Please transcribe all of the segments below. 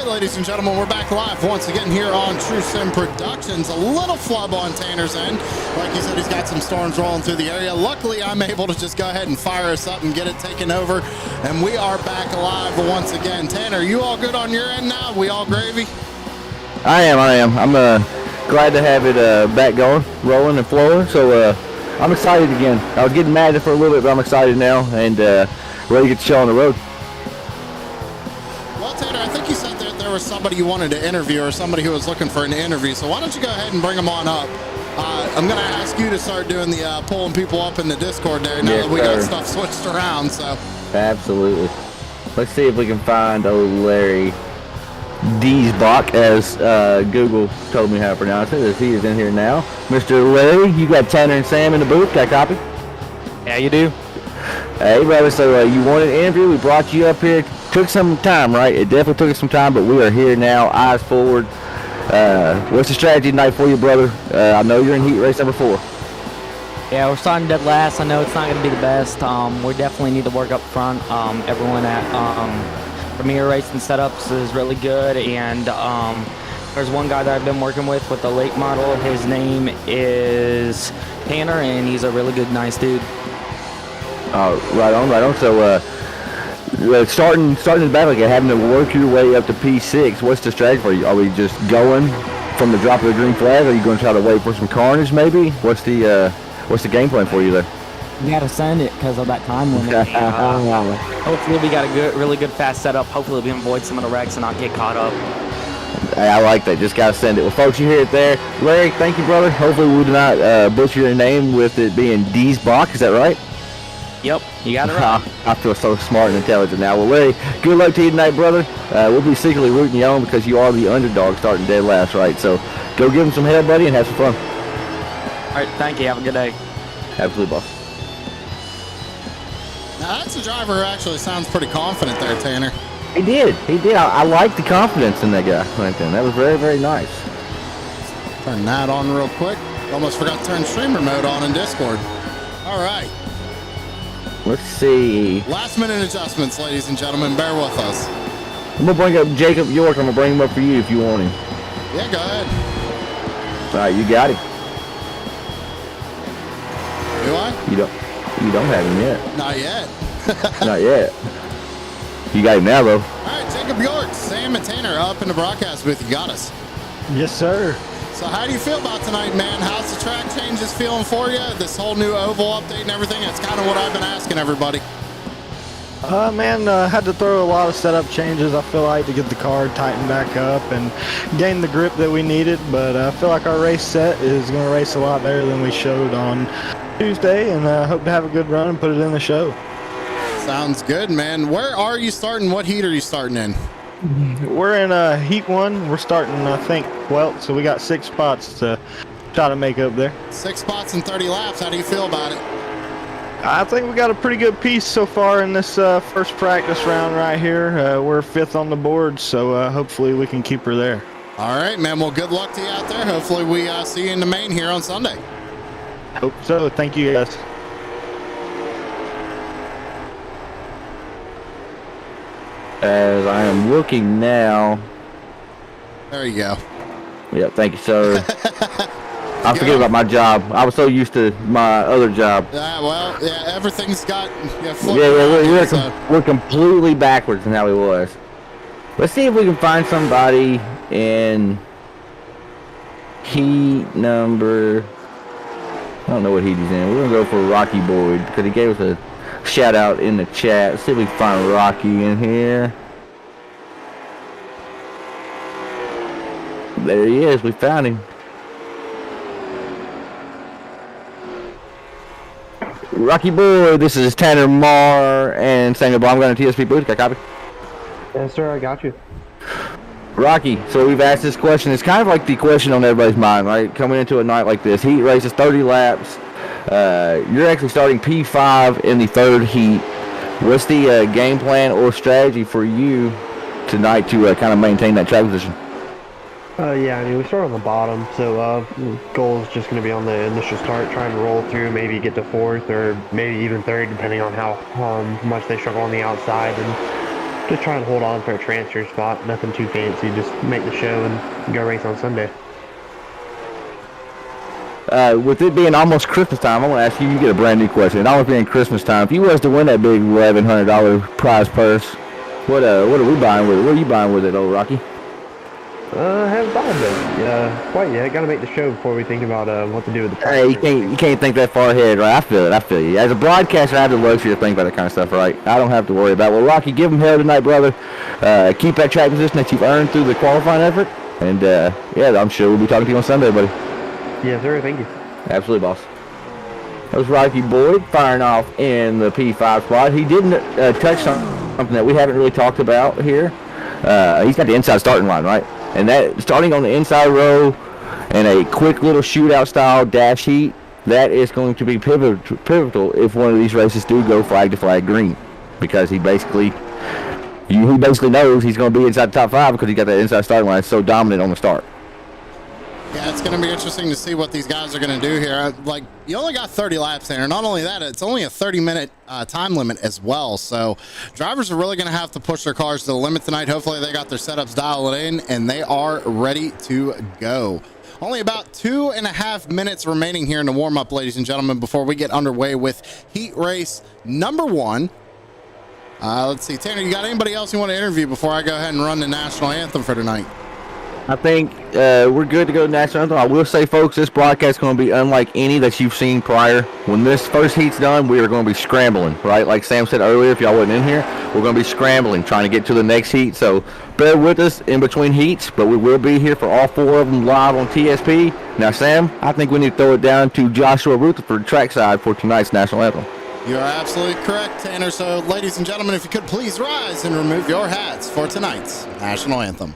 ladies and gentlemen, we're back live once again here on True Sim Productions. A little flub on Tanner's end. Like he said, he's got some storms rolling through the area. Luckily, I'm able to just go ahead and fire us up and get it taken over. And we are back live once again. Tanner, you all good on your end now? We all gravy? I am. I'm glad to have it back going, rolling and flowing. So I'm excited again. I was getting mad for a little bit, but I'm excited now and ready to get the show on the road. Well, Tanner, I think you said that there was somebody you wanted to interview or somebody who was looking for an interview. So why don't you go ahead and bring them on up? I'm going to ask you to start doing the pulling people up in the Discord there now that we got stuff switched around. So absolutely. Let's see if we can find old Larry Diesbach, as Google told me how to pronounce it, as he is in here now. Mr. Larry, you got Tanner and Sam in the booth. Got a copy? Yeah, you do. Hey, brother, so you wanted an interview. We brought you up here. Took some time, right? It definitely took us some time, but we are here now, eyes forward. What's the strategy tonight for you, brother? I know you're in heat race number 4. Yeah, we're starting dead last. I know it's not going to be the best. We definitely need to work up front. Everyone at Premier Racing Setups is really good, and there's one guy that I've been working with the late model. His name is Tanner, and he's a really good, nice dude. Right on. So, starting the battle again, having to work your way up to P6. What's the strategy for you? Are we just going from the drop of the green flag? Are you going to try to wait for some carnage, maybe? What's the game plan for you there? We got to send it because of that time limit. Hopefully, we got a really good fast setup. Hopefully, we can avoid some of the wrecks and not get caught up. Hey, I like that. Just got to send it. Well, folks, you hear it there. Larry, thank you, brother. Hopefully, we do not butcher your name with it being Diesbach. Is that right? Yep, you got it right. I feel so smart and intelligent now. Well, Larry, good luck to you tonight, brother. We'll be secretly rooting you on because you are the underdog starting dead last, right? So go give him some hell, buddy, and have some fun. All right, thank you. Have a good day. Absolutely, boss. Now, that's a driver who actually sounds pretty confident there, Tanner. He did. I like the confidence in that guy right there. That was very, very nice. Turn that on real quick. Almost forgot to turn streamer mode on in Discord. All right. Let's see. Last minute adjustments, ladies and gentlemen. Bear with us. I'm going to bring up Jacob York. I'm going to bring him up for you if you want him. Yeah, go ahead. All right, you got him. Do I? You don't have him yet. Not yet. Not yet. You got him now, though. All right, Jacob York, Sam and Tanner up in the broadcast with you. Got us. Yes, sir. So how do you feel about tonight, man? How's the track changes feeling for you? This whole new oval update and everything? That's kind of what I've been asking everybody. Had to throw a lot of setup changes, I feel like, to get the car tightened back up and gain the grip that we needed. But I feel like our race set is going to race a lot better than we showed on Tuesday, and I hope to have a good run and put it in the show. Sounds good, man. Where are you starting? What heat are you starting in? We're in heat 1. We're starting, I think, 12th, so we got 6 spots to try to make up there. 6 spots and 30 laps. How do you feel about it? I think we got a pretty good piece so far in this first practice round right here. We're 5th on the board, so hopefully we can keep her there. All right, man. Well, good luck to you out there. Hopefully we see you in the main here on Sunday. Hope so. Thank you, guys. As I am looking now. There you go. Yeah, thank you, sir. I forget about my job. I was so used to my other job. Well, yeah, everything's got... We're completely backwards in how he was. Let's see if we can find somebody in heat number... I don't know what heat he's in. We're going to go for Rocky Boyd because he gave us a shout out in the chat. Let's see if we can find Rocky in here. There he is. We found him. Rocky Boyd, this is Tanner Marr and Samuel Baum going to TSP booth. Got a copy? Yes, sir. I got you. Rocky, so we've asked this question. It's kind of like the question on everybody's mind, right? Coming into a night like this, heat races 30 laps. You're actually starting P5 in the 3rd heat. What's the game plan or strategy for you tonight to kind of maintain that track position? Yeah, I mean, we start on the bottom, so goal is just going to be on the initial start, trying to roll through, maybe get to 4th or maybe even 3rd, depending on how much they struggle on the outside. And Just try and hold on for a transfer spot. Nothing too fancy. Just make the show and go race on Sunday. With it being almost Christmas time, I want to ask you. You get a brand new question. And almost being Christmas time, if you was to win that big $1,100 prize purse, what are we buying with it? What are you buying with it, old Rocky? Haven't thought of it quite yet. Got to make the show before we think about what to do with the prize. Hey, you can't think that far ahead, right? I feel you. As a broadcaster, I have the luxury to think about that kind of stuff, right? I don't have to worry about it. Well, Rocky, give them hell tonight, brother. Keep that track position that you've earned through the qualifying effort. And, yeah, I'm sure we'll be talking to you on Sunday, buddy. Yes, sir. Thank you. Absolutely, boss. That was Rocky Boyd firing off in the P5 spot. He didn't touch on something that we haven't really talked about here. He's got the inside starting line, right? And that starting on the inside row in a quick little shootout style dash heat, that is going to be pivotal if one of these races do go flag to flag green, because he basically knows he's going to be inside the top 5 because he got that inside starting line so dominant on the start. Yeah, it's going to be interesting to see what these guys are going to do here. Like, you only got 30 laps there. Not only that, it's only a 30-minute time limit as well. So drivers are really going to have to push their cars to the limit tonight. Hopefully they got their setups dialed in and they are ready to go. Only about 2.5 minutes remaining here in the warm-up, ladies and gentlemen, before we get underway with heat race number 1. Let's see, Tanner, you got anybody else you want to interview before I go ahead and run the national anthem for tonight? I think we're good to go to national anthem. I will say, folks, this broadcast is going to be unlike any that you've seen prior. When this first heat's done, we are going to be scrambling, right? Like Sam said earlier, if y'all wasn't in here, we're going to be scrambling, trying to get to the next heat. So bear with us in between heats, but we will be here for all 4 of them live on TSP. Now, Sam, I think we need to throw it down to Joshua Rutherford trackside for tonight's national anthem. You're absolutely correct, Tanner. So, ladies and gentlemen, if you could please rise and remove your hats for tonight's national anthem.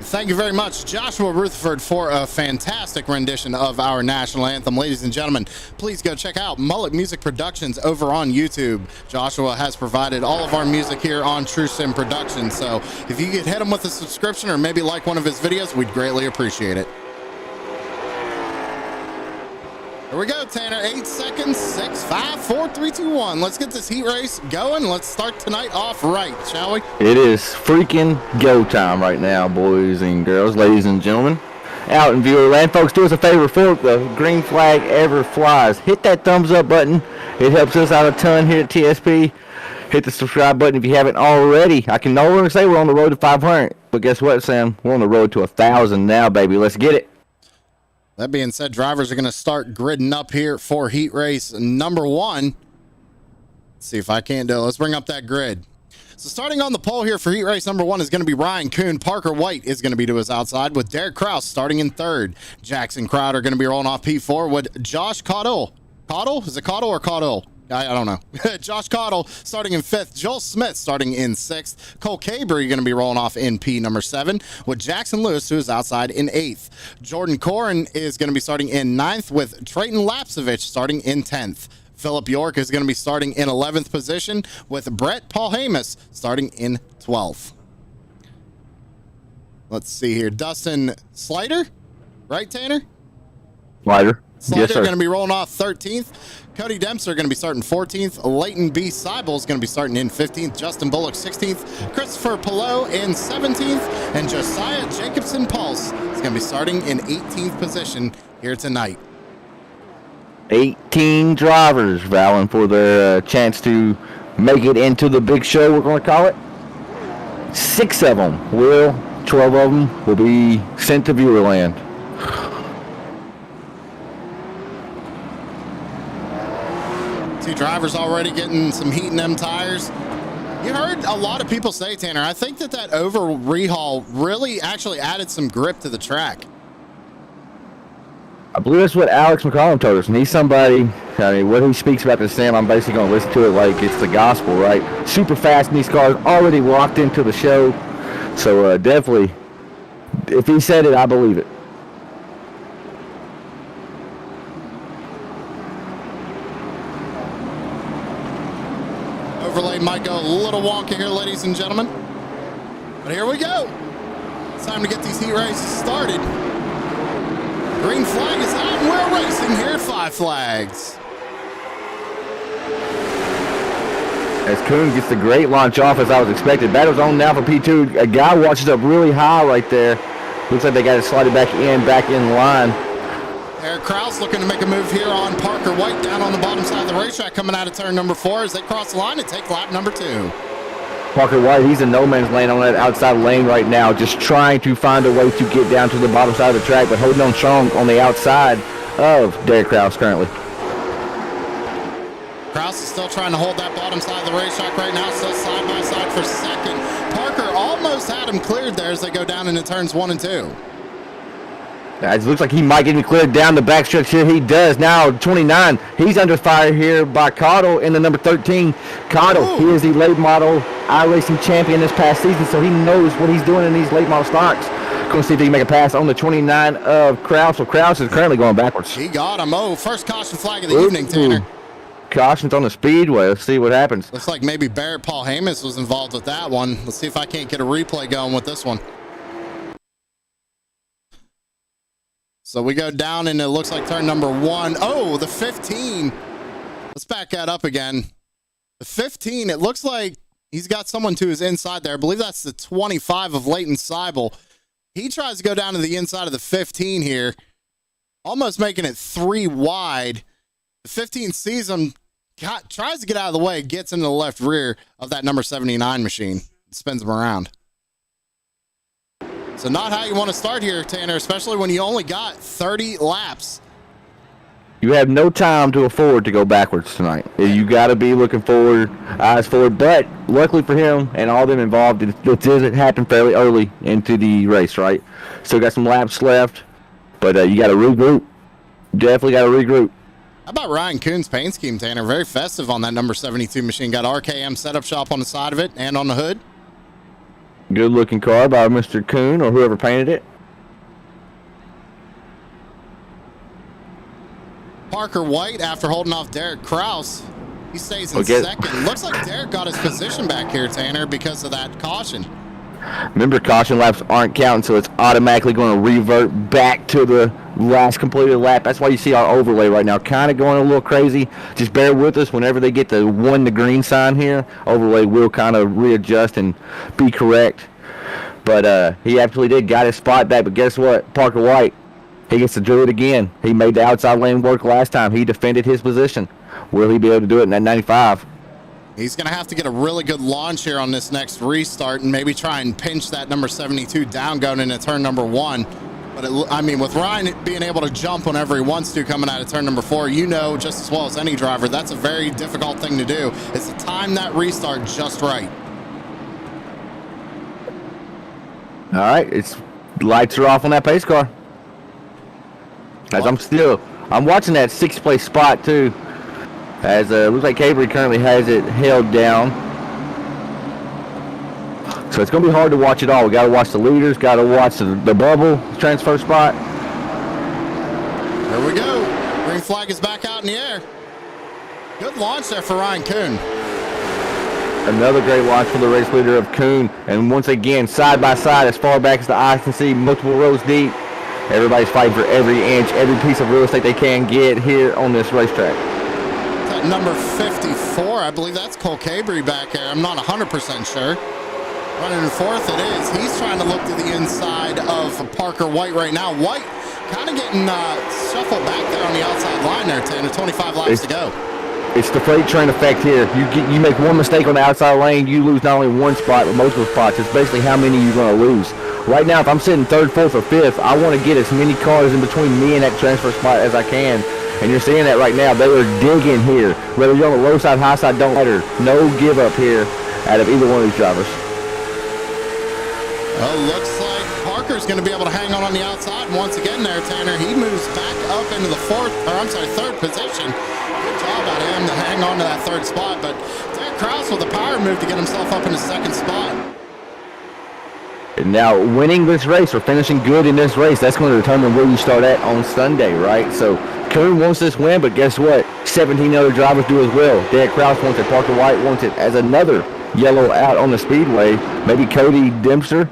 Thank you very much, Joshua Rutherford, for a fantastic rendition of our national anthem. Ladies and gentlemen, please go check out Mullet Music Productions over on YouTube. Joshua has provided all of our music here on True Sim Productions. So if you could hit him with a subscription or maybe like one of his videos, we'd greatly appreciate it. Here we go, Tanner. 8 seconds, 6, 5, 4, 3, 2, 1. Let's get this heat race going. Let's start tonight off right, shall we? It is freaking go time right now, boys and girls, ladies and gentlemen. Out in viewer land, folks, do us a favor before the green flag ever flies. Hit that thumbs up button. It helps us out a ton here at TSP. Hit the subscribe button if you haven't already. I can no longer say we're on the road to 500, but guess what, Sam? We're on the road to 1,000 now, baby. Let's get it. That being said, drivers are going to start gridding up here for heat race number 1. Let's see if I can't do it. Let's bring up that grid. So starting on the pole here for heat race number 1 is going to be Ryan Kuhn. Parker White is going to be to his outside with Derek Kraus starting in 3rd. Jackson Crowder going to be rolling off P4 with Josh Caudill. Caudill? Is it Caudill or Caudill? I don't know. Josh Caudill starting in 5th. Joel Smith starting in 6th. Cole Cabrey going to be rolling off in P number 7 with Jackson Lewis, who is outside in 8th. Jordan Corrin is going to be starting in 9th with Trayton Lapsevich starting in 10th. Philip York is going to be starting in 11th position, with Brett Paul Hamus starting in 12th. Let's see here. Dustin Slider, right, Tanner? Slider. Slider Yes, sir. going to be rolling off 13th. Cody Dempster going to be starting 14th. Leighton B. Seibel is going to be starting in 15th. Justin Bullock 16th. Christopher Pillow in 17th. And Josiah Jacobson Pulse is going to be starting in 18th position here tonight. 18 drivers vowing for their chance to make it into the big show, we're going to call it. 6 of them will, 12 of them will be sent to Viewerland. Two drivers already getting some heat in them tires. You heard a lot of people say, Tanner, I think that over rehaul really actually added some grip to the track. I believe that's what Alex McCollum told us, and he's somebody, I mean, what he speaks about the sim, I'm basically going to listen to it like it's the gospel, right? Super fast in these cars, already walked into the show, so definitely, if he said it, I believe it. Overlay might go a little wonky here, ladies and gentlemen. But here we go. It's time to get these heat races started. Green flag is out, and we're racing here at Five Flags. As Kuhn gets the great launch off as I was expected. Battle's on now for P2. A guy watches up really high right there. Looks like they got it slided back in line. Eric Kraus looking to make a move here on Parker White down on the bottom side of the racetrack, coming out of turn number 4 as they cross the line and take lap number 2. Parker White, he's in no man's land on that outside lane right now, just trying to find a way to get down to the bottom side of the track, but holding on strong on the outside of Derek Kraus currently. Kraus is still trying to hold that bottom side of the racetrack right now, still side by side for second. Parker almost had him cleared there as they go down into turns 1 and 2. It looks like he might get me cleared down the backstretch here. He does now. 29. He's under fire here by Cottle in the number 13. Cottle, he is the late model iRacing champion this past season, so he knows what he's doing in these late model stocks. Going to see if he can make a pass on the 29 of Kraus. So Kraus is currently going backwards. He got him. Oh, first caution flag of the evening, Tanner. Cautions on the speedway. Let's see what happens. Looks like maybe Barrett Paul Hamus was involved with that one. Let's see if I can't get a replay going with this one. So we go down, and it looks like turn number 1. Oh, the 15. Let's back that up again. The 15, it looks like he's got someone to his inside there. I believe that's the 25 of Leighton Seibel. He tries to go down to the inside of the 15 here, almost making it 3 wide. The 15 sees him, tries to get out of the way, gets into the left rear of that number 79 machine, spins him around. So not how you want to start here, Tanner, especially when you only got 30 laps. You have no time to afford to go backwards tonight. You got to be looking forward, eyes forward. But luckily for him and all of them involved, it did happen fairly early into the race, right? Still got some laps left, but you got to regroup. Definitely got to regroup. How about Ryan Kuhn's paint scheme, Tanner? Very festive on that number 72 machine. Got RKM setup shop on the side of it and on the hood. Good looking car by Mr. Kuhn or whoever painted it. Parker White, after holding off Derek Kraus, he stays in second. Looks like Derek got his position back here, Tanner, because of that caution. Remember, caution laps aren't counting, so it's automatically going to revert back to the last completed lap. That's why you see our overlay right now kind of going a little crazy. Just bear with us. Whenever they get the green sign here, overlay will kind of readjust and be correct. But he absolutely did got his spot back. But guess what? Parker White, he gets to do it again. He made the outside lane work last time. He defended his position. Will he be able to do it in that 95? He's going to have to get a really good launch here on this next restart and maybe try and pinch that number 72 down going into turn number 1. But, I mean, with Ryan being able to jump whenever he wants to coming out of turn number 4, you know just as well as any driver, that's a very difficult thing to do, is to time that restart just right. All right, lights are off on that pace car. As I'm watching that 6th place spot too. As looks like Cavery currently has it held down. So it's going to be hard to watch it all. We got to watch the leaders, got to watch the bubble transfer spot. There we go. Green flag is back out in the air. Good launch there for Ryan Kuhn. Another great launch for the race leader of Kuhn. And once again, side by side, as far back as the eye can see, multiple rows deep. Everybody's fighting for every inch, every piece of real estate they can get here on this racetrack. That number 54, I believe that's Cole Cabry back there. I'm not 100% sure. Running in fourth it is. He's trying to look to the inside of Parker White right now. White kind of getting shuffled back there on the outside line there, Tanner. 25 laps to go. It's the freight train effect here. You make one mistake on the outside lane, you lose not only one spot, but multiple spots. It's basically how many you're going to lose. Right now, if I'm sitting third, fourth, or fifth, I want to get as many cars in between me and that transfer spot as I can. And you're seeing that right now. They are digging here. Whether you're on the low side, high side, don't matter. No give up here out of either one of these drivers. Well, looks like Parker's going to be able to hang on the outside once again there, Tanner. He moves back up into the third position. Good job out of him to hang on to that third spot. But Derek Kraus with a power move to get himself up in the second spot. And now, winning this race or finishing good in this race, that's going to determine where you start at on Sunday, right? So, Kuhn wants this win, but guess what? 17 other drivers do as well. Derek Kraus wants it. Parker White wants it as another yellow out on the speedway. Maybe Cody Dempster.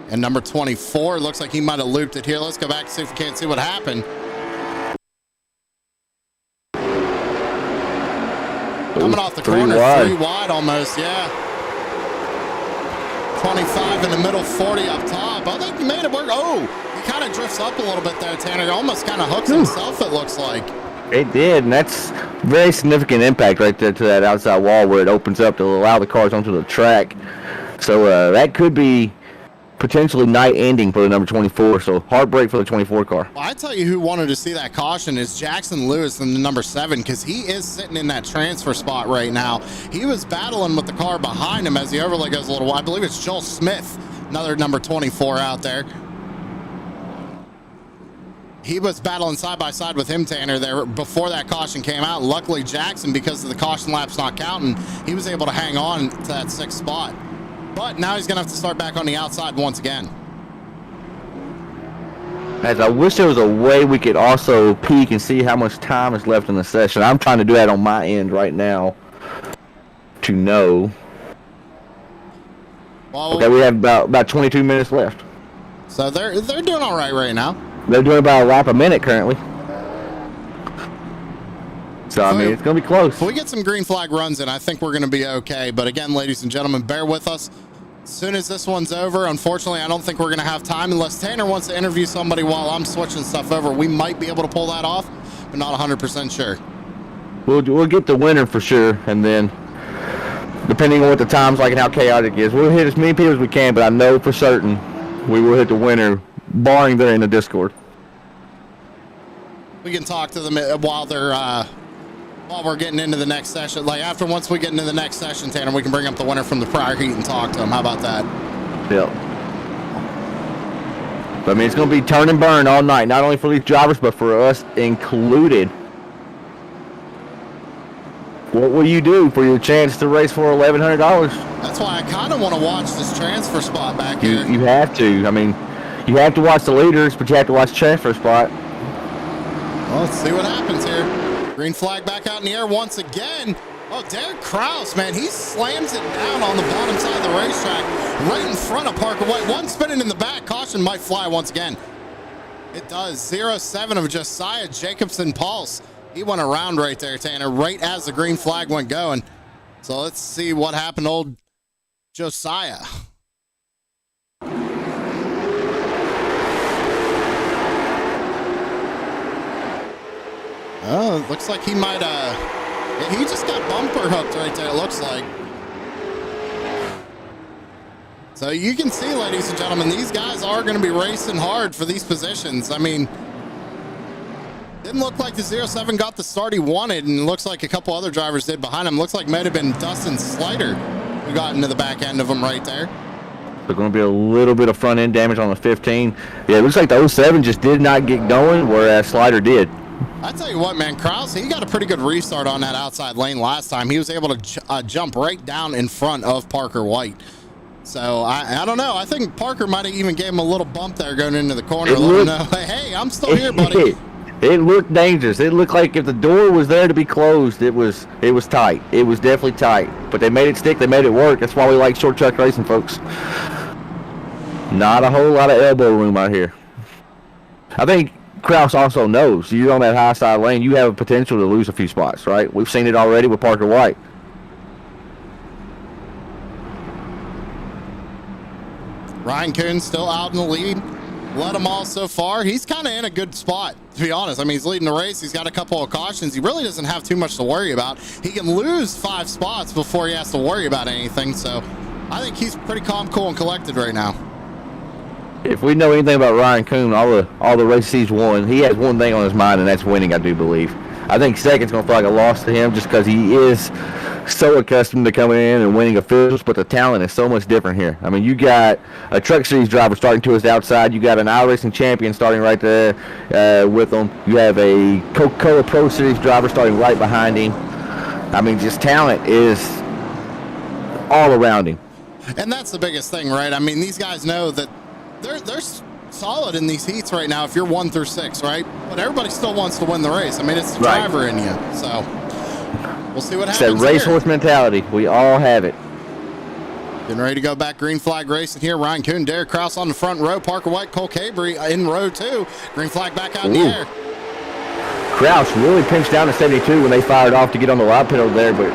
And number 24, looks like he might have looped it here. Let's go back and see if we can't see what happened. Coming off the corner, 3 wide almost, yeah. 25 in the middle, 40 up top. I think he made it work. Oh, he kind of drifts up a little bit there, Tanner. He almost kind of hooks himself, it looks like. It did, and that's very significant impact right there to that outside wall where it opens up to allow the cars onto the track. So that could be potentially night ending for the number 24, so heartbreak for the 24 car. Well, I tell you who wanted to see that caution is Jackson Lewis in the number 7, because he is sitting in that transfer spot right now. He was battling with the car behind him as the overlay goes a little wide. I believe it's Joel Smith, another number 24 out there. He was battling side by side with him, Tanner, there before that caution came out. Luckily, Jackson, because of the caution laps not counting, he was able to hang on to that 6th spot. But now he's going to have to start back on the outside once again. As I wish there was a way we could also peek and see how much time is left in the session. I'm trying to do that on my end right now to know. Well, okay, we have about 22 minutes left. So they're doing all right now. They're doing about a lap a minute currently. So, I mean, it's going to be close. If we get some green flag runs in, I think we're going to be okay. But again, ladies and gentlemen, bear with us. As soon as this one's over, unfortunately, I don't think we're going to have time unless Tanner wants to interview somebody while I'm switching stuff over. We might be able to pull that off, but not 100% sure. We'll get the winner for sure, and then depending on what the time's like and how chaotic it is, we'll hit as many people as we can, but I know for certain we will hit the winner, barring they're in the Discord. We can talk to them while they're... while we're getting into the next session, once we get into the next session, Tanner, we can bring up the winner from the prior heat and talk to them. How about that? Yep. But, I mean, it's going to be turn and burn all night, not only for these drivers, but for us included. What will you do for your chance to race for $1,100? That's why I kind of want to watch this transfer spot back here. You have to. I mean, you have to watch the leaders, but you have to watch the transfer spot. Well, let's see what happens here. Green flag back out in the air once again. Oh, Derek Kraus, man, he slams it down on the bottom side of the racetrack, right in front of Parker White. One spinning in the back. Caution might fly once again. It does. 0-7 of Josiah Jacobson Pulse. He went around right there, Tanner, right as the green flag went going. So let's see what happened to old Josiah. Oh, it looks like he might, he just got bumper hooked right there, it looks like. So you can see, ladies and gentlemen, these guys are going to be racing hard for these positions. I mean, didn't look like the 07 got the start he wanted, and it looks like a couple other drivers did behind him. Looks like might have been Dustin Slider who got into the back end of him right there. There's going to be a little bit of front end damage on the 15. Yeah, it looks like the 07 just did not get going, whereas Slider did. I tell you what, man, Kraus, he got a pretty good restart on that outside lane last time. He was able to jump right down in front of Parker White. So, I don't know. I think Parker might have even gave him a little bump there going into the corner. Let him know, hey, I'm still here, buddy. It looked dangerous. It looked like if the door was there to be closed, it was tight. It was definitely tight. But they made it stick. They made it work. That's why we like short track racing, folks. Not a whole lot of elbow room out here. I think Kraus also knows you're on that high side lane. You have a potential to lose a few spots, right? We've seen it already with Parker White. Ryan Kuhn still out in the lead. Led them all so far. He's kind of in a good spot, to be honest. I mean, he's leading the race. He's got a couple of cautions. He really doesn't have too much to worry about. He can lose 5 spots before he has to worry about anything. So I think he's pretty calm, cool, and collected right now. If we know anything about Ryan Kuhn, all the races he's won, he has one thing on his mind, and that's winning, I do believe. I think second's going to feel like a loss to him just because he is so accustomed to coming in and winning officials, but the talent is so much different here. I mean, you got a Truck Series driver starting to his outside. You got an iRacing champion starting right there with him. You have a Coca-Cola Pro Series driver starting right behind him. I mean, just talent is all around him. And that's the biggest thing, right? I mean, these guys know that they're solid in these heats right now if you're 1 through 6, right? But everybody still wants to win the race. I mean, it's the driver in you. So we'll see what happens. It's that racehorse mentality. We all have it. Getting ready to go back green flag racing here. Ryan Kuhn, Derek Kraus on the front row. Parker White, Cole Cabry in row 2. Green flag back out in the air. Kraus really pinched down to 72 when they fired off to get on the light pedal there, but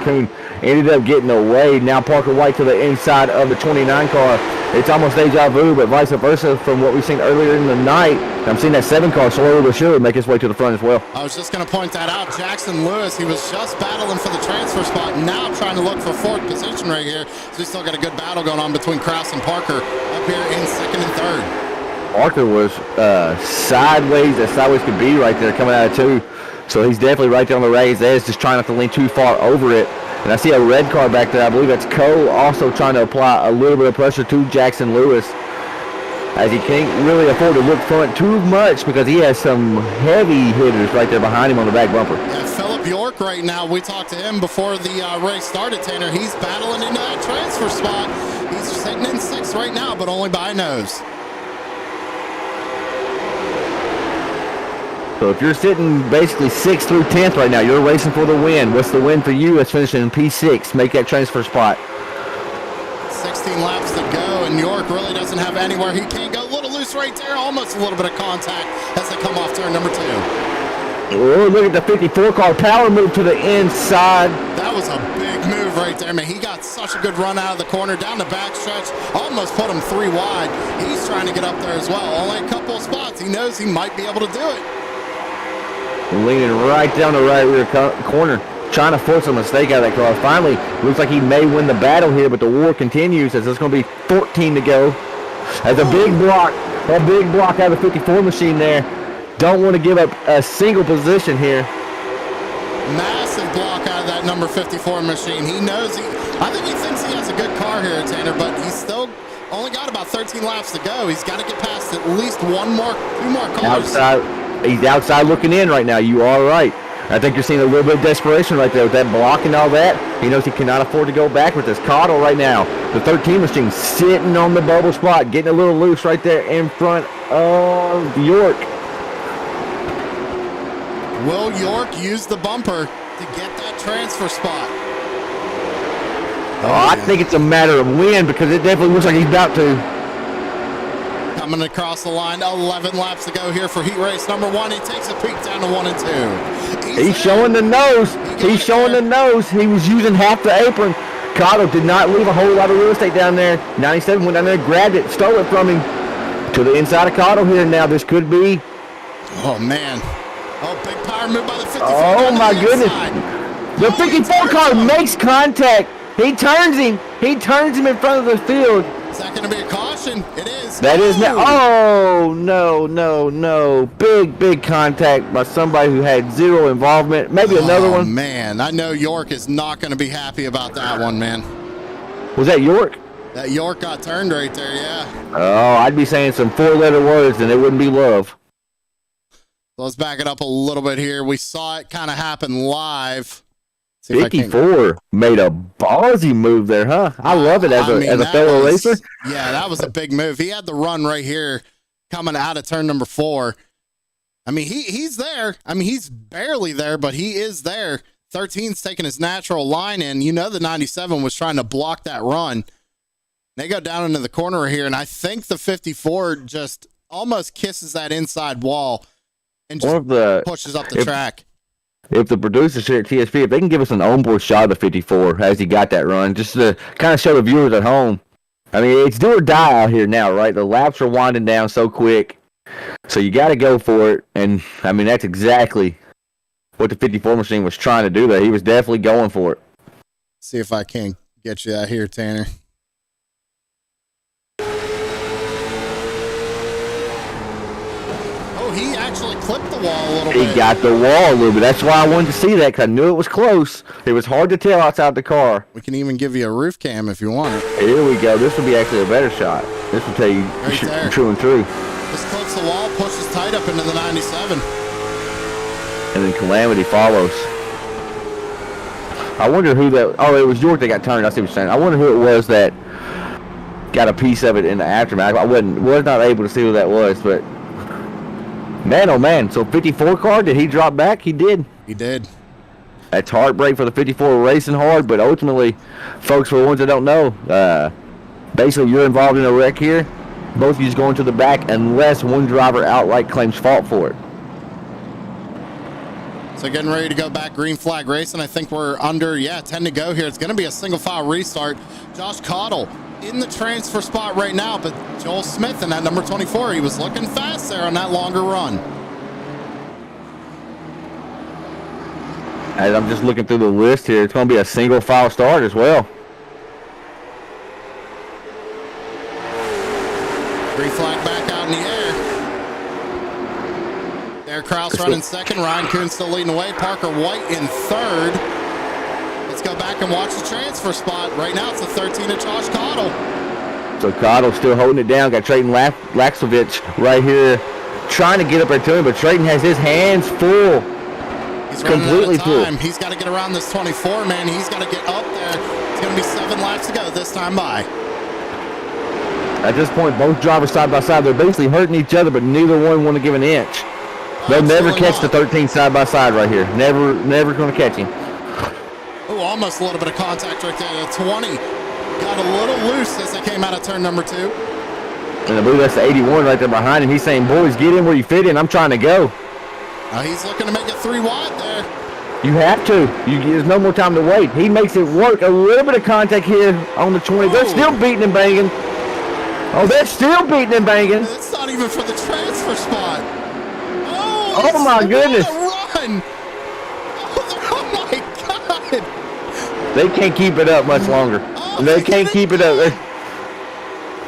Kuhn ended up getting away. Now Parker White to the inside of the 29 car. It's almost deja vu, but vice versa from what we've seen earlier in the night. I'm seeing that 7 car slowly but surely make its way to the front as well. I was just going to point that out. Jackson Lewis, he was just battling for the transfer spot, now trying to look for 4th position right here. So we still got a good battle going on between Kraus and Parker up here in 2nd and 3rd. Parker was sideways as sideways could be right there coming out of 2. So he's definitely right there on the raised edge, just trying not to lean too far over it. And I see a red car back there. I believe that's Cole also trying to apply a little bit of pressure to Jackson Lewis, as he can't really afford to look front too much because he has some heavy hitters right there behind him on the back bumper. Yeah, Phillip York right now, we talked to him before the race started, Tanner. He's battling into that transfer spot. He's sitting in 6th right now, but only by a nose. So if you're sitting basically 6th through 10th right now, you're racing for the win. What's the win for you? It's finishing in P6. Make that transfer spot. 16 laps to go, and York really doesn't have anywhere he can't go. A little loose right there, almost a little bit of contact as they come off turn number 2. Oh, look at the 54 car power move to the inside. That was a big move right there, man. He got such a good run out of the corner, down the backstretch, almost put him 3 wide. He's trying to get up there as well. Only a couple of spots. He knows he might be able to do it. Leaning right down the right rear corner, trying to force a mistake out of that car. Finally, looks like he may win the battle here, but the war continues as there's going to be 14 to go. As a big block out of the 54 machine there. Don't want to give up a single position here. Massive block out of that number 54 machine. He knows I think he thinks he has a good car here, Tanner, but he's still only got about 13 laps to go. He's got to get past at least 2 more cars. He's outside looking in right now. You are right. I think you're seeing a little bit of desperation right there with that block and all that. He knows he cannot afford to go back with this Cottle right now. The 13 machine sitting on the bubble spot, getting a little loose right there in front of York. Will York use the bumper to get that transfer spot? I think it's a matter of when, because it definitely looks like he's about to. Coming across the line, 11 laps to go here for heat race number 1. He takes a peek down to 1 and 2. He's showing the nose. He's showing the nose. He was using half the apron. Cotto did not leave a whole lot of real estate down there. 97 went down there, grabbed it, stole it from him. To the inside of Cotto here now. This could be. Oh, man. Oh, big power move by the 54. Oh, my goodness. The 54 car makes contact. He turns him. He turns him in front of the field. Is that going to be a caution? It is. That is now. Oh, no. Big contact by somebody who had 0 involvement. Maybe another one. Oh, man. I know York is not going to be happy about that one, man. Was that York? That York got turned right there, yeah. Oh, I'd be saying some 4-letter words and it wouldn't be love. Let's back it up a little bit here. We saw it kind of happen live. 54 made a ballsy move there, huh? I love it as a fellow racer. Yeah, that was a big move. He had the run right here coming out of turn number 4. I mean, he's there. I mean, he's barely there, but he is there. 13's taking his natural line in. You know, the 97 was trying to block that run. They go down into the corner here, and I think the 54 just almost kisses that inside wall and just pushes up the track. If the producers here at TSP, if they can give us an onboard shot of the 54 as he got that run, just to kind of show the viewers at home. I mean, it's do or die out here now, right? The laps are winding down so quick. So you got to go for it. And, I mean, that's exactly what the 54 machine was trying to do there. He was definitely going for it. See if I can get you out here, Tanner. Oh, he actually clipped the wall a little bit. He got the wall a little bit. That's why I wanted to see that, because I knew it was close. It was hard to tell outside the car. We can even give you a roof cam if you want it. Here we go. This will be actually a better shot. This will tell you true and true. This clips the wall, pushes tight up into the 97. And then Calamity follows. I wonder who that... Oh, it was York that got turned. I see what you're saying. I wonder who it was that got a piece of it in the aftermath. I was not able to see who that was, but... Man, oh man. So 54 car, did he drop back? He did. He did. That's heartbreak for the 54 racing hard, but ultimately, folks, for the ones that don't know, basically you're involved in a wreck here. Both of you going to the back unless one driver outright claims fault for it. So getting ready to go back, green flag racing. I think we're under, 10 to go here. It's going to be a single file restart. Josh Cottle in the transfer spot right now, but Joel Smith in that number 24, he was looking fast there on that longer run. As I'm just looking through the list here, it's going to be a single file start as well. Green flag back out in the air. There, Kraus running second. Ryan Kuhn still leading the way. Parker White in third. Let's go back and watch the transfer spot. Right now, it's the 13 of Josh Cottle. So Cottle still holding it down. Got Trayton Laxovich right here trying to get up there to him, but Trayton has his hands full. He's running completely out of time. He's got to get around this 24, man. He's got to get up there. It's going to be 7 laps to go this time by. At this point, both drivers side by side. They're basically hurting each other, but neither one want to give an inch. They'll never catch the 13 side by side right here. Never going to catch him. Oh, almost a little bit of contact right there. The 20 got a little loose as they came out of turn number 2. And I believe that's the 81 right there behind him. He's saying, boys, get in where you fit in. I'm trying to go. He's looking to make it 3 wide there. You have to. There's no more time to wait. He makes it work. A little bit of contact here on the 20. They're still beating and banging. Oh, they're still beating and banging. It's not even for the transfer spot. Oh my goodness. Run. Oh my God. They can't keep it up much longer. They can't keep it up.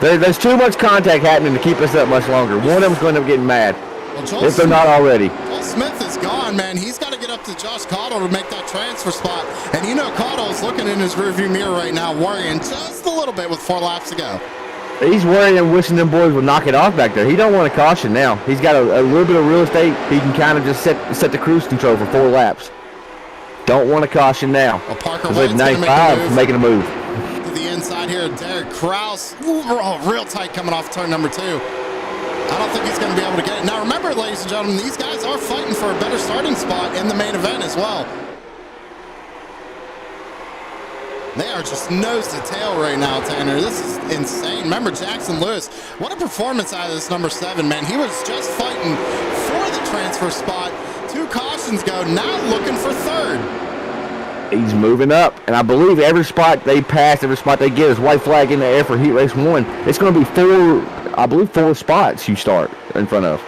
There's too much contact happening to keep us up much longer. One of them's going to end up getting mad. If they're not already. Joel Smith is gone, man. He's got to get up to Josh Cottle to make that transfer spot. And you know Cottle is looking in his rearview mirror right now, worrying just a little bit with 4 laps to go. He's worrying and wishing them boys would knock it off back there. He don't want to caution now. He's got a little bit of real estate. He can kind of just set the cruise control for 4 laps. Don't want to caution now. Well, Parker White's 95 making a move. To the inside here, Derek Kraus. Real tight coming off turn number 2. I don't think he's going to be able to get it. Now remember, ladies and gentlemen, these guys are fighting for a better starting spot in the main event as well. They are just nose to tail right now, Tanner. This is insane. Remember Jackson Lewis. What a performance out of this number 7, man. He was just fighting for the transfer spot 2 cautions ago, now looking for 3rd. He's moving up, and I believe every spot they pass, every spot they get is white flag in the air for Heat Race 1. It's going to be 4 spots you start in front of.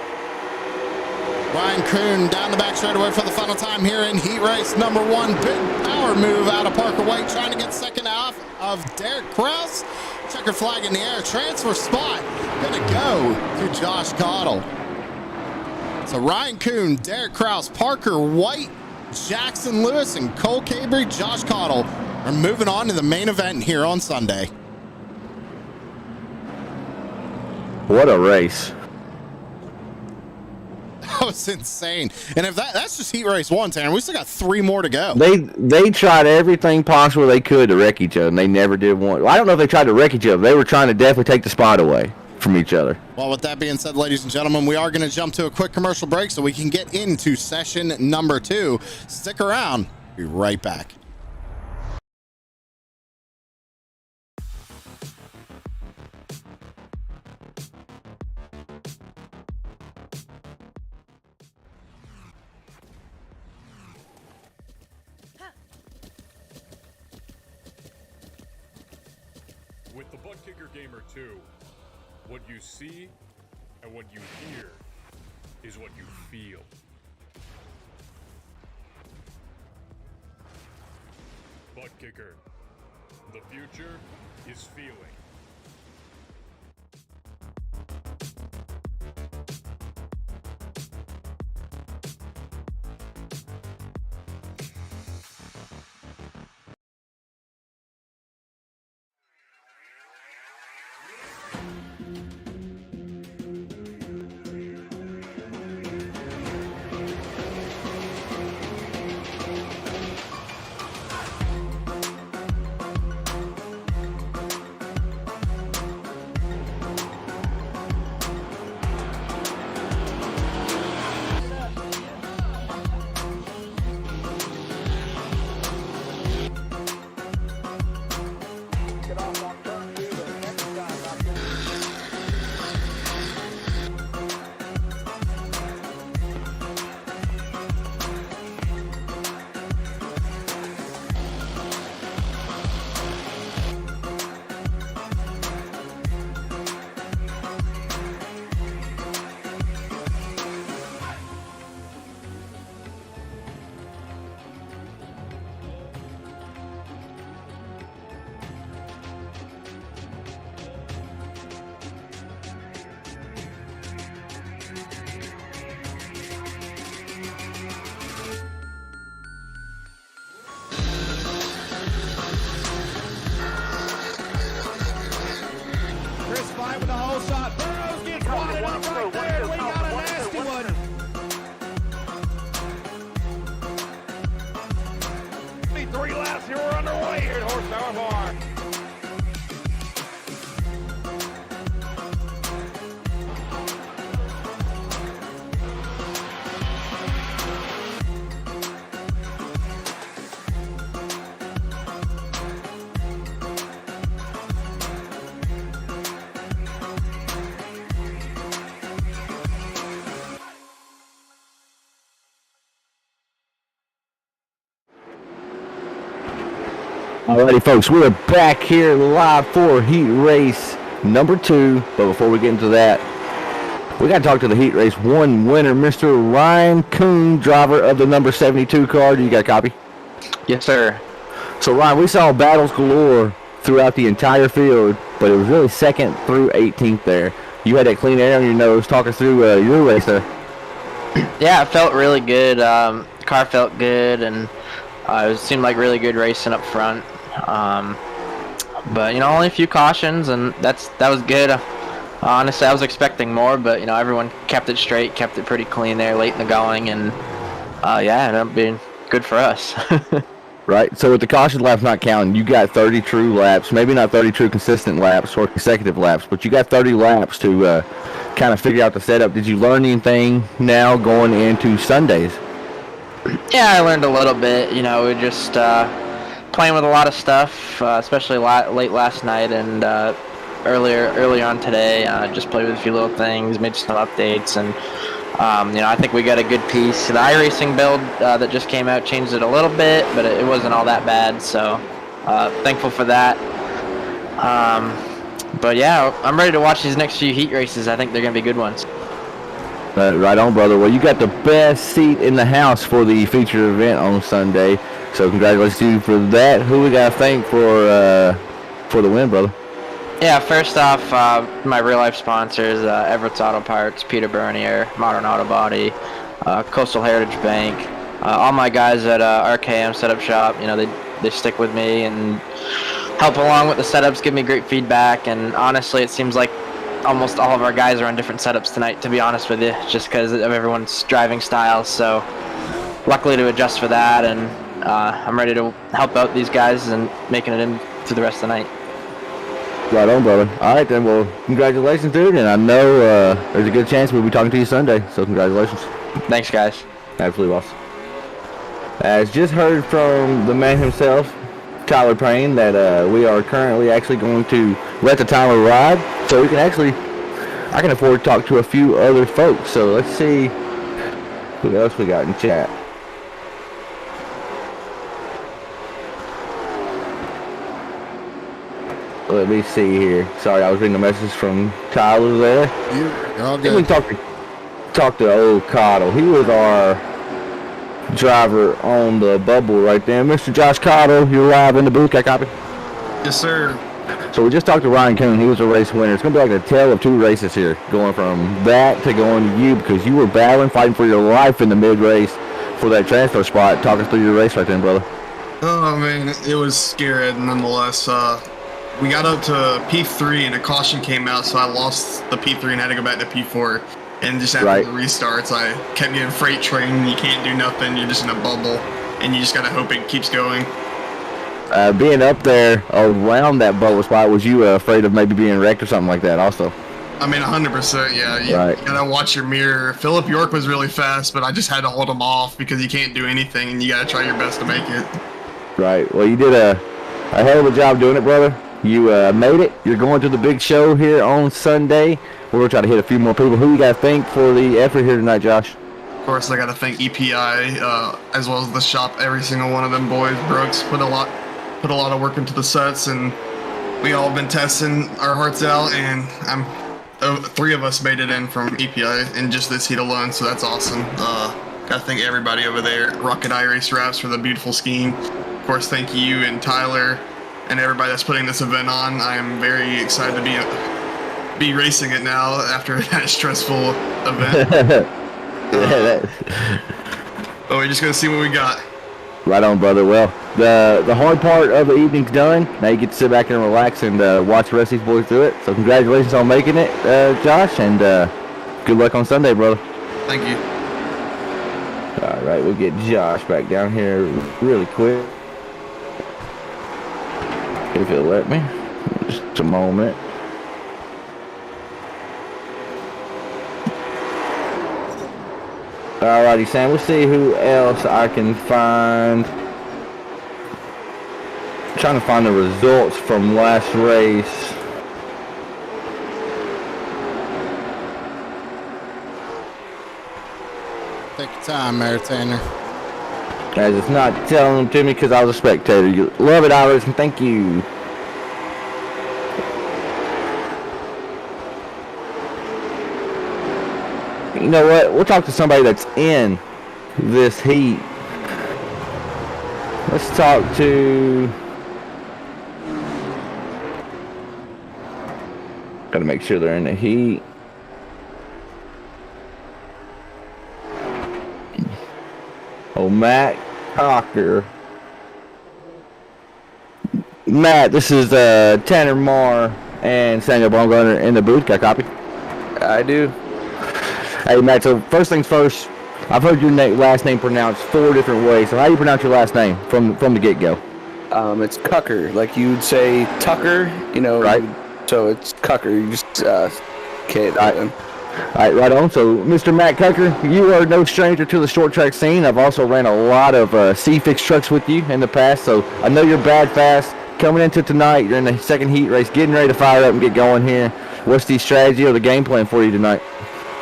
Ryan Kuhn down the back straightaway for the final time here in Heat Race number 1. Big power move out of Parker White, trying to get second off of Derek Kraus. Checker flag in the air. Transfer spot going to go to Josh Cottle. So Ryan Kuhn, Derek Kraus, Parker White, Jackson Lewis, and Cole Cabry, Josh Cottle are moving on to the main event here on Sunday. What a race. That was insane. And if that's just Heat Race 1, Tanner, we still got 3 more to go. They tried everything possible they could to wreck each other, and they never did one. Well, I don't know if they tried to wreck each other. They were trying to definitely take the spot away. from each other. Well, with that being said, ladies and gentlemen, we are going to jump to a quick commercial break so we can get into session number 2. Stick around. Be right back. With the Butt Kicker Gamer 2, what you see and what you hear is what you feel. Butt Kicker. The future is feeling. With the whole shot. Burrows gets wadded up right there. We got a nasty one. Three laps here. We're underway here at Horsepower Bar. Alrighty, folks, we're back here live for heat race number 2. But before we get into that, we got to talk to the heat race 1 winner, Mr. Ryan Kuhn, driver of the number 72 car. Do you got a copy? Yes, sir. So, Ryan, we saw battles galore throughout the entire field, but it was really 2nd through 18th there. You had that clean air on your nose. Talk us through your race there. Yeah, it felt really good. The car felt good, and it seemed like really good racing up front. But only a few cautions, and that was good. Honestly, I was expecting more, but everyone kept it straight, kept it pretty clean there late in the going, and yeah, it ended up being good for us. Right. So with the caution laps not counting, you got 30 true laps. Maybe not 30 true consistent laps or consecutive laps, but you got 30 laps to kind of figure out the setup. Did you learn anything now going into Sundays? Yeah, I learned a little bit. We just playing with a lot of stuff, especially late last night and earlier on today. Just played with a few little things, made some updates, and I think we got a good piece. The iRacing build that just came out changed it a little bit, but it wasn't all that bad, so thankful for that. But yeah, I'm ready to watch these next few heat races. I think they're going to be good ones. Right on, brother. Well, you got the best seat in the house for the featured event on Sunday, so congratulations to you for that. Who we got to thank for the win, brother? Yeah, first off, my real-life sponsors, Everett's Auto Parts, Peter Bernier, Modern Auto Body, Coastal Heritage Bank, all my guys at RKM Setup Shop. They stick with me and help along with the setups, give me great feedback, and honestly, it seems like almost all of our guys are on different setups tonight, to be honest with you, just because of everyone's driving styles. So luckily to adjust for that, and I'm ready to help out these guys and making it in through the rest of the night. Right on, brother. All right, then. Well, congratulations, dude. And I know there's a good chance we'll be talking to you Sunday. So congratulations. Thanks, guys. Absolutely, boss. As just heard from the man himself, Tyler Payne, that we are currently actually going to let the timer ride, so we can actually, I can afford to talk to a few other folks. So let's see who else we got in chat. Let me see here. Sorry, I was reading a message from Tyler there. You're all I think we good. talk to old Cottle. He was our driver on the bubble right there. Mr. Josh Cottle, you're live in the booth. Got copy? Yes, sir. So we just talked to Ryan Coon. He was a race winner. It's going to be like a tale of two races here, going from that to going to you, because you were battling, fighting for your life in the mid-race for that transfer spot. Talk us through your race right then, brother. Oh, man, it was scary nonetheless. We got up to P3 and a caution came out, so I lost the P3 and had to go back to P4. And just after the restarts, I kept getting freight train. You can't do nothing. You're just in a bubble, and you just gotta hope it keeps going. Being up there around that bubble spot, was you afraid of maybe being wrecked or something like that also? I mean, 100%, yeah. You gotta watch your mirror. Philip York was really fast, but I just had to hold him off because you can't do anything, and you gotta try your best to make it. Right. Well, you did a hell of a job doing it, brother. You made it. You're going to the big show here on Sunday. We're going to try to hit a few more people. Who you got to thank for the effort here tonight, Josh? Of course, I got to thank EPI as well as the shop. Every single one of them boys, Brooks, put a lot of work into the sets, and we all been testing our hearts out. And three of us made it in from EPI in just this heat alone, so that's awesome. Got to thank everybody over there, Rocket iRace Wraps, for the beautiful scheme. Of course, thank you and Tyler and everybody that's putting this event on. I am very excited to be racing it now after that stressful event. But we're just gonna see what we got. Right on, brother. Well, the hard part of the evening's done. Now you get to sit back and relax and watch the rest of these boys do it. So congratulations on making it, Josh, and good luck on Sunday, brother. Thank you. All right, we'll get Josh back down here really quick. If you'll let me. Just a moment. Alrighty, Sam, we'll see who else I can find. I'm trying to find the results from last race. Take your time, Maritainer. As it's not telling them to me because I was a spectator. You love it, Iris, and thank you. You know what? We'll talk to somebody that's in this heat. Let's talk to... Gotta make sure they're in the heat. Oh, Matt Cocker. Matt, this is Tanner Marr and Samuel Baumgartner in the booth. Got a copy? I do. Hey, Matt, so first things first, I've heard your last name pronounced 4 different ways. So how do you pronounce your last name from the get-go? It's Cucker, like you'd say Tucker, you know. Right. So it's Cucker. You just can't. All right, right on. So, Mr. Matt Cucker, you are no stranger to the short track scene. I've also ran a lot of C-Fix trucks with you in the past, so I know you're bad fast. Coming into tonight, you're in the second heat race, getting ready to fire up and get going here. What's the strategy or the game plan for you tonight?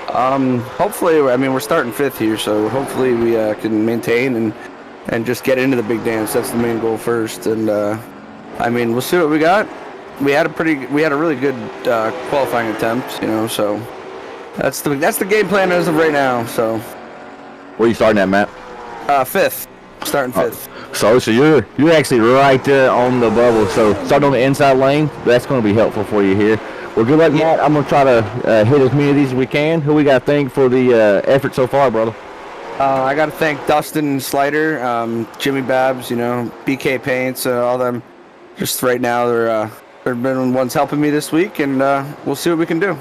Hopefully, I mean, we're starting 5th here, so hopefully we can maintain and just get into the big dance. That's the main goal first, and I mean, we'll see what we got. We had a really good qualifying attempt, you know, so that's the game plan as of right now. So where are you starting at, Matt? 5th, starting 5th. So you're actually right there on the bubble. So starting on the inside lane, that's going to be helpful for you here. Well, good luck, Matt. I'm going to try to hit as many of these as we can. Who we got to thank for the effort so far, brother? I got to thank Dustin Slider, Jimmy Babs, you know, BK Paints, all them. Just right now, they've been ones helping me this week, and we'll see what we can do.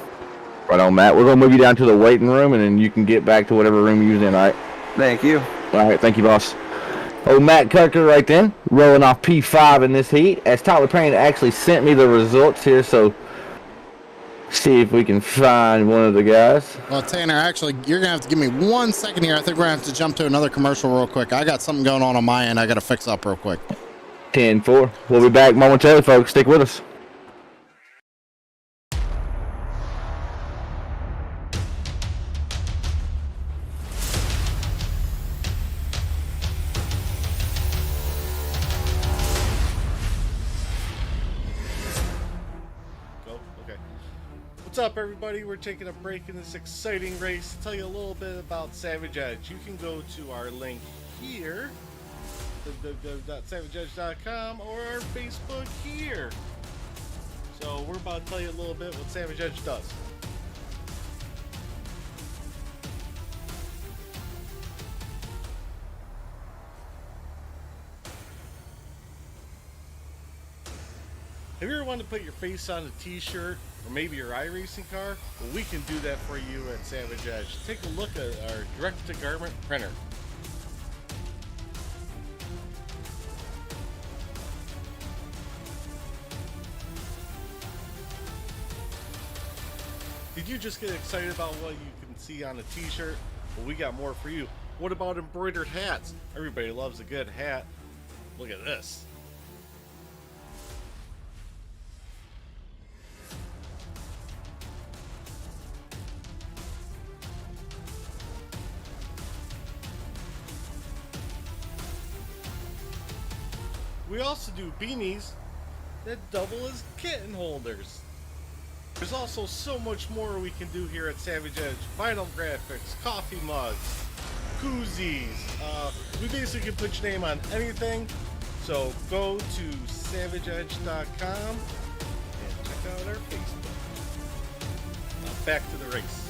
Right on, Matt. We're going to move you down to the waiting room, and then you can get back to whatever room you're in, all right? Thank you. All right, thank you, boss. Oh, Matt Cucker right then, rolling off P5 in this heat. As Tyler Payne actually sent me the results here, so see if we can find one of the guys. Well, Tanner, actually, you're going to have to give me 1 second here. I think we're going to have to jump to another commercial real quick. I got something going on my end I got to fix up real quick. 10-4. We'll be back momentarily, folks. Stick with us. What's up, everybody? We're taking a break in this exciting race to tell you a little bit about Savage Edge. You can go to our link here, www.savageedge.com, or our Facebook here. So we're about to tell you a little bit what Savage Edge does. Have you ever wanted to put your face on a t-shirt or maybe your iRacing car? Well, we can do that for you at Savage Edge. Take a look at our direct-to-garment printer. Did you just get excited about what you can see on a t-shirt? Well, we got more for you. What about embroidered hats? Everybody loves a good hat. Look at this. We also do beanies that double as kitten holders. There's also so much more we can do here at Savage Edge. Vinyl graphics, coffee mugs, koozies. We basically can put your name on anything. So go to savageedge.com and check out our Facebook. Now back to the race.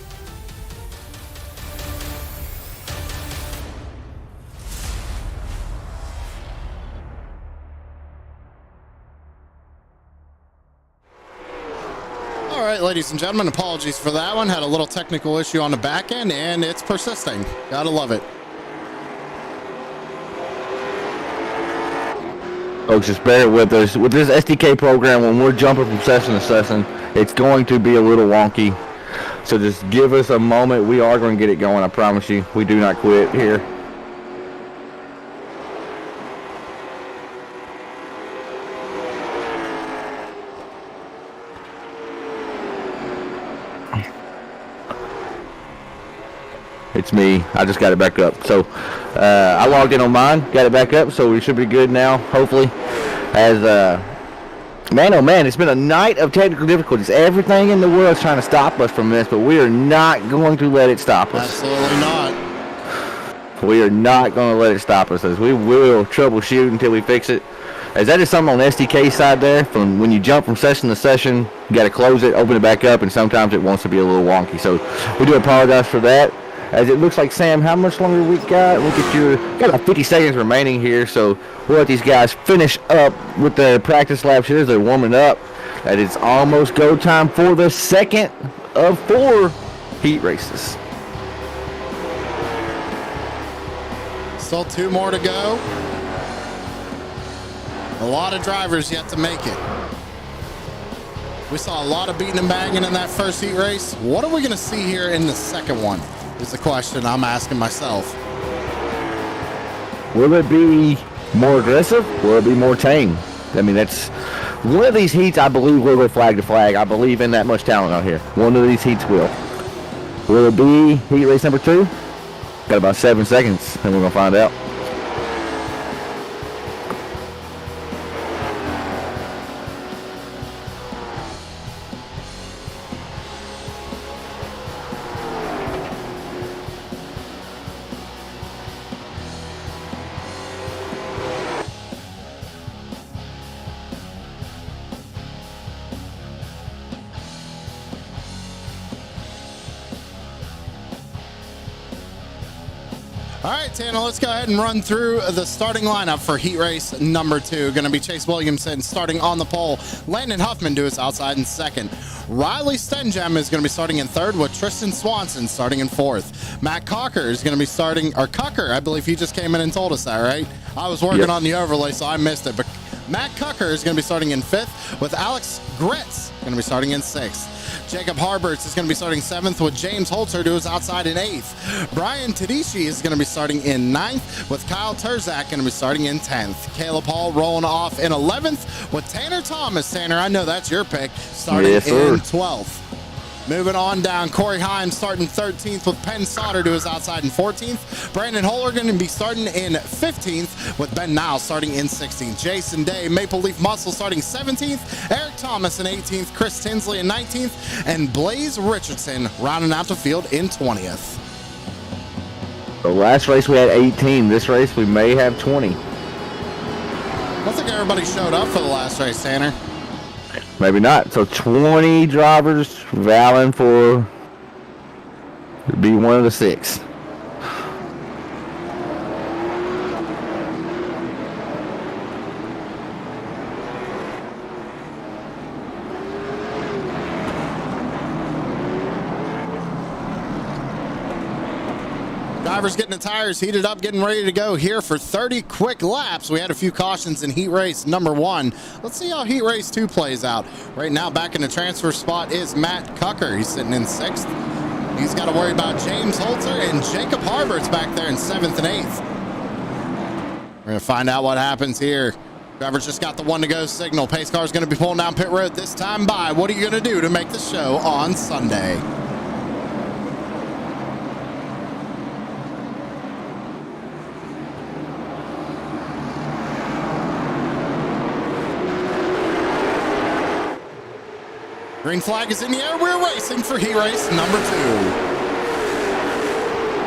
All right, ladies and gentlemen, apologies for that one. Had a little technical issue on the back end, and it's persisting. Gotta love it. Folks, just bear with us. With this SDK program, when we're jumping from session to session, it's going to be a little wonky. So just give us a moment. We are going to get it going, I promise you. We do not quit here. It's me. I just got it back up. So I logged in on mine, got it back up, so we should be good now, hopefully. As man, oh man, it's been a night of technical difficulties. Everything in the world is trying to stop us from this, but we are not going to let it stop us. Absolutely not. We are not going to let it stop us. As we will troubleshoot until we fix it. As that is something on the SDK side there. From when you jump from session to session, you got to close it, open it back up, and sometimes it wants to be a little wonky. So we do apologize for that. As it looks like, Sam, how much longer we got? Look at your, got about 50 seconds remaining here, so we'll let these guys finish up with their practice laps here as they're warming up. That is almost go time for the second of 4 heat races. Still 2 more to go. A lot of drivers yet to make it. We saw a lot of beating and banging in that first heat race. What are we going to see here in the second one? Is the question I'm asking myself. Will it be more aggressive? Will it be more tame? I mean, that's one of these heats. I believe will go flag to flag. I believe in that much talent out here. One of these heats will. Will it be heat race number 2? Got about 7 seconds, and we're gonna find out. All right, Tana, let's go ahead and run through the starting lineup for heat race number 2. Going to be Chase Williamson starting on the pole. Landon Huffman to his outside in second. Riley Stenjem is going to be starting in third, with Tristan Swanson starting in fourth. Matt Cocker is going to be starting, or Cucker, I believe he just came in and told us that, right? I was working on the overlay, so I missed it. But Matt Cucker is going to be starting in 5th, with Alex Gritz going to be starting in 6th. Jacob Harberts is going to be starting 7th, with James Holzer, who is outside in 8th. Brian Tedeschi is going to be starting in 9th, with Kyle Terzak going to be starting in 10th. Caleb Hall rolling off in 11th, with Tanner Thomas. Tanner, I know that's your pick, starting in 12th. Moving on down, Corey Heim starting 13th, with Penn Stoddard, who is outside in 14th. Brandon Holler going to be starting in 15th, with Ben Niles starting in 16th. Jason Day, Maple Leaf Muscle, starting 17th. Eric Thomas in 18th. Chris Tinsley in 19th. And Blaze Richardson rounding out the field in 20th. The last race we had 18. This race we may have 20. I don't think everybody showed up for the last race, Tanner. Maybe not. So 20 drivers vying for to be one of the 6. Drivers getting the tires heated up, getting ready to go here for 30 quick laps. We had a few cautions in heat race number 1. Let's see how heat race 2 plays out. Right now, back in the transfer spot is Matt Cucker. He's sitting in 6th. He's got to worry about James Holzer and Jacob Harbert's back there in 7th and 8th. We're going to find out what happens here. Drivers just got the 1-to-go signal. Pace car is going to be pulling down pit road this time by. What are you going to do to make the show on Sunday? Green flag is in the air. We're racing for heat race number 2.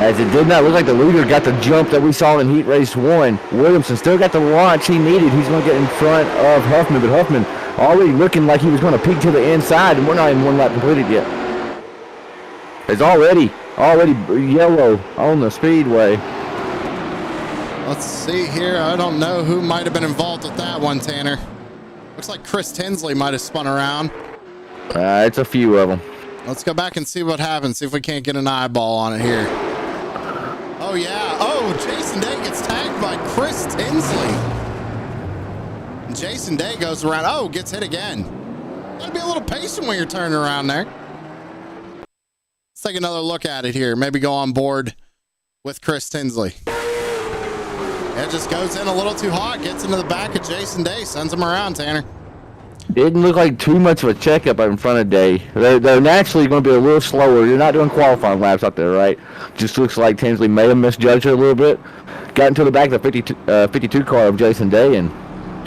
As it did not look like the leader got the jump that we saw in heat race 1. Williamson still got the launch he needed. He's going to get in front of Huffman, but Huffman already looking like he was going to peek to the inside, and we're not even 1 lap completed yet. It's already yellow on the speedway. Let's see here. I don't know who might have been involved with that one, Tanner. Looks like Chris Tinsley might have spun around. It's a few of them. Let's go back and see what happens. See if we can't get an eyeball on it here. Oh, yeah. Oh, Jason Day gets tagged by Chris Tinsley. Jason Day goes around. Oh, gets hit again. Gotta be a little patient when you're turning around there. Let's take another look at it here. Maybe go on board with Chris Tinsley. It just goes in a little too hot. Gets into the back of Jason Day. Sends him around, Tanner. Didn't look like too much of a checkup in front of Day. They're naturally going to be a little slower. You're not doing qualifying laps out there, right? Just looks like Tinsley may have misjudged it a little bit. Got into the back of the 52 car of Jason Day and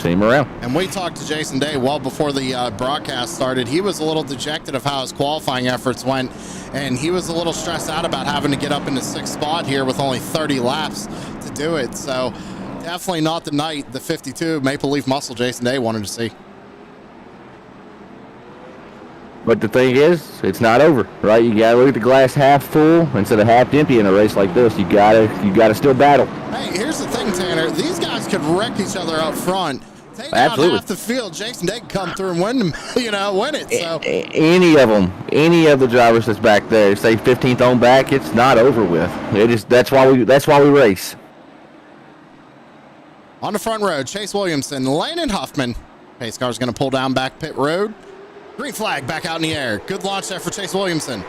seen him around. And we talked to Jason Day well before the broadcast started. He was a little dejected of how his qualifying efforts went, and he was a little stressed out about having to get up in the 6th spot here with only 30 laps to do it. So definitely not the night the 52 Maple Leaf Muscle Jason Day wanted to see. But the thing is, it's not over, right? You gotta look at the glass half full instead of half empty in a race like this. You gotta still battle. Hey, here's the thing, Tanner. These guys could wreck each other up front. Take Absolutely. out half the field. Jason Day can come through and win it. So Any of them, any of the drivers that's back there, say 15th on back, it's not over with. That's why we race. on the front road, Chase Williamson, Landon Huffman. Pace car's going to pull down back pit road. Green flag back out in the air. Good launch there for Chase Williamson.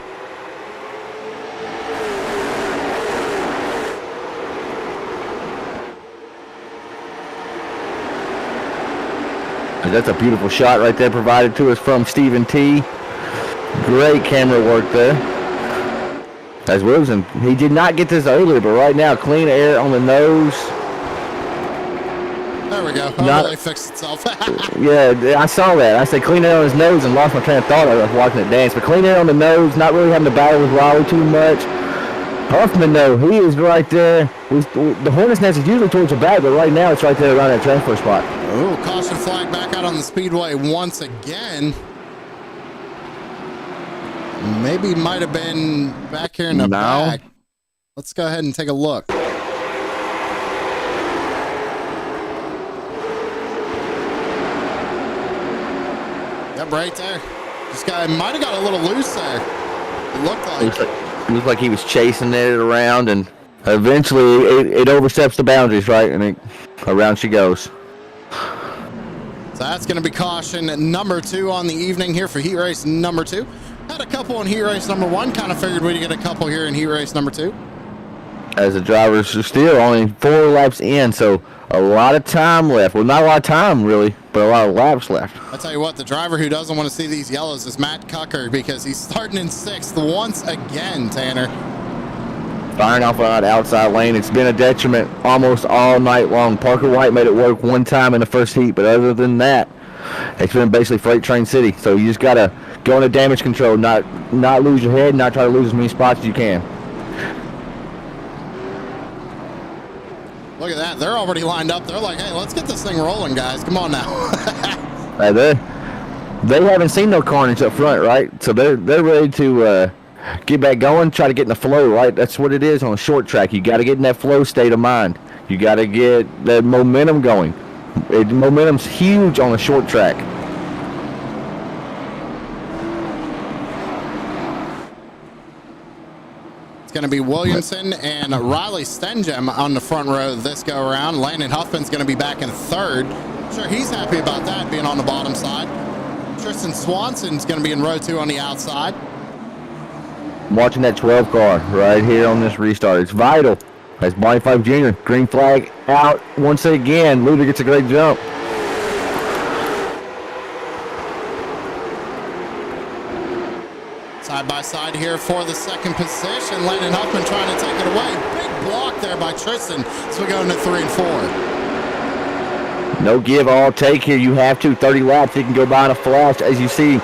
That's a beautiful shot right there provided to us from Stephen T. Great camera work there. As Williamson, he did not get this earlier, but right now, clean air on the nose. There we go. Oh, really fixed itself. Yeah, I saw that. I said clean air on his nose and lost my train of thought. I was watching it dance. But clean air on the nose, not really having to battle with Raleigh too much. Huffman, though, he is right there. The Hornet's Nest is usually towards the back, but right now it's right there around that transfer spot. Oh, caution flag back out on the speedway once again. Maybe might have been back here in the back. Let's go ahead and take a look. Yep, right there. This guy might have got a little loose there. It looked like. It looked like he was chasing it around and Eventually, it oversteps the boundaries, right? And around she goes. So that's going to be caution number 2 on the evening here for heat race number 2. Had a couple in heat race number 1. Kind of figured we'd get a couple here in heat race number 2. As the drivers are still only 4 laps in, so a lot of time left. Well, not a lot of time, really, but a lot of laps left. I tell you what, the driver who doesn't want to see these yellows is Matt Cucker, because he's starting in 6th once again, Tanner. Firing off on that outside lane. It's been a detriment almost all night long. Parker White made it work one time in the first heat, but other than that, it's been basically freight train city. So you just got to go into damage control, not lose your head, not try to lose as many spots as you can. Look at that. They're already lined up. They're like, hey, let's get this thing rolling, guys. Come on now. They haven't seen no carnage up front, right? So they're ready to get back going, try to get in the flow, right? That's what it is on a short track. You got to get in that flow state of mind. You got to get that momentum going. Momentum's huge on a short track. It's going to be Williamson and Riley Stenjem on the front row this go around. Landon Huffman's going to be back in 3rd. I'm sure he's happy about that, being on the bottom side. Tristan Swanson's going to be in row 2 on the outside. Watching that 12 car right here on this restart. It's vital. That's Bonnie Fife Jr. Green flag out once again. Luder gets a great jump. Side by side here for the 2nd position. Landon Huffman trying to take it away. Big block there by Tristan. So we go into 3 and 4. No give, all take here. You have to. 30 laps. You can go by in a flash. As you see,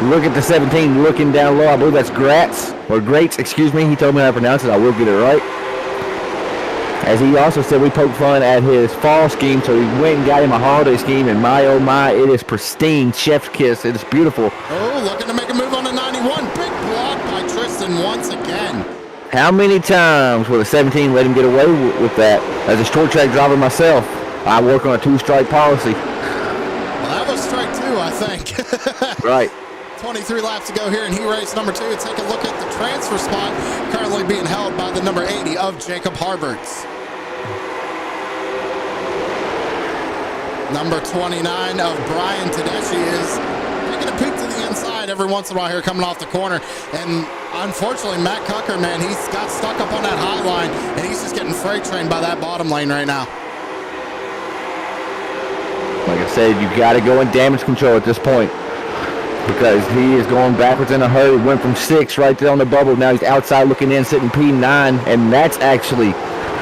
look at the 17 looking down low. I believe that's Gratz, or Greats, excuse me. He told me how to pronounce it. I will get it right. As he also said, we poked fun at his fall scheme, so we went and got him a holiday scheme, and my, oh my, it is pristine. Chef's kiss. It is beautiful. Oh, looking to make a move on the 91. Big block by Tristan once again. How many times will a 17 let him get away with that? As a short track driver myself, I work on a 2-strike policy. Well, that was strike 2, I think. Right. 23 laps to go here in heat race number 2. Take a look at the transfer spot currently being held by the number 80 of Jacob Harberts. Number 29 of Brian Tedeschi is taking a peek to the inside every once in a while here coming off the corner. And unfortunately, Matt Cucker, man, he's got stuck up on that high line, and he's just getting freight trained by that bottom lane right now. Like I said, you got to go in damage control at this point, because he is going backwards in a hurry. Went from 6 right there on the bubble. Now he's outside looking in, sitting P9, and that's actually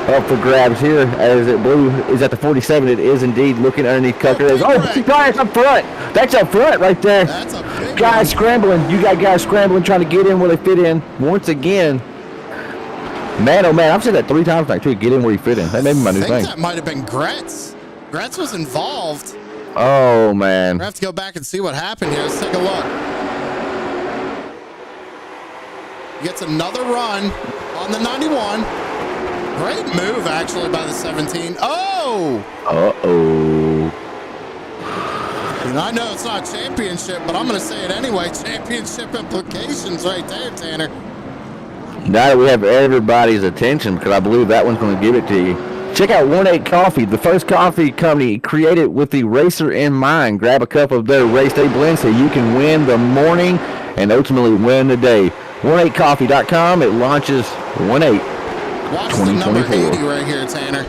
up for grabs here, as it blue is at the 47. It is indeed looking underneath Cucker. Oh, guys up front. That's up front right there. That's a big guys scrambling. You got guys scrambling, trying to get in where they fit in. Once again, man, oh man, I've said that 3 times tonight too. Get in where you fit in. That may be my new thing. I think that might have been Gretz. Gretz was involved. Oh man. We have to go back and see what happened here. Let's take a look. Gets another run on the 91. Great move, actually, by the 17. Oh! Uh-oh. And I know it's not championship, but I'm going to say it anyway. Championship implications right there, Tanner. Now that we have everybody's attention, because I believe that one's going to give it to you. Check out 1-8 Coffee, the first coffee company created with the racer in mind. Grab a cup of their race day blend so you can win the morning and ultimately win the day. 18coffee.com. It launches 1-8. Watch the number 80 right here, Tanner.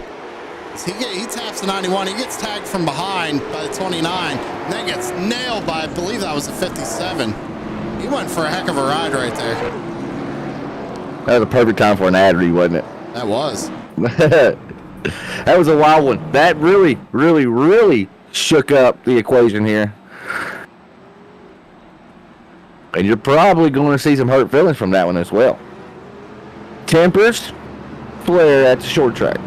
He taps the 91. He gets tagged from behind by the 29. And then gets nailed by, I believe that was a 57. He went for a heck of a ride right there. That was a perfect time for an ad read, wasn't it? That was. That was a wild one. That really, really, really shook up the equation here. And you're probably going to see some hurt feelings from that one as well. Tempers flare at the short track.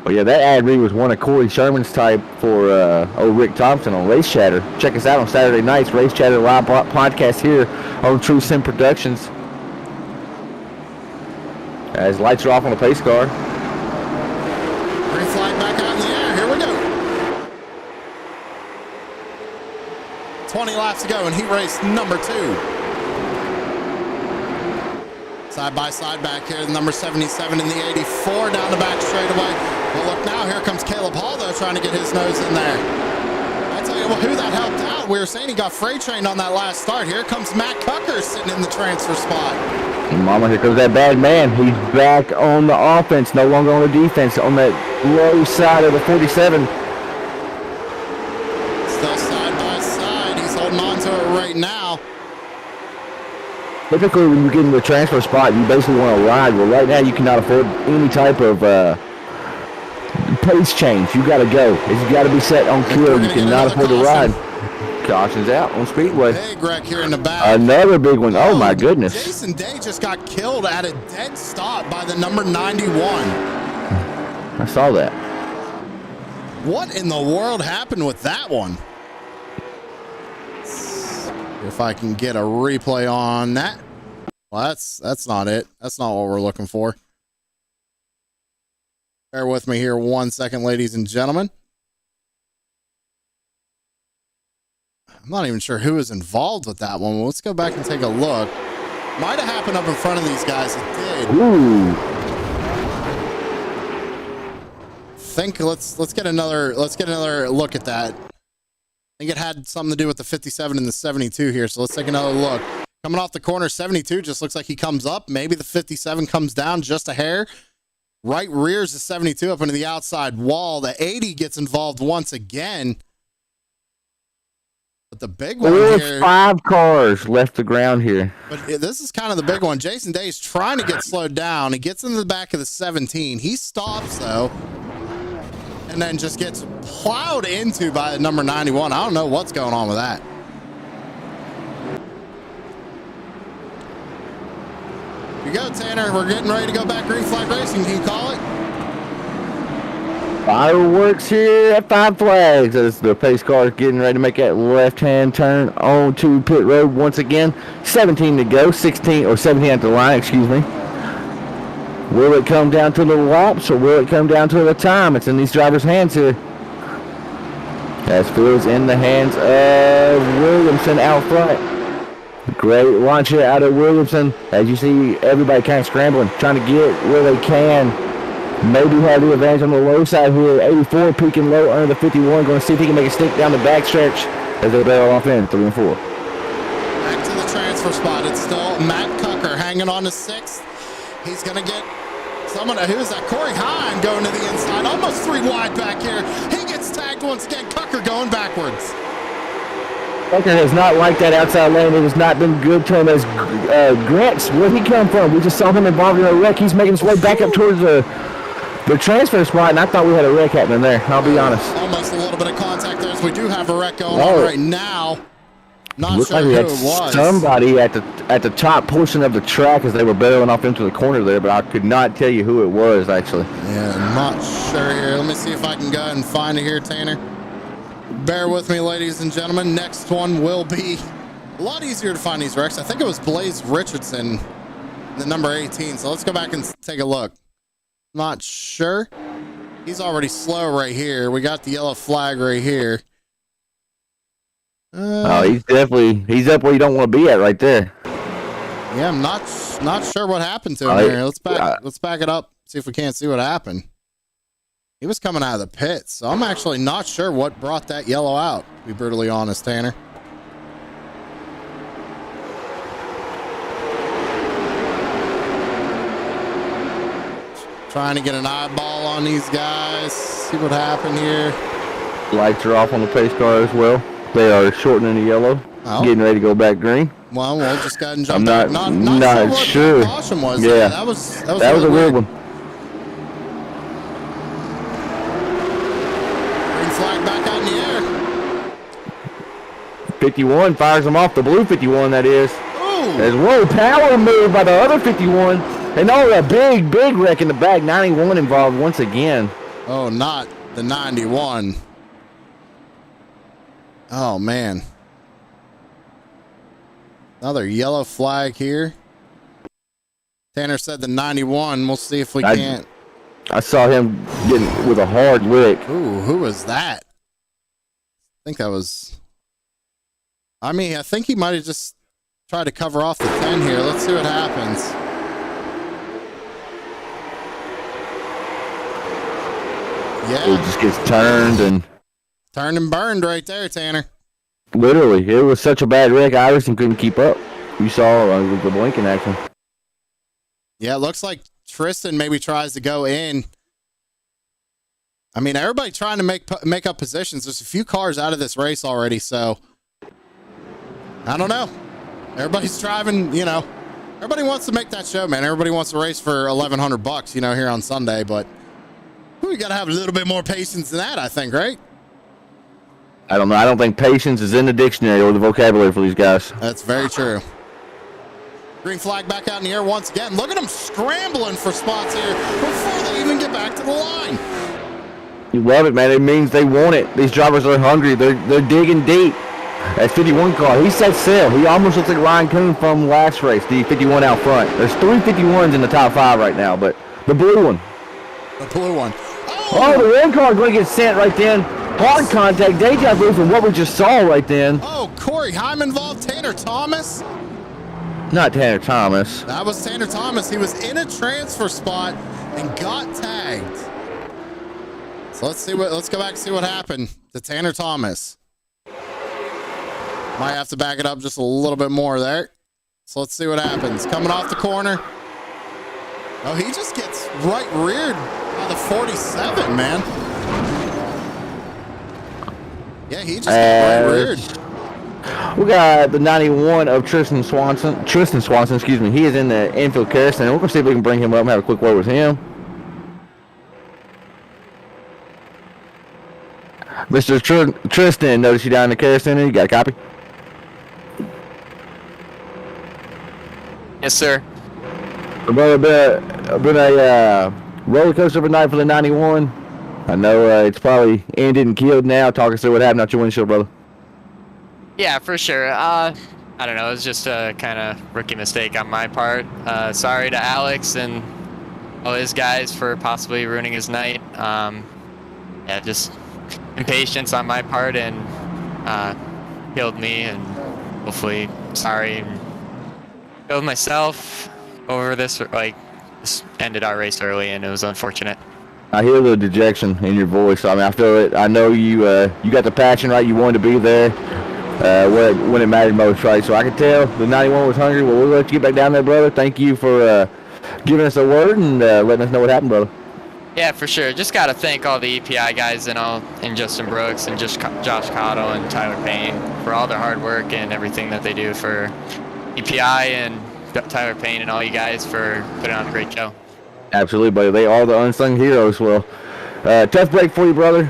Well, yeah, that ad read was one of Corey Sherman's type for old Rick Thompson on Race Chatter. Check us out on Saturday nights, Race Chatter live podcast here on True Sim Productions. As lights are off on the pace car. Green flag back out in the air. Here we go. 20 laps to go in heat race number 2. Side by side back here, the number 77 in the 84 down the back straightaway. Well, look now, here comes Caleb Hall, though, trying to get his nose in there. I tell you who that helped out. We were saying he got freight trained on that last start. Here comes Matt Cucker sitting in the transfer spot. Mama, here comes that bad man. He's back on the offense, no longer on the defense, on that low side of the 47. Still side by side. He's holding on to it right now. Typically, when you get into the transfer spot, you basically want to ride. Well, right now, you cannot afford any type of pace change. You got to go. It's got to be set on kill. You cannot afford to ride. Caution's out on Speedway. Big wreck here in the back. Another big one. Oh, my goodness. Jason Day just got killed at a dead stop by the number 91. I saw that. What in the world happened with that one? If I can get a replay on that. Well, that's not it. That's not what we're looking for. Bear with me here 1 second, ladies and gentlemen. I'm not even sure who was involved with that one. Well, let's go back and take a look. Might have happened up in front of these guys. It did. Ooh. Let's get another look at that. I think it had something to do with the 57 and the 72 here. So let's take another look. Coming off the corner, 72 just looks like he comes up. Maybe the 57 comes down just a hair. Right rears the 72 up into the outside wall. The 80 gets involved once again. But the big one here, 5 cars left the ground here. But this is kind of the big one. Jason Day's trying to get slowed down. He gets into the back of the 17. He stops, though, and then just gets plowed into by the number 91. I don't know what's going on with that. Here you go, Tanner. We're getting ready to go back green flag racing. Can you call it? Fireworks here at 5 Flags as the pace car is getting ready to make that left-hand turn onto pit road once again. 17 to go, 16 or 17 at the line, excuse me. Will it come down to the laps or will it come down to the time? It's in these drivers' hands here. As Phil's in the hands of Williamson out front. Great launch here out of Williamson. As you see, everybody kind of scrambling, trying to get where they can. Maybe have the advantage on the low side here. 84 peeking low under the 51. Going to see if he can make a stick down the backstretch as they barrel off in 3 and 4. Back to the transfer spot. It's still Matt Cucker hanging on to 6th. He's going to get someone. Who's that? Corey Hine going to the inside. Almost 3 wide back here. He gets tagged once again. Cucker going backwards. Cucker has not liked that outside lane. It has not been good to him as Grant's. Where'd he come from? We just saw him involved in a wreck. He's making his way back up towards the transfer spot, and I thought we had a wreck happening there. I'll be honest. Almost a little bit of contact there, as we do have a wreck going on right now. Not Looks sure like who we it had was. somebody at the top portion of the track as they were barreling off into the corner there, but I could not tell you who it was, actually. Yeah, not sure here. Let me see if I can go ahead and find it here, Tanner. Bear with me, ladies and gentlemen. Next one will be a lot easier to find these wrecks. I think it was Blaze Richardson, the number 18. So let's go back and take a look. Not sure. He's already slow right here. We got the yellow flag right here. He's up where you don't want to be at right there. Yeah, I'm not sure what happened to him here. Let's back it up. See if we can't see what happened. He was coming out of the pits, so I'm actually not sure what brought that yellow out, to be brutally honest, Tanner. Trying to get an eyeball on these guys, see what happened here. Lights are off on the pace car as well. They are shortening the yellow, getting ready to go back green. Well, we'll just go ahead and jump I'm back. not sure What caution was. Yeah, that was a weird one. Green flag back out in the air. 51 fires them off, the blue 51 that is. Ooh. There's whoa, power move by the other 51. And a big wreck in the back. 91 involved once again. Oh, not the 91. Oh, man. Another yellow flag here. Tanner said the 91. We'll see if we can't. I saw him getting with a hard lick. Ooh, who was that? I think that was I mean, I think he might have just tried to cover off the 10 here. Let's see what happens. Yeah. It just gets turned and burned right there, Tanner. Literally, it was such a bad wreck. Iverson couldn't keep up. You saw the blinking action. Yeah, it looks like Tristan maybe tries to go in. I mean, everybody trying to make up positions. There's a few cars out of this race already, so I don't know. Everybody's driving, you know. Everybody wants to make that show, man. Everybody wants to race for $1,100, you know, here on Sunday, but we got to have a little bit more patience than that, I think, right? I don't know. I don't think patience is in the dictionary or the vocabulary for these guys. That's very true. Green flag back out in the air once again. Look at them scrambling for spots here before they even get back to the line. You love it, man. It means they want it. These drivers are hungry. They're digging deep. That 51 car, he set sail. He almost looks like Ryan Coon from last race, the 51 out front. There's 3 51s in the top 5 right now, but the blue one. The blue one. Oh, the red car is going to get sent right then. Hard contact, deja vu from what we just saw right then. Oh, Corey Heim involved Tanner Thomas. Not Tanner Thomas. That was Tanner Thomas. He was in a transfer spot and got tagged. So let's go back and see what happened to Tanner Thomas. Might have to back it up just a little bit more there. So let's see what happens. Coming off the corner. Oh, he just gets right reared by the 47, man. Yeah, he just got right reared. We got the 91 of Tristan Swanson, excuse me. He is in the infield care center. We're going to see if we can bring him up and have a quick word with him. Mr. Tristan, notice you down in the care center. You got a copy? Yes, sir. Brother, been a roller coaster of a night for the 91. I know it's probably ended and killed now. Talk us through what happened out your windshield, brother. Yeah, for sure. I don't know. It was just a kind of rookie mistake on my part. Sorry to Alex and all his guys for possibly ruining his night. Yeah, just impatience on my part and killed me, and hopefully sorry and killed myself over this. Like, this ended our race early, and it was unfortunate. I hear the dejection in your voice. I mean, I feel it. I know you got the passion, right? You wanted to be there when it mattered most, right? So I could tell the 91 was hungry. Well, we'll let you get back down there, brother. Thank you for giving us a word and letting us know what happened, brother. Yeah, for sure. Just got to thank all the EPI guys and Justin Brooks and just Josh Cotto and Tyler Payne for all their hard work and everything that they do for EPI, and Tyler Payne and all you guys for putting on a great show. Absolutely, buddy. They are the unsung heroes. Well, tough break for you, brother.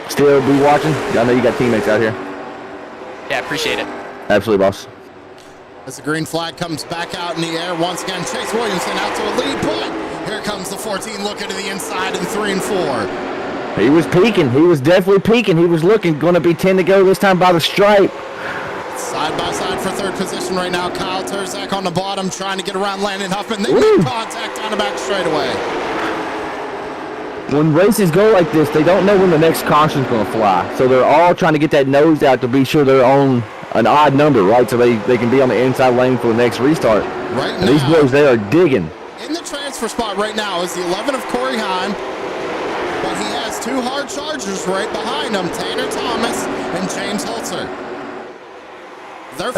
Still be watching. I know you got teammates out here. Yeah, appreciate it. Absolutely, boss. As the green flag comes back out in the air, once again, Chase Williamson out to a lead point. Here comes the 14 looking to the inside in 3 and 4. He was peeking. He was definitely peeking. He was looking. Going to be 10 to go this time by the stripe. Side by side for third position right now. Kyle Terzak on the bottom trying to get around Landon Huffman. They make contact on the back straightaway. When races go like this, they don't know when the next caution's going to fly. So they're all trying to get that nose out to be sure they're on an odd number, right? So they can be on the inside lane for the next restart. Right and now, these boys, they are digging. In the transfer spot right now is the 11 of Corey Heim, but he has 2 hard chargers right behind him, Tanner Thomas and James Holzer. They're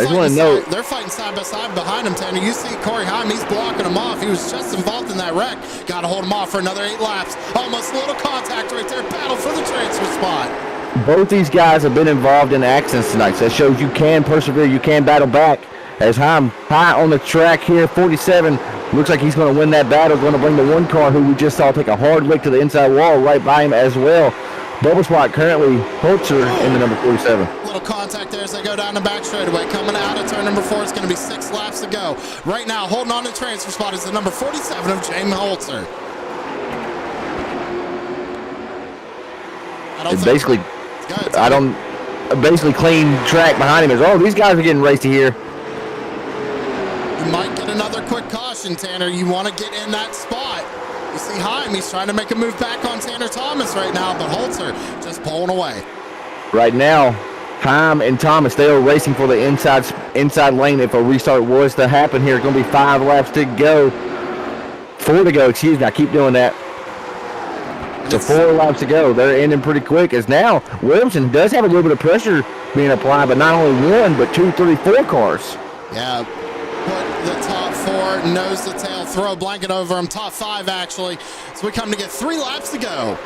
fighting side by side behind him, Tanner. You see Corey Heim, he's blocking him off. He was just involved in that wreck. Got to hold him off for another 8 laps. Almost a little contact right there. Battle for the transfer spot. Both these guys have been involved in accidents tonight. So that shows you can persevere, you can battle back. As Heim high on the track here, 47. Looks like he's going to win that battle. Going to bring the 1 car who we just saw take a hard lick to the inside wall right by him as well. Double spot currently Holzer in the number 47. Little contact there as they go down the back straightaway. Coming out of turn number 4. It's going to be 6 laps to go. Right now, holding on to transfer spot is the number 47 of James Holzer. Basically clean track behind him. These guys are getting raced here. You might get another quick caution, Tanner. You want to get in that spot. You see Heim, he's trying to make a move back on Tanner Thomas right now, but Holzer just pulling away. Right now, Heim and Thomas, they are racing for the inside lane if a restart was to happen here. It's going to be 5 laps to go. 4 to go, excuse me. I keep doing that. So 4 laps to go. They're ending pretty quick as now Williamson does have a little bit of pressure being applied, but not only 1, but 2, 3, 4 cars. Yeah, put the top 4 nose to tail, throw a blanket over them, top 5 actually. So we come to get 3 laps to go.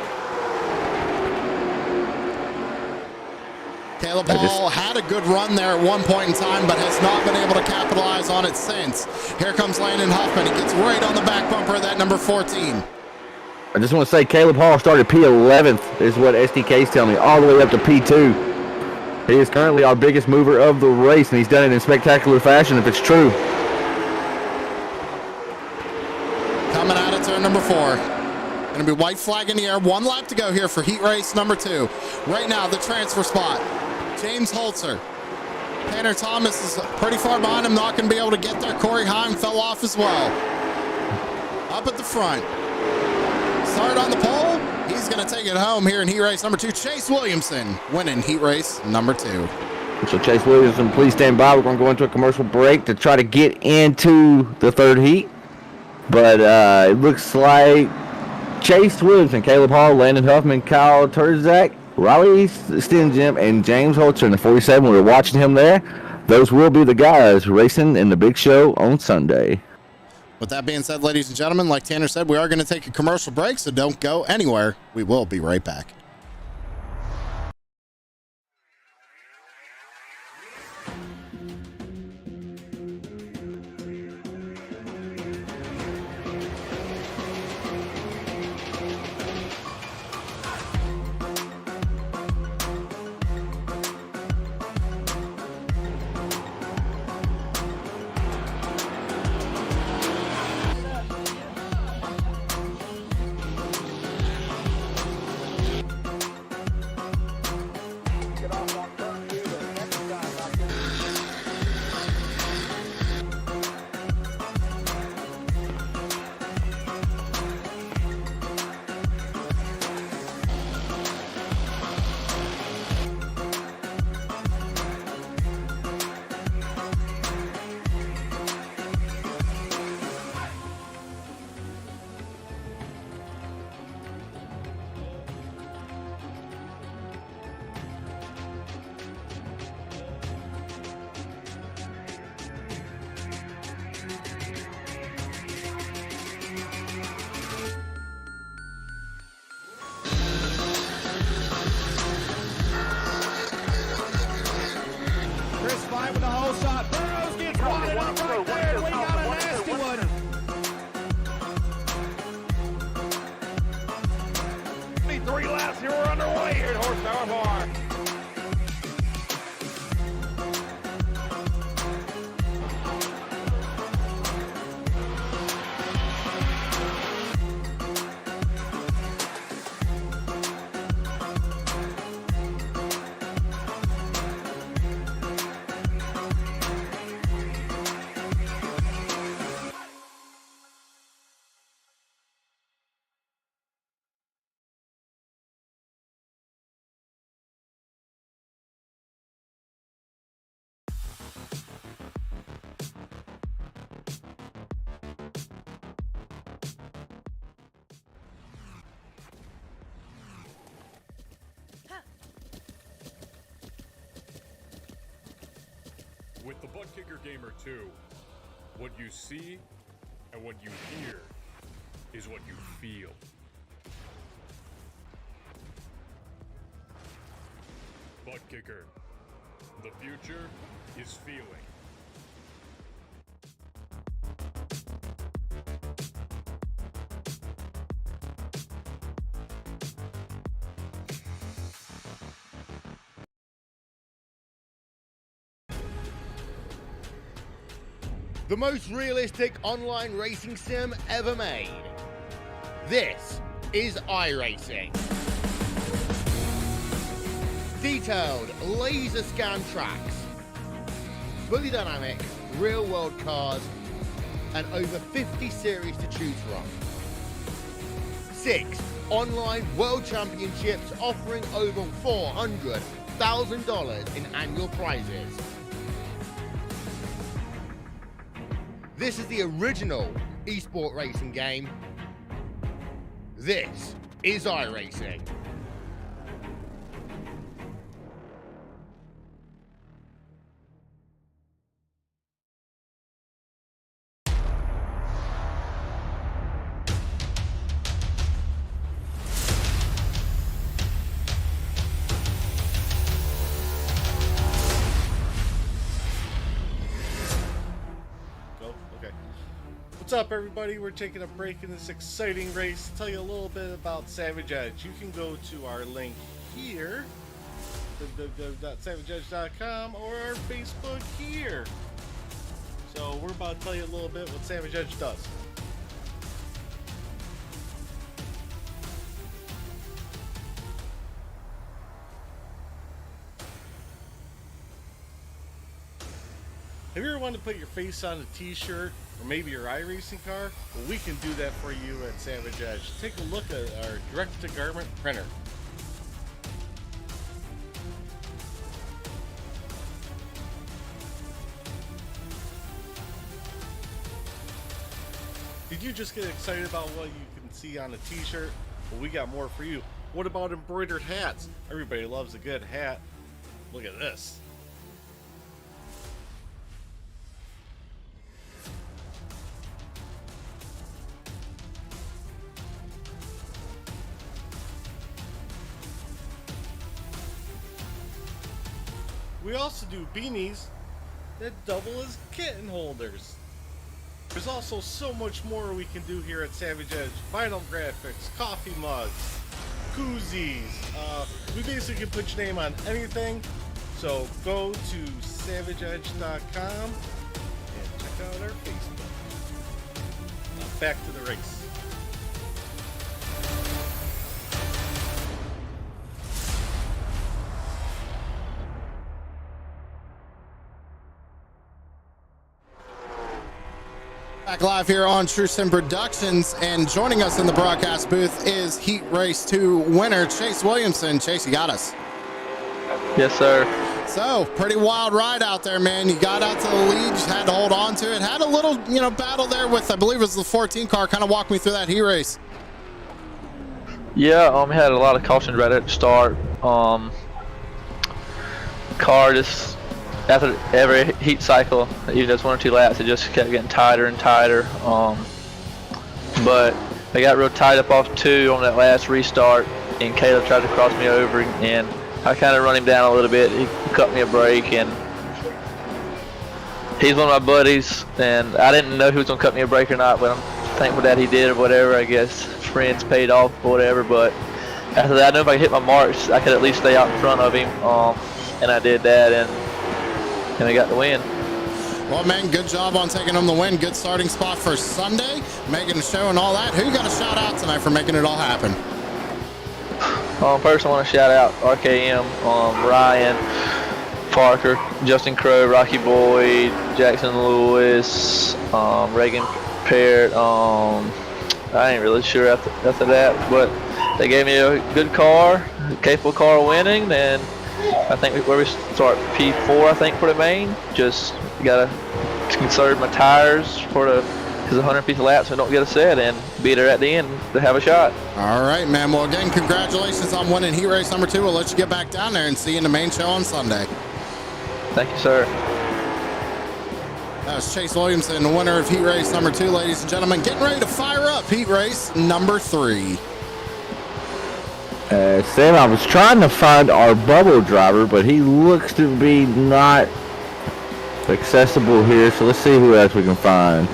Caleb Hall had a good run there at one point in time, but has not been able to capitalize on it since. Here comes Landon Huffman. He gets right on the back bumper of that number 14. I just want to say Caleb Hall started P11th is what SDK's telling me, all the way up to P2. He is currently our biggest mover of the race, and he's done it in spectacular fashion if it's true. Coming out of turn number 4. Going to be white flag in the air. 1 lap to go here for heat race number 2. Right now, the transfer spot. James Holzer. Tanner Thomas is pretty far behind him, not going to be able to get there. Corey Heim fell off as well. Up at the front. Start on the pole. He's going to take it home here in heat race number 2. Chase Williamson winning heat race number 2. So Chase Williamson, please stand by. We're going to go into a commercial break to try to get into the 3rd heat. But it looks like Chase Williamson, Caleb Hall, Landon Huffman, Kyle Turzak, Riley Stingem, and James Holzer in the 47. We're watching him there. Those will be the guys racing in the big show on Sunday. With that being said, ladies and gentlemen, like Tanner said, we are going to take a commercial break, so don't go anywhere. We will be right back. With the whole shot. Burrows gets wadded up right there. We got a nasty one. 3 laps here. We're underway here at Horsepower Bar. With the Butt Kicker Gamer 2, what you see and what you hear is what you feel. Butt Kicker. The future is feeling. The most realistic online racing sim ever made. This is iRacing. Detailed laser scan tracks, fully dynamic real world cars, and over 50 series to choose from. 6 online world championships offering over $400,000 in annual prizes. This is the original esport racing game. This is iRacing. What's up, everybody? We're taking a break in this exciting race to tell you a little bit about Savage Edge. You can go to our link here, www.savageedge.com, or our Facebook here. So we're about to tell you a little bit what Savage Edge does. Have you ever wanted to put your face on a t-shirt or maybe your iRacing car? Well, we can do that for you at Savage Edge. Take a look at our direct-to-garment printer. Did you just get excited about what you can see on a t-shirt? Well, we got more for you. What about embroidered hats? Everybody loves a good hat. Look at this. We also do beanies that double as kitten holders. There's also so much more we can do here at Savage Edge. Vinyl graphics, coffee mugs, koozies. We basically can put your name on anything. So go to savageedge.com and check out our Facebook. Now back to the race. Back live here on True Sim Productions, and joining us in the broadcast booth is Heat Race 2 winner Chase Williamson. Chase, you got us? Yes, sir. So, pretty wild ride out there, man. You got out to the lead, just had to hold on to it. Had a little, battle there with, I believe it was the 14 car. Kind of walk me through that Heat Race. Yeah, we had a lot of cautions right at the start. Car just, after every heat cycle, even just 1 or 2 laps, it just kept getting tighter and tighter. But they got real tight up off 2 on that last restart, and Caleb tried to cross me over, and I kind of run him down a little bit. He cut me a break, and he's one of my buddies, and I didn't know who was going to cut me a break or not, but I'm thankful that he did or whatever. I guess friends paid off or whatever, but after that, I knew if I could hit my marks, I could at least stay out in front of him, and I did that, and I got the win. Well, man, good job on taking home the win. Good starting spot for Sunday, making a show and all that. Who got a shout out tonight for making it all happen? First, I want to shout out RKM, Ryan, Parker, Justin Crow, Rocky Boyd, Jackson Lewis, Reagan Parrott. I ain't really sure after that, but they gave me a good car, capable car of winning, and I think where we start P4, I think, for the main. Just gotta conserve my tires for because 150 laps we don't get a set and be there at the end to have a shot. All right, man. Well, again, congratulations on winning Heat Race number 2. We'll let you get back down there and see you in the main show on Sunday. Thank you, sir. That was Chase Williamson, the winner of Heat Race number 2, ladies and gentlemen. Getting ready to fire up Heat Race number 3. Sam, I was trying to find our bubble driver, but he looks to be not accessible here, so let's see who else we can find.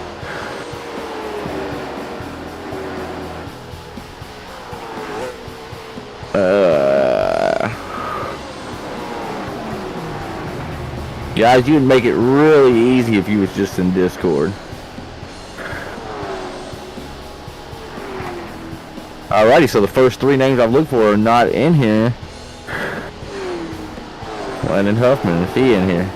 Guys, you'd make it really easy if you was just in Discord. Alrighty, so the first 3 names I've looked for are not in here. Landon Huffman, is he in here?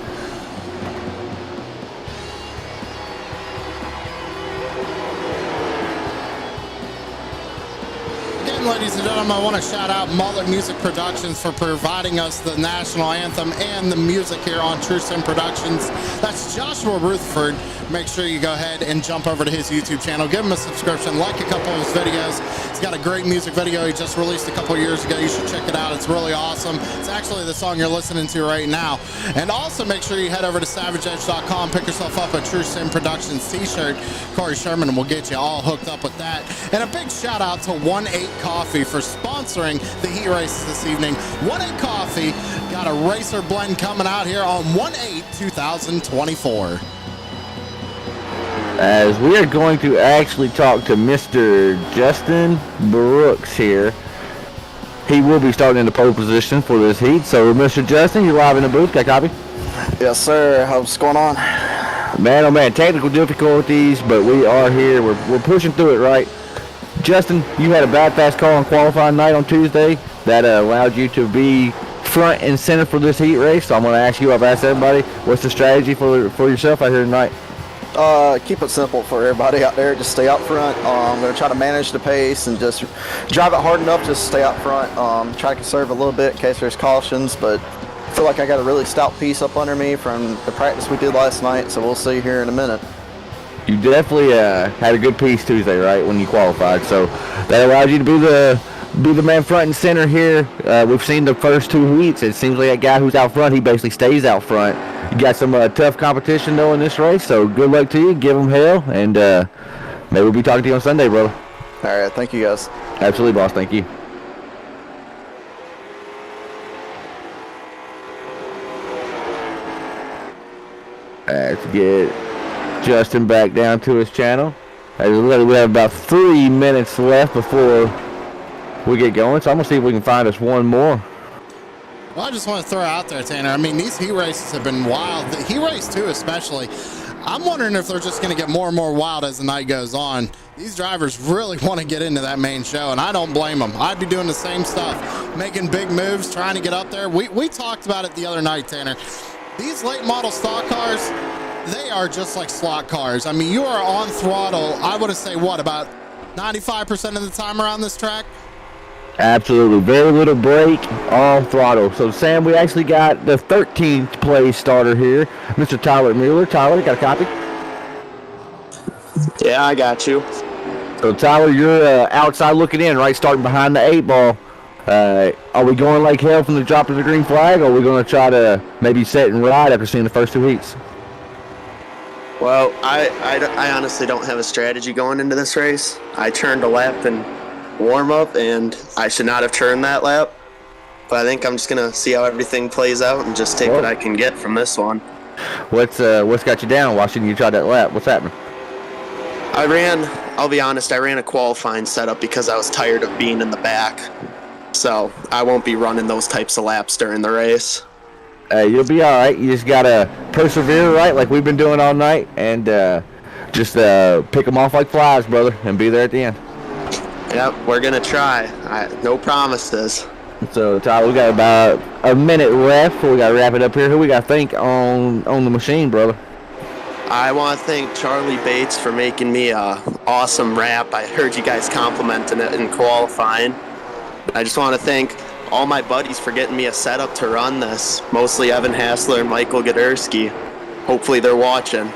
Again, ladies gentlemen, I want to shout out Mullet Music Productions for providing us the national anthem and the music here on True Sim Productions. That's Joshua Rutherford. Make sure you go ahead and jump over to his YouTube channel. Give him a subscription. Like a couple of his videos. He's got a great music video he just released a couple of years ago. You should check it out. It's really awesome. It's actually the song you're listening to right now. And also make sure you head over to SavageEdge.com. Pick yourself up a True Sim Productions t-shirt. Corey Sherman will get you all hooked up with that. And a big shout out to 1-8 Coffee for sponsoring the heat races this evening. 1-8 Coffee got a racer blend coming out here on 1/8/2024. As we are going to actually talk to Mr. Justin Brooks here. He will be starting in the pole position for this heat. So, Mr. Justin, you're live in the booth. Got a copy? Yes, sir. How's it going on? Man, oh man, technical difficulties, but we are here. We're pushing through it, right? Justin, you had a bad fast car on qualifying night on Tuesday that allowed you to be front and center for this heat race. So I'm going to ask you, I've asked everybody, what's the strategy for yourself out here tonight? Keep it simple for everybody out there. Just stay out front. I'm going to try to manage the pace and just drive it hard enough just to stay out front. Try to conserve a little bit in case there's cautions, but I feel like I got a really stout piece up under me from the practice we did last night, so we'll see here in a minute. You definitely had a good piece Tuesday, right, when you qualified. So that allowed you to be the man front and center here. We've seen the first two heats. It seems like that guy who's out front, he basically stays out front. You got some tough competition, though, in this race, so good luck to you. Give them hell, and maybe we'll be talking to you on Sunday, brother. All right, thank you, guys. Absolutely, boss. Thank you. Let's get Justin back down to his channel. We have about 3 minutes left before we get going, so I'm going to see if we can find us one more. Well, I just want to throw out there, Tanner, I mean, these heat races have been wild. The heat race, too, especially. I'm wondering if they're just going to get more and more wild as the night goes on. These drivers really want to get into that main show, and I don't blame them. I'd be doing the same stuff, making big moves, trying to get up there. We talked about it the other night, Tanner. These late model stock cars, they are just like slot cars. I mean, you are on throttle, I would say, what, about 95% of the time around this track? Absolutely. Very little brake, all throttle. So, Sam, we actually got the 13th place starter here, Mr. Tyler Mueller. Tyler, you got a copy? Yeah, I got you. So, Tyler, you're outside looking in, right, starting behind the 8-ball. Are we going like hell from the drop of the green flag, or are we going to try to maybe set and ride after seeing the first two heats? Well, I honestly don't have a strategy going into this race. I turned a lap and warm up, and I should not have turned that lap, but I think I'm just gonna see how everything plays out and just take what I can get from this one. What's got you down? Why shouldn't you try that lap? What's happening? I'll be honest, I ran a qualifying setup because I was tired of being in the back, so I won't be running those types of laps during the race. You'll be all right. You just gotta persevere, right, like we've been doing all night, and just pick them off like flies, brother, and be there at the end. Yep, we're gonna try. No promises. So, Tyler, we got about a minute left before we gotta wrap it up here. Who we gotta thank on the machine, brother? I want to thank Charlie Bates for making me a awesome wrap. I heard you guys complimenting it in qualifying. I just want to thank all my buddies for getting me a setup to run this. Mostly Evan Hassler and Michael Godersky. Hopefully they're watching.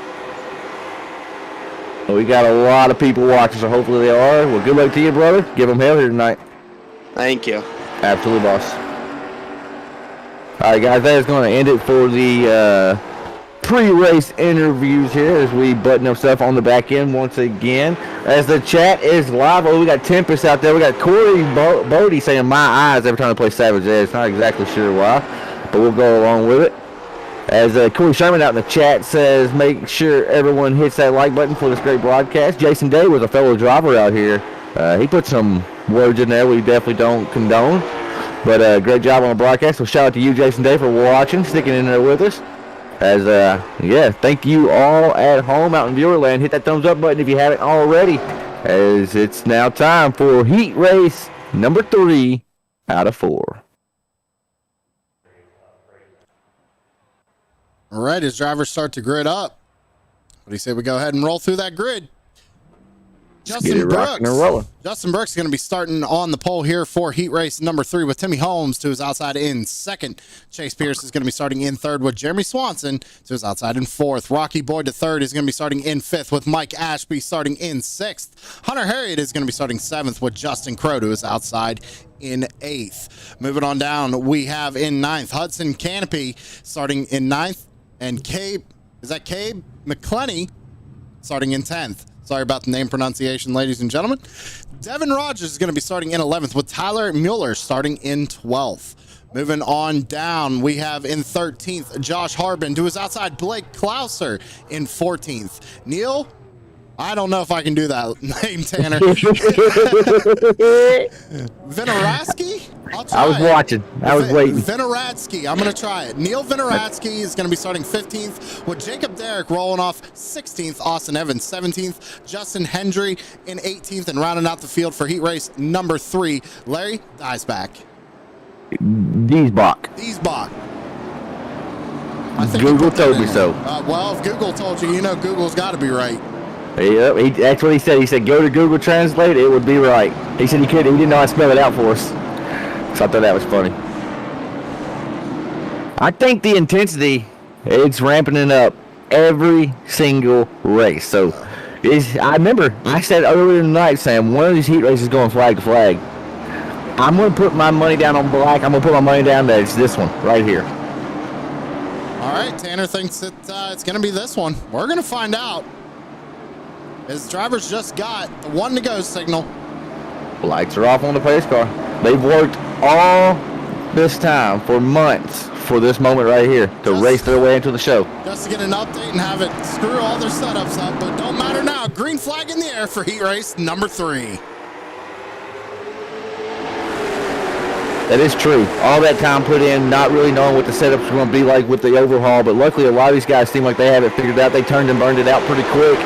Well, we got a lot of people watching, so hopefully they are. Well, good luck to you, brother. Give them hell here tonight. Thank you. Absolutely, boss. All right, guys, that is going to end it for the pre-race interviews here as we button up stuff on the back end once again. As the chat is live, we got Tempest out there. We got Corey Bodie saying my eyes every time I play Savage Edge. Not exactly sure why, but we'll go along with it. As Corey Sherman out in the chat says, make sure everyone hits that like button for this great broadcast. Jason Day was a fellow driver out here. He put some words in there we definitely don't condone, but great job on the broadcast. So shout out to you, Jason Day, for watching, sticking in there with us. As yeah, thank you all at home out in viewerland. Hit that thumbs up button if you haven't already, as it's now time for heat race number 3 out of 4. All right, as drivers start to grid up, what do you say we go ahead and roll through that grid? Justin rocking and rolling. Justin Brooks is going to be starting on the pole here for heat race number 3 with Timmy Holmes to his outside in second. Chase Pierce is going to be starting in third with Jeremy Swanson to his outside in fourth. Rocky Boyd to third is going to be starting in fifth with Mike Ashby starting in sixth. Hunter Harriet is going to be starting seventh with Justin Crow to his outside in eighth. Moving on down, we have in ninth Hudson Canopy starting in ninth, and Cabe McClenny starting in 10th. Sorry about the name pronunciation, ladies and gentlemen. Devin Rogers is going to be starting in 11th with Tyler Mueller starting in 12th. Moving on down, we have in 13th Josh Harbin to his outside Blake Klauser in 14th. Neil, I don't know if I can do that name, Tanner. Vinoradsky? I was watching. I was waiting. Vinoradsky. I'm going to try it. Neil Vinoradsky is going to be starting 15th with Jacob Derrick rolling off 16th. Austin Evans 17th. Justin Hendry in 18th. And rounding out the field for heat race number 3, Larry Diesbach. Diesbach. Google told me so. Well, if Google told you, you know Google's got to be right. Yep, that's what he said. He said, go to Google Translate, it would be right. He said he didn't know how to spell it out for us. So I thought that was funny. I think the intensity, it's ramping it up every single race. So I remember I said earlier tonight saying one of these heat races going flag to flag. I'm going to put my money down on black. I'm going to put my money down that it's this one right here. All right, Tanner thinks that it's going to be this one. We're going to find out. His drivers just got the 1 to go signal. Lights are off on the pace car. They've worked all this time for months for this moment right here to race their way into the show. Just to get an update and have it screw all their setups up, but don't matter now. Green flag in the air for heat race number 3. That is true. All that time put in, not really knowing what the setups are going to be like with the overhaul, but luckily a lot of these guys seem like they have it figured out. They turned and burned it out pretty quick.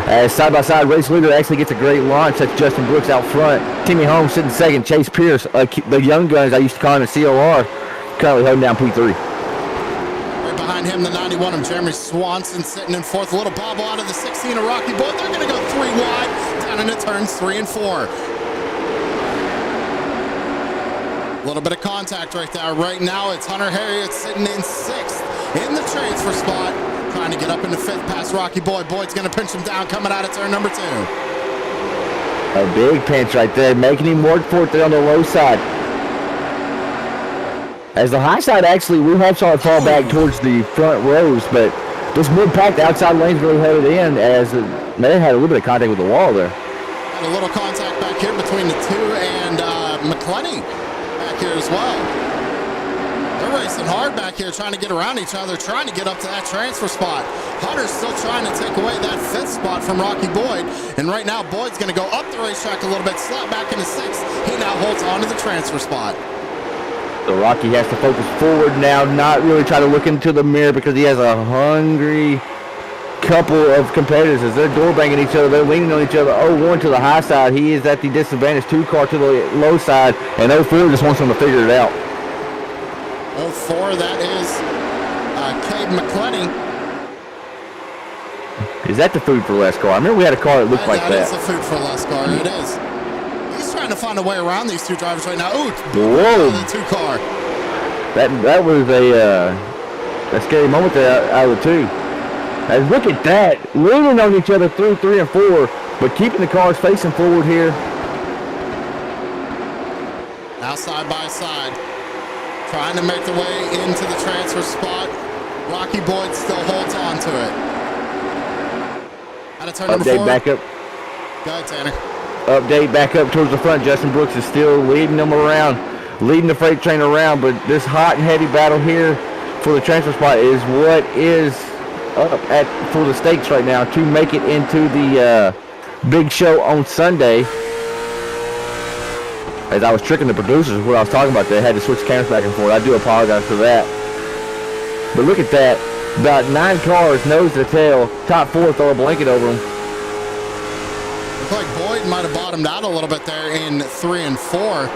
As side-by-side race leader actually gets a great launch. That's Justin Brooks out front. Timmy Holmes sitting second. Chase Pierce, the young guns I used to call him the COR, currently holding down P3. Right behind him, the 91 of Jeremy Swanson sitting in fourth. A little bobble out of the 16 of Rocky Boyd. They're going to go 3 wide down into turns 3 and 4. A little bit of contact right there. Right now, it's Hunter Harriet sitting in 6th in the transfer spot, trying to get up into 5th past Rocky Boyd. Boyd's going to pinch him down coming out of turn number 2. A big pinch right there, making him work for it there on the low side. As the high side, actually, we have saw it fall back towards the front rows, but this mid-pack, the outside lanes really held it in as they had a little bit of contact with the wall there. Had a little contact back here between the 2 and McClenny back here as well. They're racing hard back here, trying to get around each other, trying to get up to that transfer spot. Hunter's still trying to take away that 5th spot from Rocky Boyd. And right now, Boyd's going to go up the racetrack a little bit, slap back into 6th. He now holds on to the transfer spot. So Rocky has to focus forward now, not really try to look into the mirror because he has a hungry couple of competitors as they're door banging each other. They're leaning on each other. 0-1 to the high side. He is at the disadvantage. 2 car to the low side, and 0-4 just wants him to figure it out. 0-4, that is Cabe McClenny. Is that the food for less car? I remember we had a car that looked like that. That is the food for less car. It is. He's trying to find a way around these 2 drivers right now. Ooh, whoa! The 2 car. That was a scary moment there out of the 2. And look at that, leaning on each other through 3 and 4, but keeping the cars facing forward here. Now side by side, trying to make their way into the transfer spot. Rocky Boyd still holds on to it. Out of turn number 4. Update back up. Go ahead, Tanner. Update back up towards the front. Justin Brooks is still leading them around, leading the freight train around, but this hot and heavy battle here for the transfer spot is what is up for the stakes right now to make it into the big show on Sunday. As I was tricking the producers with what I was talking about, they had to switch cameras back and forth. I do apologize for that. But look at that. About 9 cars, nose to tail. Top 4 throw a blanket over them. Looks like Boyd might have bottomed out a little bit there in 3 and 4.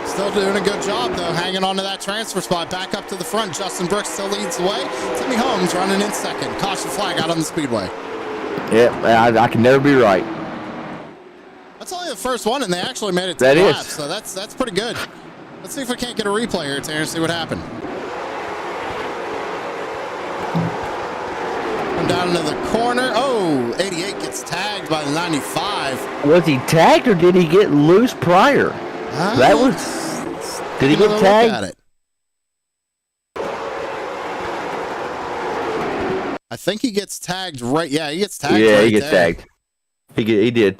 Still doing a good job, though, hanging on to that transfer spot. Back up to the front. Justin Brooks still leads the way. Timmy Holmes running in 2nd. Caution flag out on the speedway. Yeah, I can never be right. That's only the first one, and they actually made it 10 That is. laps, so that's pretty good. Let's see if we can't get a replay here, Tanner, see what happened. Come down into the corner. Oh, 88 gets tagged by the 95. Was he tagged or did he get loose prior? That was. Did he get tagged? At it. I think he gets tagged right. Yeah, he gets tagged. Yeah, right he gets there. tagged. He did.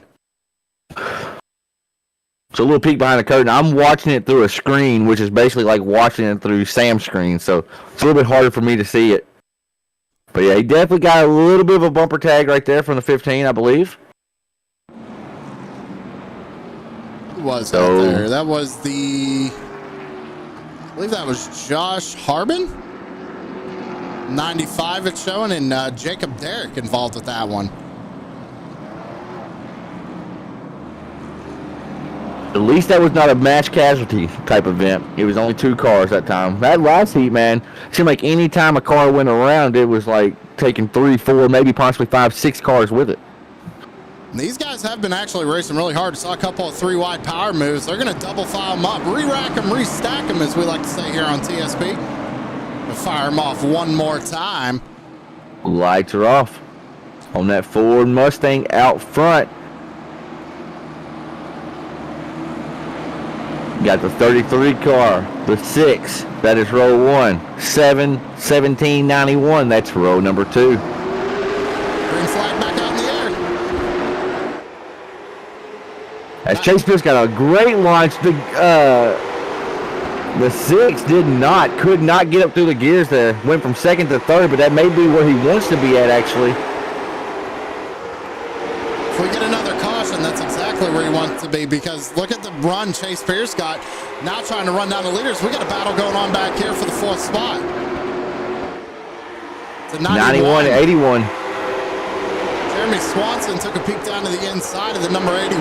So a little peek behind the curtain. I'm watching it through a screen, which is basically like watching it through Sam's screen. So it's a little bit harder for me to see it. But yeah, he definitely got a little bit of a bumper tag right there from the 15, I believe. Who was that there? That was I believe that was Josh Harbin. 95 it's showing, and Jacob Derrick involved with that one. At least that was not a match casualty type event. It was only 2 cars that time. That last heat, man, it seemed like any time a car went around, it was like taking 3, 4, maybe possibly 5, 6 cars with it. And these guys have been actually racing really hard. Saw a couple of 3-wide power moves. They're going to double file them up, re-rack them, restack them, as we like to say here on TSP. We'll fire them off one more time. Lights are off on that Ford Mustang out front. Got the 33 car, the 6, that is row 1. 7, 17, 91, that's row number 2. Green flag back out in the air. As Chase Pierce got a great launch, the 6 could not get up through the gears there. Went from 2nd to 3rd, but that may be where he wants to be at, actually. If we get another caution, that's exactly where he wants to be, because look at the run Chase Pierce got. Now trying to run down the leaders. We got a battle going on back here for the 4th spot. It's a 91 to 81. Jeremy Swanson took a peek down to the inside of the number 81.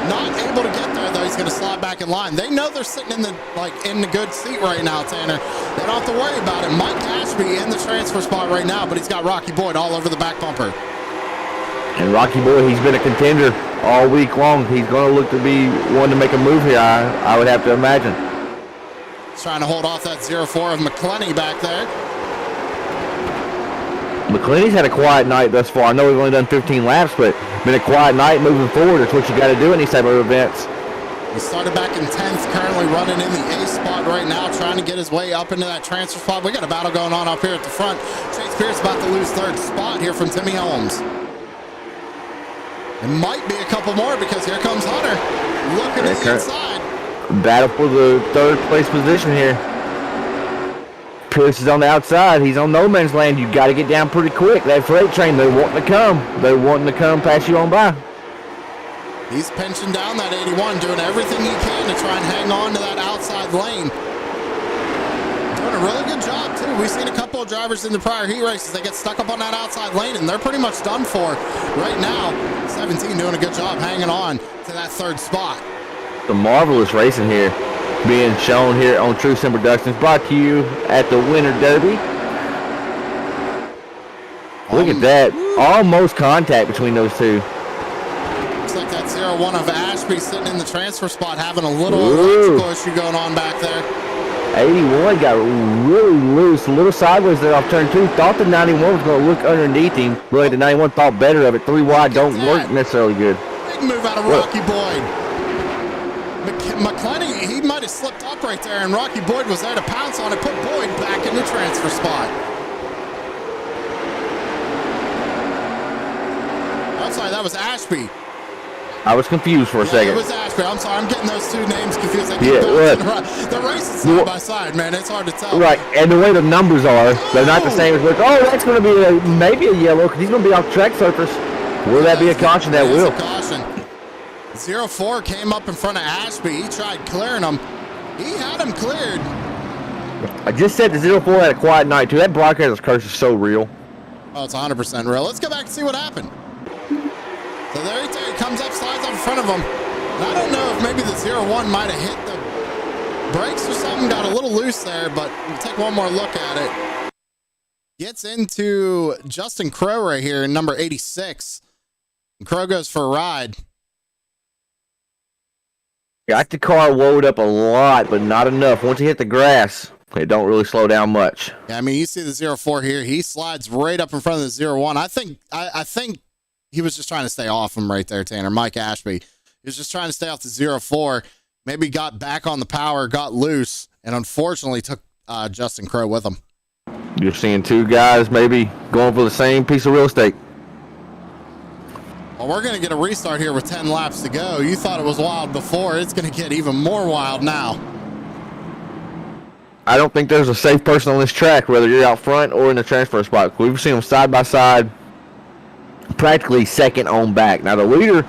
Not able to get there, though. He's going to slide back in line. They know they're sitting in the good seat right now, Tanner. They don't have to worry about it. Mike Ashby in the transfer spot right now, but he's got Rocky Boyd all over the back bumper. And Rocky Boyd, he's been a contender all week long. He's going to look to be one to make a move here, I would have to imagine. He's trying to hold off that 0-4 of McClenny back there. McClenny's had a quiet night thus far. I know we've only done 15 laps, but been a quiet night moving forward. That's what you got to do in these type of events. He started back in 10th, currently running in the A spot right now, trying to get his way up into that transfer spot. We got a battle going on up here at the front. Chase Pierce about to lose 3rd spot here from Timmy Holmes. It might be a couple more, because here comes Hunter looking at the inside. Battle for the 3rd place position here. Pierce is on the outside. He's on no man's land. You got to get down pretty quick. That freight train, they're wanting to come. They're wanting to come pass you on by. He's pinching down that 81, doing everything he can to try and hang on to that outside lane. Doing a really good job, too. We've seen a couple of drivers in the prior heat races. They get stuck up on that outside lane, and they're pretty much done for right now. 17 doing a good job hanging on to that 3rd spot. The marvelous racing here being shown here on True Sim Productions, brought to you at the Winter Derby. Look at that. Almost contact between those two. Looks like that 0-1 of Ashby sitting in the transfer spot, having a little electrical issue going on back there. 81 got really loose, a little sideways there off turn 2. Thought the 91 was going to look underneath him. Really, the 91 thought better of it. 3 wide don't work necessarily good. Big move out of Rocky Boyd. McClenny, he might have slipped up right there, and Rocky Boyd was there to pounce on it, put Boyd back in the transfer spot. I'm sorry, that was Ashby. I was confused for a second. It was Ashby. I'm sorry, I'm getting those 2 names confused. They're racing side by side, man. It's hard to tell. Right, and the way the numbers are, they're not the same as look. Oh, that's going to be maybe a yellow, because he's going to be off track surface. Will that be a caution? That will. Caution. 0-4 came up in front of Ashby. He tried clearing him. He had him cleared. I just said the 0-4 had a quiet night, too. That broadcaster's curse is so real. Oh, it's 100% real. Let's go back and see what happened. So there he comes up, slides up in front of him. And I don't know if maybe the 0-1 might have hit the brakes or something, got a little loose there, but we'll take one more look at it. Gets into Justin Crow right here in number 86. And Crow goes for a ride. Got the car woed up a lot, but not enough. Once he hit the grass, it don't really slow down much. Yeah, I mean, you see the 04 here. He slides right up in front of the 01. I think he was just trying to stay off him right there, Tanner. Mike Ashby. He was just trying to stay off the 04. Maybe got back on the power, got loose, and unfortunately took Justin Crow with him. You're seeing two guys maybe going for the same piece of real estate. Well, we're going to get a restart here with 10 laps to go. You thought it was wild before. It's going to get even more wild now. I don't think there's a safe person on this track, whether you're out front or in the transfer spot. We've seen them side by side, practically second on back. Now, the leader,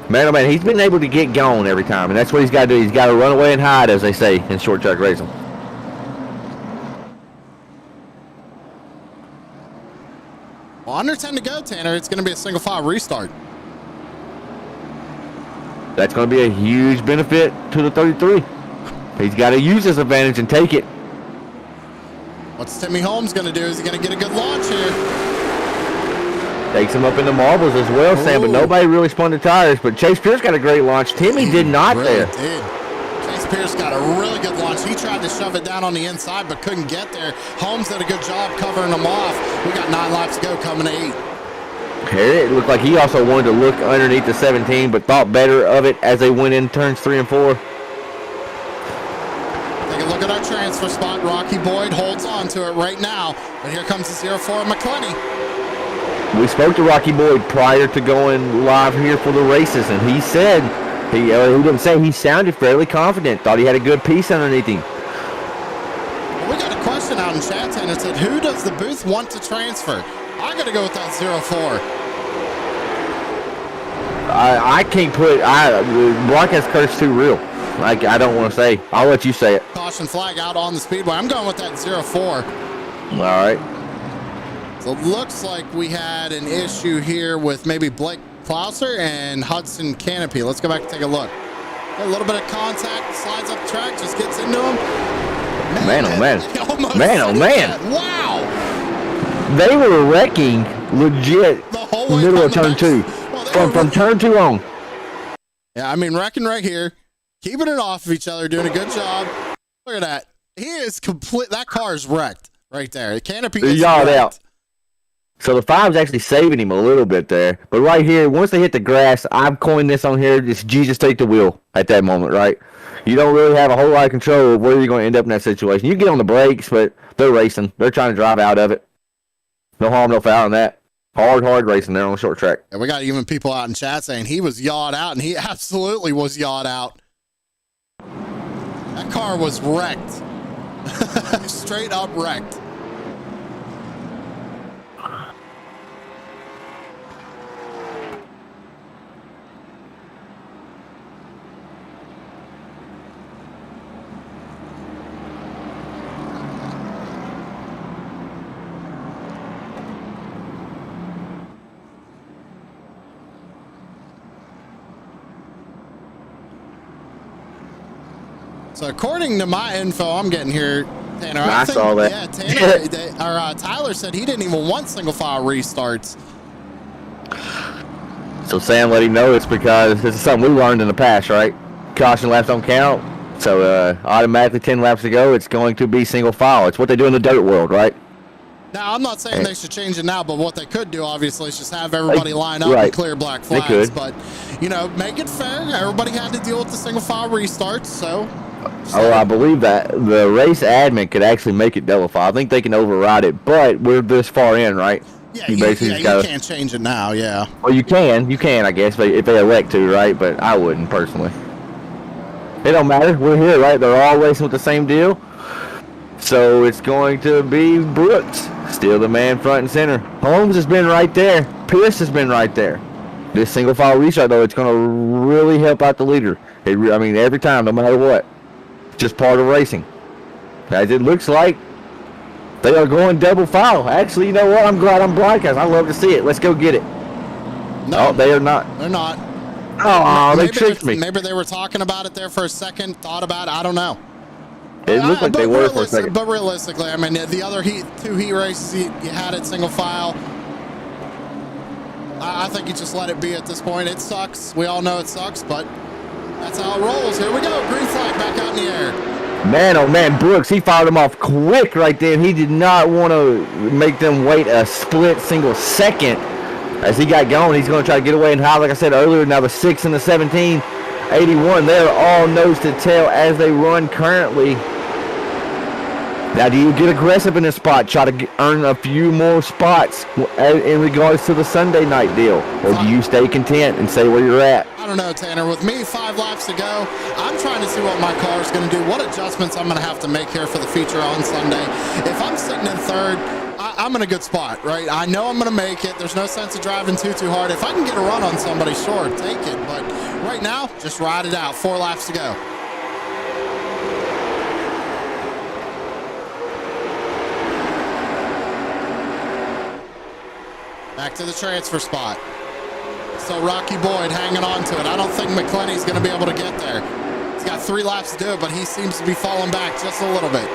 man, oh man, he's been able to get going every time, and that's what he's got to do. He's got to run away and hide, as they say in short track racing. Well, under 10 to go, Tanner. It's going to be a single file restart. That's going to be a huge benefit to the 33. He's got to use his advantage and take it. What's Timmy Holmes going to do? Is he going to get a good launch here? Takes him up in the marbles as well, Sam, but nobody really spun the tires. But Chase Pierce got a great launch. Timmy did not really there. Did. Chase Pierce got a really good launch. He tried to shove it down on the inside, but couldn't get there. Holmes did a good job covering him off. We got 9 laps to go, coming to 8. It looked like he also wanted to look underneath the 17, but thought better of it as they went in turns 3 and 4. Take a look at our transfer spot. Rocky Boyd holds on to it right now, but here comes the 04 McClenny. We spoke to Rocky Boyd prior to going live here for the races, and he said, he didn't say, he sounded fairly confident, thought he had a good piece underneath him. Well, we got a question out in chat, and it said, who does the booth want to transfer? I got to go with that 04. I can't put, broadcast curse too real. I don't want to say. I'll let you say it. Caution flag out on the speedway. I'm going with that 04. All right. So it looks like we had an issue here with maybe Blake Klauser and Hudson Canopy. Let's go back and take a look. A little bit of contact, slides up the track, just gets into him. Man, oh man. Man, oh man. Wow. They were wrecking legit middle of turn 2. From turn 2 on. Yeah, I mean, wrecking right here. Keeping it off of each other, doing a good job. Look at that. He is complete. That car is wrecked right there. The canopy is yawed wrecked. out. So the 5's actually saving him a little bit there. But right here, once they hit the grass, I've coined this on here, just Jesus take the wheel at that moment, right? You don't really have a whole lot of control of where you're going to end up in that situation. You get on the brakes, but they're racing. They're trying to drive out of it. No harm, no foul on that. Hard racing there on the short track. And we got even people out in chat saying he was yawed out, and he absolutely was yawed out. That car was wrecked. Straight up wrecked. So according to my info I'm getting here, Tanner, I saw that. Yeah, Tanner, Tyler said he didn't even want single file restarts. So Sam let him know it's because this is something we learned in the past, right? Caution laps don't count. So automatically 10 laps to go, it's going to be single file. It's what they do in the dirt world, right? Now, I'm not saying they should change it now, but what they could do, obviously, is just have everybody line up and clear black flags. But, you know, make it fair. Everybody had to deal with the single file restarts, so... Oh, I believe that the race admin could actually make it double file. I think they can override it, but we're this far in, right? Yeah, you can't change it now, yeah. Well, you can, I guess, if they elect to, right? But I wouldn't, personally. It don't matter. We're here, right? They're all racing with the same deal. So it's going to be Brooks, still the man front and center. Holmes has been right there. Pierce has been right there. This single file restart, though, it's going to really help out the leader. I mean, every time, no matter what. Just part of racing. As it looks like they are going double file. Actually, you know what? I'm glad I'm broadcast. I love to see it. Let's go get it. No, they are not. They're not. Oh, they tricked me. Maybe they were talking about it there for a second, thought about it. I don't know. It looked like they were for a second. But realistically, I mean, the other two heat races, you had it single file. I think you just let it be at this point. It sucks. We all know it sucks, but That's how it rolls. Here we go. Green flag back out in the air. Man, oh man, Brooks, he fired him off quick right there. He did not want to make them wait a split single second. As he got going, he's going to try to get away and high. Like I said earlier, now the 6 and the 17, 81, they're all nose to tail as they run currently. Now, do you get aggressive in this spot, try to earn a few more spots in regards to the Sunday night deal? Or do you stay content and stay where you're at? I don't know, Tanner. With me 5 laps to go, I'm trying to see what my car is going to do, what adjustments I'm going to have to make here for the feature on Sunday. If I'm sitting in third, I'm in a good spot, right? I know I'm going to make it. There's no sense of driving too hard. If I can get a run on somebody, sure, take it. But right now, just ride it out. 4 laps to go. Back to the transfer spot. So Rocky Boyd hanging on to it. I don't think McClenny's going to be able to get there. He's got 3 laps to do it, but he seems to be falling back just a little bit.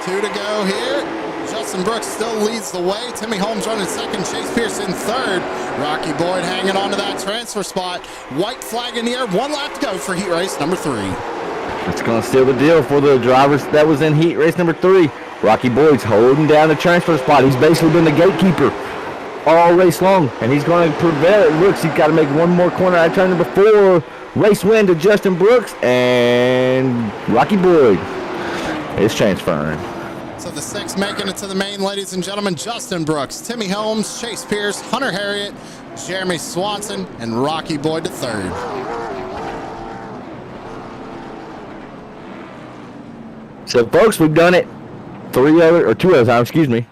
Two to go here. Justin Brooks still leads the way. Timmy Holmes running second. Chase Pierce in third. Rocky Boyd hanging on to that transfer spot. White flag in the air. 1 lap to go for heat race number 3. It's going to seal the deal for the drivers that was in heat race number 3. Rocky Boyd's holding down the transfer spot. He's basically been the gatekeeper all race long, and he's going to prevail. It looks he's got to make one more corner at turn number 4. Race win to Justin Brooks, and Rocky Boyd is transferring. So the 6 making it to the main, ladies and gentlemen. Justin Brooks, Timmy Holmes, Chase Pierce, Hunter Harriet, Jeremy Swanson, and Rocky Boyd to 3rd. So, folks, we've done it 2 other times, excuse me.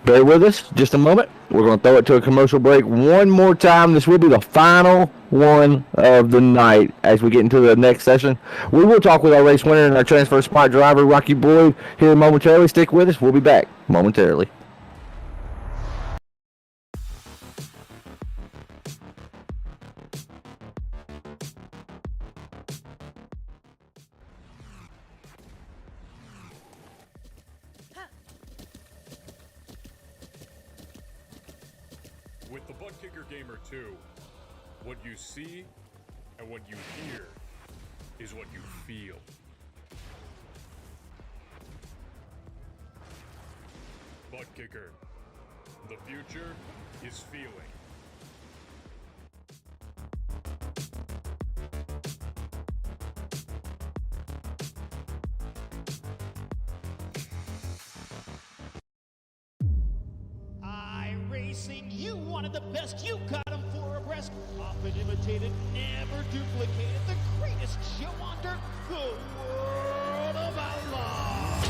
Bear with us just a moment. We're going to throw it to a commercial break one more time. This will be the final one of the night as we get into the next session. We will talk with our race winner and our transfer spot driver, Rocky Boyd, here momentarily. Stick with us. We'll be back momentarily. With the Butt Kicker Gamer 2, what you see and what you hear is what you feel. Butt Kicker. The future is feeling. iRacing, you wanted the best, you got them for a breast. Often imitated, never duplicated. The greatest show on dirt, the World of Outlaws.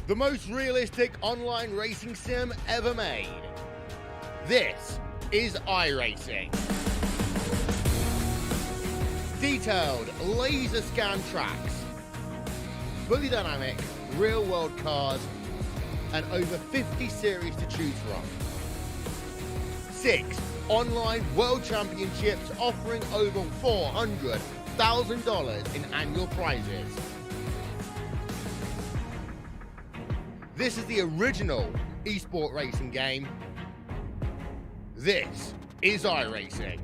The most realistic online racing sim ever made. This is iRacing. Detailed laser scan tracks, fully dynamic real world cars, and over 50 series to choose from. 6 online world championships offering over $400,000 in annual prizes. This is the original esport racing game. This is iRacing.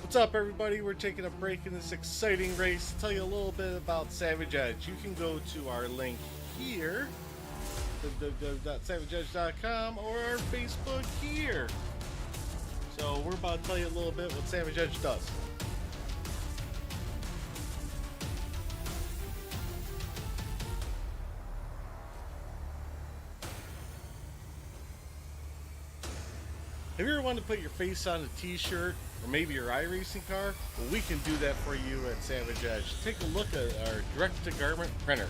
What's up, everybody? We're taking a break in this exciting race to tell you a little bit about Savage Edge. You can go to our link here www.savagedge.com or our Facebook here. So we're about to tell you a little bit what Savage Edge does. Have you ever wanted to put your face on a t-shirt or maybe your iRacing car? Well, we can do that for you at Savage Edge. Take a look at our direct-to-garment printer.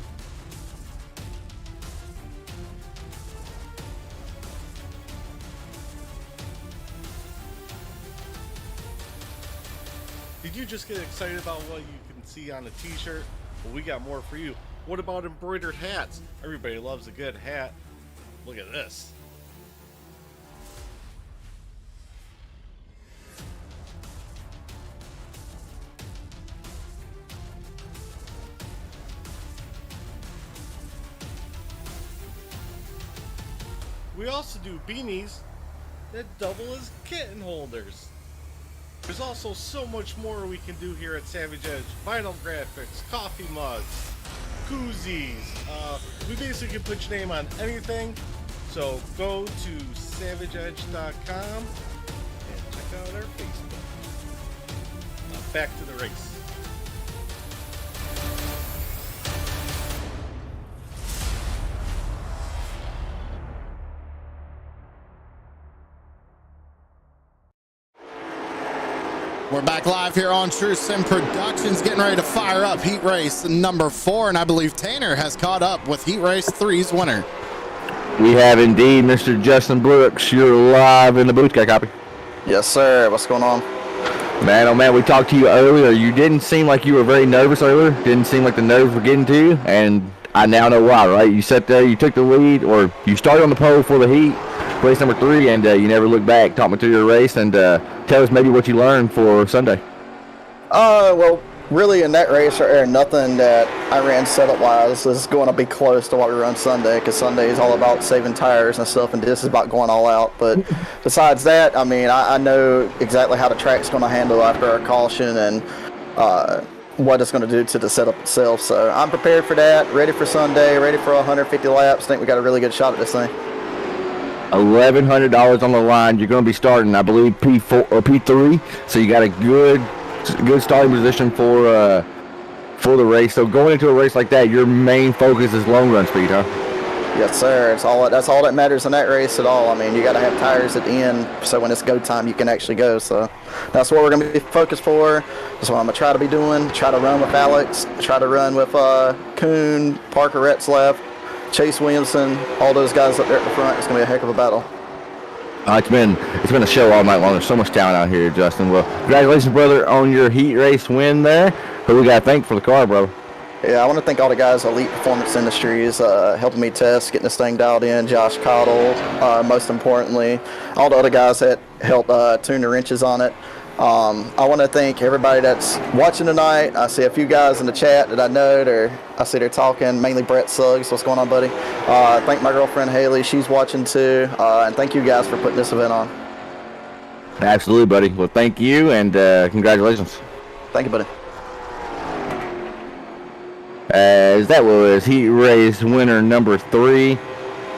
Did you just get excited about what you can see on a t-shirt? Well, we got more for you. What about embroidered hats? Everybody loves a good hat. Look at this. We also do beanies that double as kitten holders. There's also so much more we can do here at Savage Edge. Vinyl graphics, coffee mugs, koozies. We basically can put your name on anything. So go to savageedge.com and check out our Facebook. Now back to the race. We're back live here on True Sim Productions, getting ready to fire up Heat Race number 4, and I believe Tanner has caught up with Heat Race 3's winner. We have indeed, Mr. Justin Brooks. You're live in the booth. Got a copy? Yes, sir. What's going on? Man, oh man, we talked to you earlier. You didn't seem like you were very nervous earlier. Didn't seem like the nerves were getting to you, and I now know why, right? You sat there, you took the lead, or you started on the pole for the Heat, race number 3, and you never looked back. Talk me through your race, and tell us maybe what you learned for Sunday. Well, really in that race right there, nothing that I ran setup-wise is going to be close to what we run Sunday, because Sunday is all about saving tires and stuff, and this is about going all out. But besides that, I mean, I know exactly how the track's going to handle after our caution and what it's going to do to the setup itself. So I'm prepared for that, ready for Sunday, ready for 150 laps. I think we got a really good shot at this thing. $1,100 on the line. You're going to be starting, I believe, P4 or P3. So you got a good starting position for the race. So going into a race like that, your main focus is long run speed, huh? Yes, sir. That's all that matters in that race at all. I mean, you got to have tires at the end, so when it's go time, you can actually go. So that's what we're going to be focused for. That's what I'm going to try to be doing. Try to run with Alex. Try to run with Kuhn, Parker Retzlaff, Chase Williamson, all those guys up there at the front. It's going to be a heck of a battle. It's been a show all night long. There's so much talent out here, Justin. Well, congratulations, brother, on your Heat Race win there. Who we got to thank for the car, brother? Yeah, I want to thank all the guys at Elite Performance Industries helping me test, getting this thing dialed in. Josh Cottle, most importantly. All the other guys that helped tune the wrenches on it. I want to thank everybody that's watching tonight. I see a few guys in the chat that I know. I see they're talking, mainly Brett Suggs. What's going on, buddy? Thank my girlfriend, Haley. She's watching too. And thank you guys for putting this event on. Absolutely, buddy. Well, thank you, and congratulations. Thank you, buddy. As that was Heat Race winner number 3.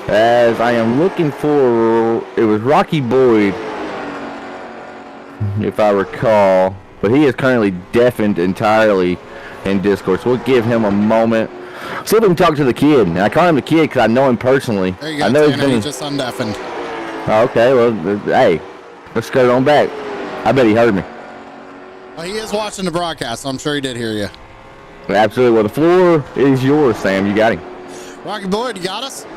As I am looking for, it was Rocky Boyd, if I recall, but he is currently deafened entirely in Discord, so we'll give him a moment. See if we can talk to the kid. And I call him the kid because I know him personally. There you go, I know Tanner, he's just undeafened. Okay, well, hey, let's go on back. I bet he heard me. Well, he is watching the broadcast, so I'm sure he did hear you. Absolutely. Well, the floor is yours, Sam. You got him. Rocky Boyd, you got us?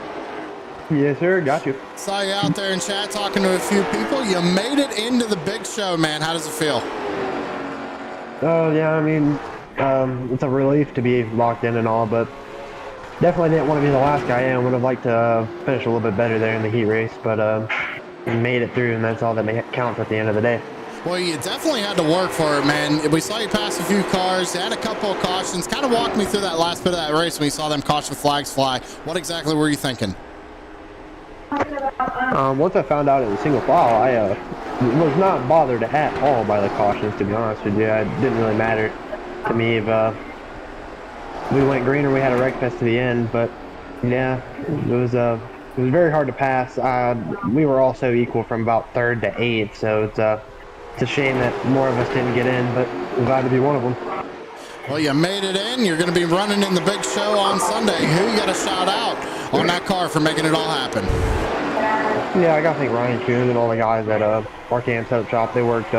Yes, sir. Got you. Saw you out there in chat talking to a few people. You made it into the big show, man. How does it feel? Yeah, I mean, it's a relief to be locked in and all, but definitely didn't want to be the last guy in. Would have liked to finish a little bit better there in the heat race, but made it through, and that's all that counts at the end of the day. Well, you definitely had to work for it, man. We saw you pass a few cars. You had a couple of cautions. Kind of walk me through that last bit of that race when you saw them caution flags fly. What exactly were you thinking? Once I found out it was single file, I was not bothered at all by the cautions, to be honest with you. It didn't really matter to me if we went green or we had a wreck fest to the end, but Yeah, it was very hard to pass. We were all so equal from about 3rd to 8th, so it's a shame that more of us didn't get in, but I'm glad to be one of them. Well, you made it in. You're going to be running in the big show on Sunday. Who you got to shout out on that car for making it all happen? Yeah, I got to thank Ryan Kuhn and all the guys at RKM Setup Shop. They worked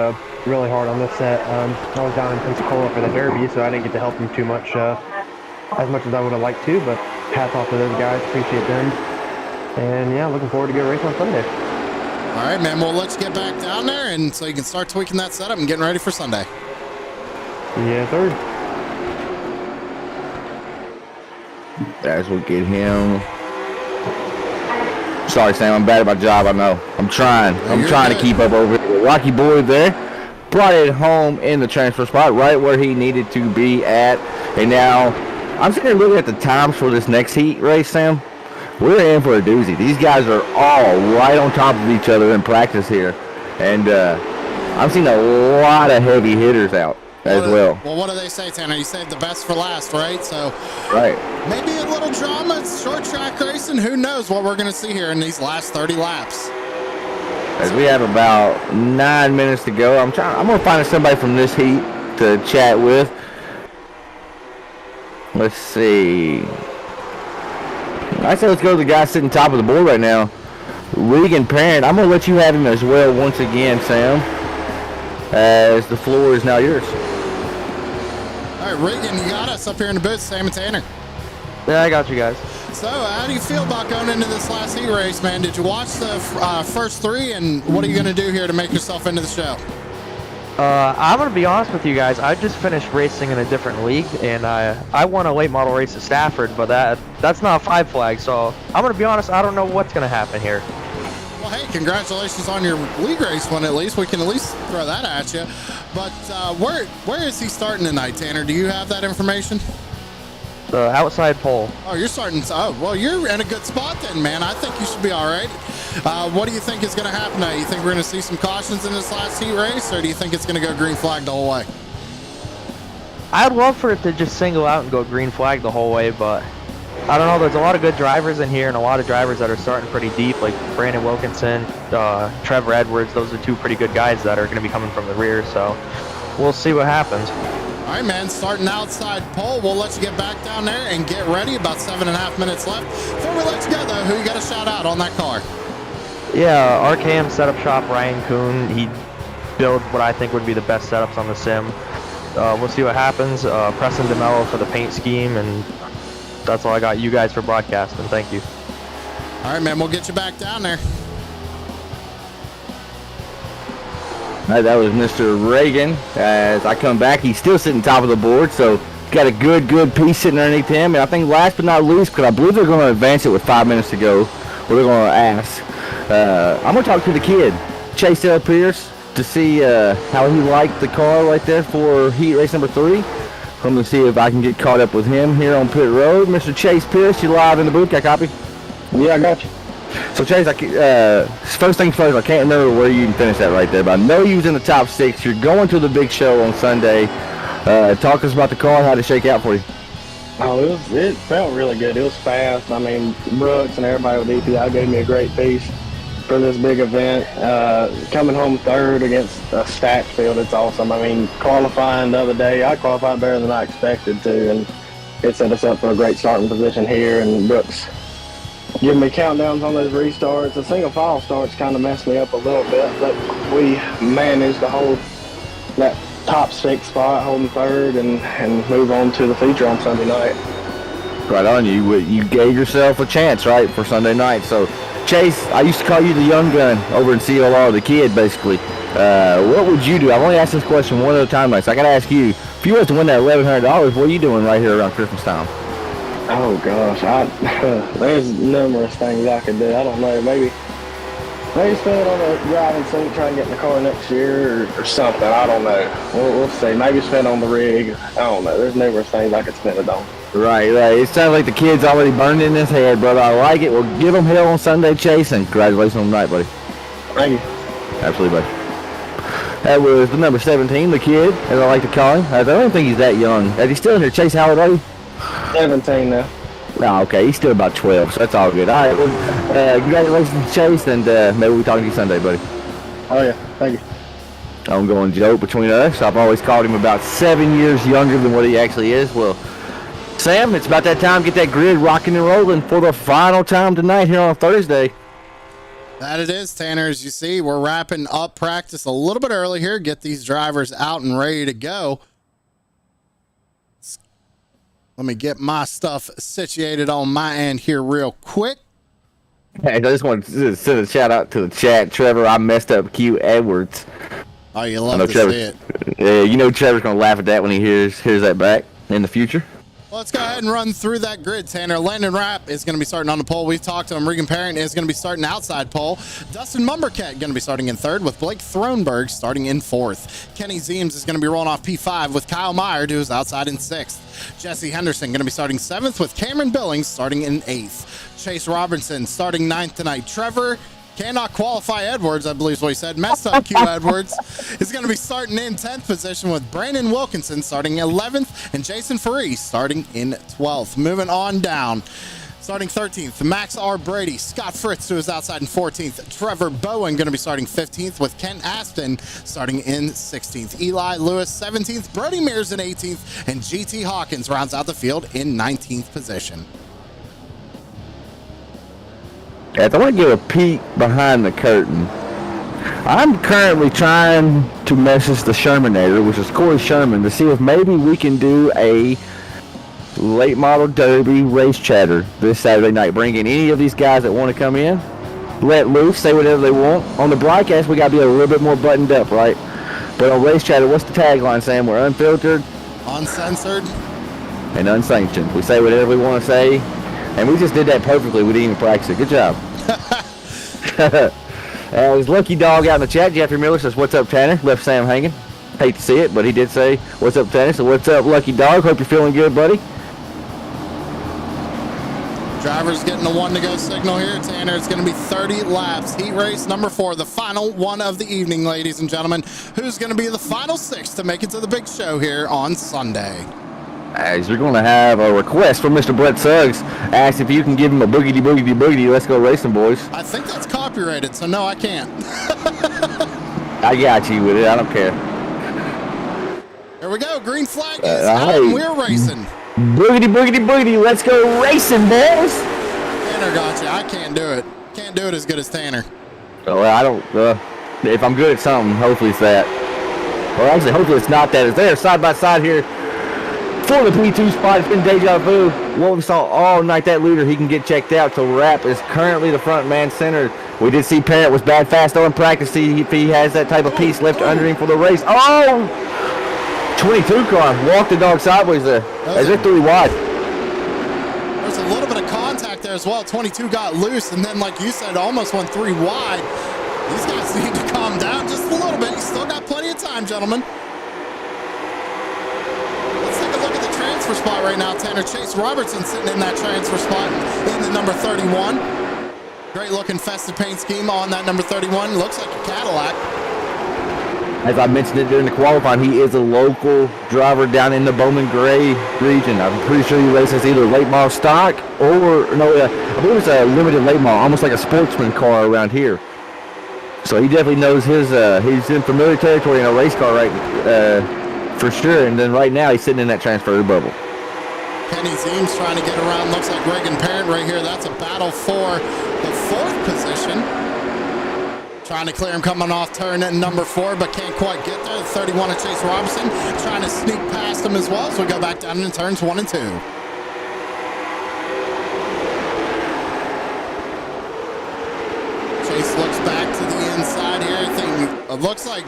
really hard on this set. I was down in Pensacola for the Derby, so I didn't get to help them too much, as much as I would have liked to, but hats off to those guys. Appreciate them. And yeah, looking forward to go race on Sunday. All right, man. Well, let's get back down there, and so you can start tweaking that setup and getting ready for Sunday. Yes, sir. That's what get him. Sorry, Sam. I'm bad at my job. I know. I'm trying to keep up over here. Rocky Boy there brought it home in the transfer spot, right where he needed to be at. And now I'm sitting here looking at the times for this next heat race, Sam. We're in for a doozy. These guys are all right on top of each other in practice here. And I'm seeing a lot of heavy hitters out as well. Well, what do they say, Tanner? You saved the best for last, right? So right. Maybe a little drama. It's short track racing. Who knows what we're going to see here in these last 30 laps. As we have about 9 minutes to go, I'm going to find somebody from this heat to chat with. Let's see. I say let's go to the guy sitting top of the board right now, Regan Parent. I'm going to let you have him as well once again, Sam, as the floor is now yours. All right, Regan, you got us up here in the booth, Sam and Tanner. Yeah, I got you guys. So, how do you feel about going into this last heat race, man? Did you watch the first 3, and what are you going to do here to make yourself into the show? I'm going to be honest with you guys. I just finished racing in a different league, and I won a late model race at Stafford, but that's not a 5 flag, so I'm going to be honest, I don't know what's going to happen here. Well, hey, congratulations on your league race one at least. We can at least throw that at you. But where is he starting tonight, Tanner? Do you have that information? The outside pole. Oh, you're starting. Oh, well, you're in a good spot then, man. I think you should be all right. What do you think is going to happen now? You think we're going to see some cautions in this last heat race, or do you think it's going to go green flag the whole way? I'd love for it to just single out and go green flag the whole way, but I don't know. There's a lot of good drivers in here and a lot of drivers that are starting pretty deep, like Brandon Wilkinson, Trevor Edwards. Those are 2 pretty good guys that are going to be coming from the rear, so we'll see what happens. All right, man, starting outside pole. We'll let you get back down there and get ready. About 7.5 minutes left. Before we let you go, though, who you got to shout out on that car? Yeah, RKM Setup Shop, Ryan Kuhn. He builds what I think would be the best setups on the sim. We'll see what happens. Preston DeMello for the paint scheme, and that's all I got. You guys for broadcasting. Thank you. All right, man, we'll get you back down there. All right, that was Mr. Reagan. As I come back, he's still sitting top of the board, so got a good piece sitting underneath him. And I think last but not least, because I believe they're going to advance it with 5 minutes to go, or they're going to ask. I'm going to talk to the kid, Chase L. Pierce, to see how he liked the car right there for heat race number 3. I'm going to see if I can get caught up with him here on pit road. Mr. Chase Pierce, you live in the booth. Got a copy? Yeah, I got you. So Chase, first things first, I can't remember where you finished that right there, but I know you was in the top 6. You're going to the big show on Sunday. Talk to us about the car and how to shake out for you. Oh, it felt really good. It was fast. I mean, Brooks and everybody with EPI gave me a great piece for this big event. Coming home 3rd against a stacked field, it's awesome. I mean, qualifying the other day, I qualified better than I expected to, and it set us up for a great starting position here, and Brooks giving me countdowns on those restarts. The single file starts kind of messed me up a little bit, but we managed to hold that top 6 spot, holding 3rd, and move on to the feature on Sunday night. Right on. You gave yourself a chance, right, for Sunday night. So, Chase, I used to call you the young gun over in CLR, the kid, basically. What would you do? I've only asked this question one other time, so I got to ask you, if you was to win that $1,100, what are you doing right here around Christmas time? Oh gosh, there's numerous things I could do. I don't know, maybe spend it on a driving seat, try and get in the car next year or something. I don't know. We'll see. Maybe spend on the rig. I don't know. There's numerous things I could spend it on. Right. It sounds like the kid's already burned in his head, brother. I like it. Well, give him hell on Sunday, Chase, and congratulations on the night, buddy. Thank you. Absolutely, buddy. That was the number 17, the kid, as I like to call him. I don't think he's that young. Is he still in here? Chase, how old are you? 17 now. Oh, okay. He's still about 12, so that's all good. All right. Well, congratulations, Chase, and maybe we'll talk to you Sunday, buddy. Oh, yeah. Thank you. I'm going to joke between us. I've always called him about 7 years younger than what he actually is. Well, Sam, it's about that time. Get that grid rocking and rolling for the final time tonight here on Thursday. That it is, Tanner. As you see, we're wrapping up practice a little bit early here. Get these drivers out and ready to go. Let me get my stuff situated on my end here real quick. Hey, I just want to send a shout out to the chat. Trevor, I messed up Q Edwards. Oh, you love to see it. Yeah, you know Trevor's going to laugh at that when he hears that back in the future. Well, let's go ahead and run through that grid, Tanner. Landon Rapp is going to be starting on the pole. We've talked to him. Regan Parent is going to be starting outside pole. Dustin Mumbercat going to be starting in third, with Blake Thronberg starting in fourth. Kenny Zeems is going to be rolling off P5 with Kyle Meyer, who's outside in sixth. Jesse Henderson going to be starting seventh, with Cameron Billings starting in eighth. Chase Robinson starting ninth tonight. Trevor cannot qualify Edwards, I believe is what he said. Messed up Q Edwards is going to be starting in 10th position, with Brandon Wilkinson starting 11th and Jason Faree starting in 12th. Moving on down. Starting 13th, Max R. Brady. Scott Fritz, who is outside in 14th. Trevor Bowen going to be starting 15th, with Ken Aston starting in 16th. Eli Lewis 17th. Brody Mears in 18th. And GT Hawkins rounds out the field in 19th position. Guys, I want to give a peek behind the curtain. I'm currently trying to message the Shermanator, which is Corey Sherman, to see if maybe we can do a late model derby race chatter this Saturday night. Bring in any of these guys that want to come in, let loose, say whatever they want. On the broadcast, we got to be a little bit more buttoned up, right? But on race chatter, what's the tagline, Sam? We're unfiltered, uncensored, and unsanctioned. We say whatever we want to say. And we just did that perfectly. We didn't even practice it. Good job. There's Lucky Dog out in the chat. Jeffrey Miller says, "What's up, Tanner?" Left Sam hanging. Hate to see it, but he did say, "What's up, Tanner?" So what's up, Lucky Dog? Hope you're feeling good, buddy. Drivers getting the one to go signal here, Tanner. It's going to be 30 laps. Heat race number 4, the final one of the evening, ladies and gentlemen. Who's going to be the final 6 to make it to the big show here on Sunday? As we're going to have a request from Mr. Brett Suggs. Asked if you can give him a boogity, boogity, boogity. Let's go racing, boys. I think that's copyrighted, so no, I can't. I got you with it. I don't care. There we go. Green flag is out and we're racing. Boogity, boogity, boogity. Let's go racing, boys. Tanner got you. I can't do it. Can't do it as good as Tanner. Well, I don't. If I'm good at something, hopefully it's that. Or actually, hopefully it's not that. It's there side by side here. For the P2 spot, it's been deja vu. What we saw all night, that leader, he can get checked out. So Rapp is currently the front man center. We did see Parrott was bad fast though in practice. See if he has that type of piece left under him for the race. Oh! 22 car walked the dog sideways there. As if 3 wide. There's a little bit of contact there as well. 22 got loose, and then, like you said, almost went 3 wide. These guys need to calm down just a little bit. You still got plenty of time, gentlemen. Transfer spot right now, Tanner. Chase Robertson sitting in that transfer spot in the number 31. Great looking festive paint scheme on that number 31. Looks like a Cadillac. As I mentioned it during the qualifying, he is a local driver down in the Bowman Gray region. I'm pretty sure he races either late model stock or, I believe it's a limited late model, almost like a sportsman car around here. So he definitely knows he's in familiar territory in a race car, right? For sure, and then right now he's sitting in that transfer bubble. Kenny Zeems trying to get around. Looks like Reagan Parent right here. That's a battle for the 4th position. Trying to clear him coming off turn at number 4, but can't quite get there. 31 of Chase Robinson trying to sneak past him as well. So we go back down in turns 1 and 2. Chase looks back to the inside here. It looks like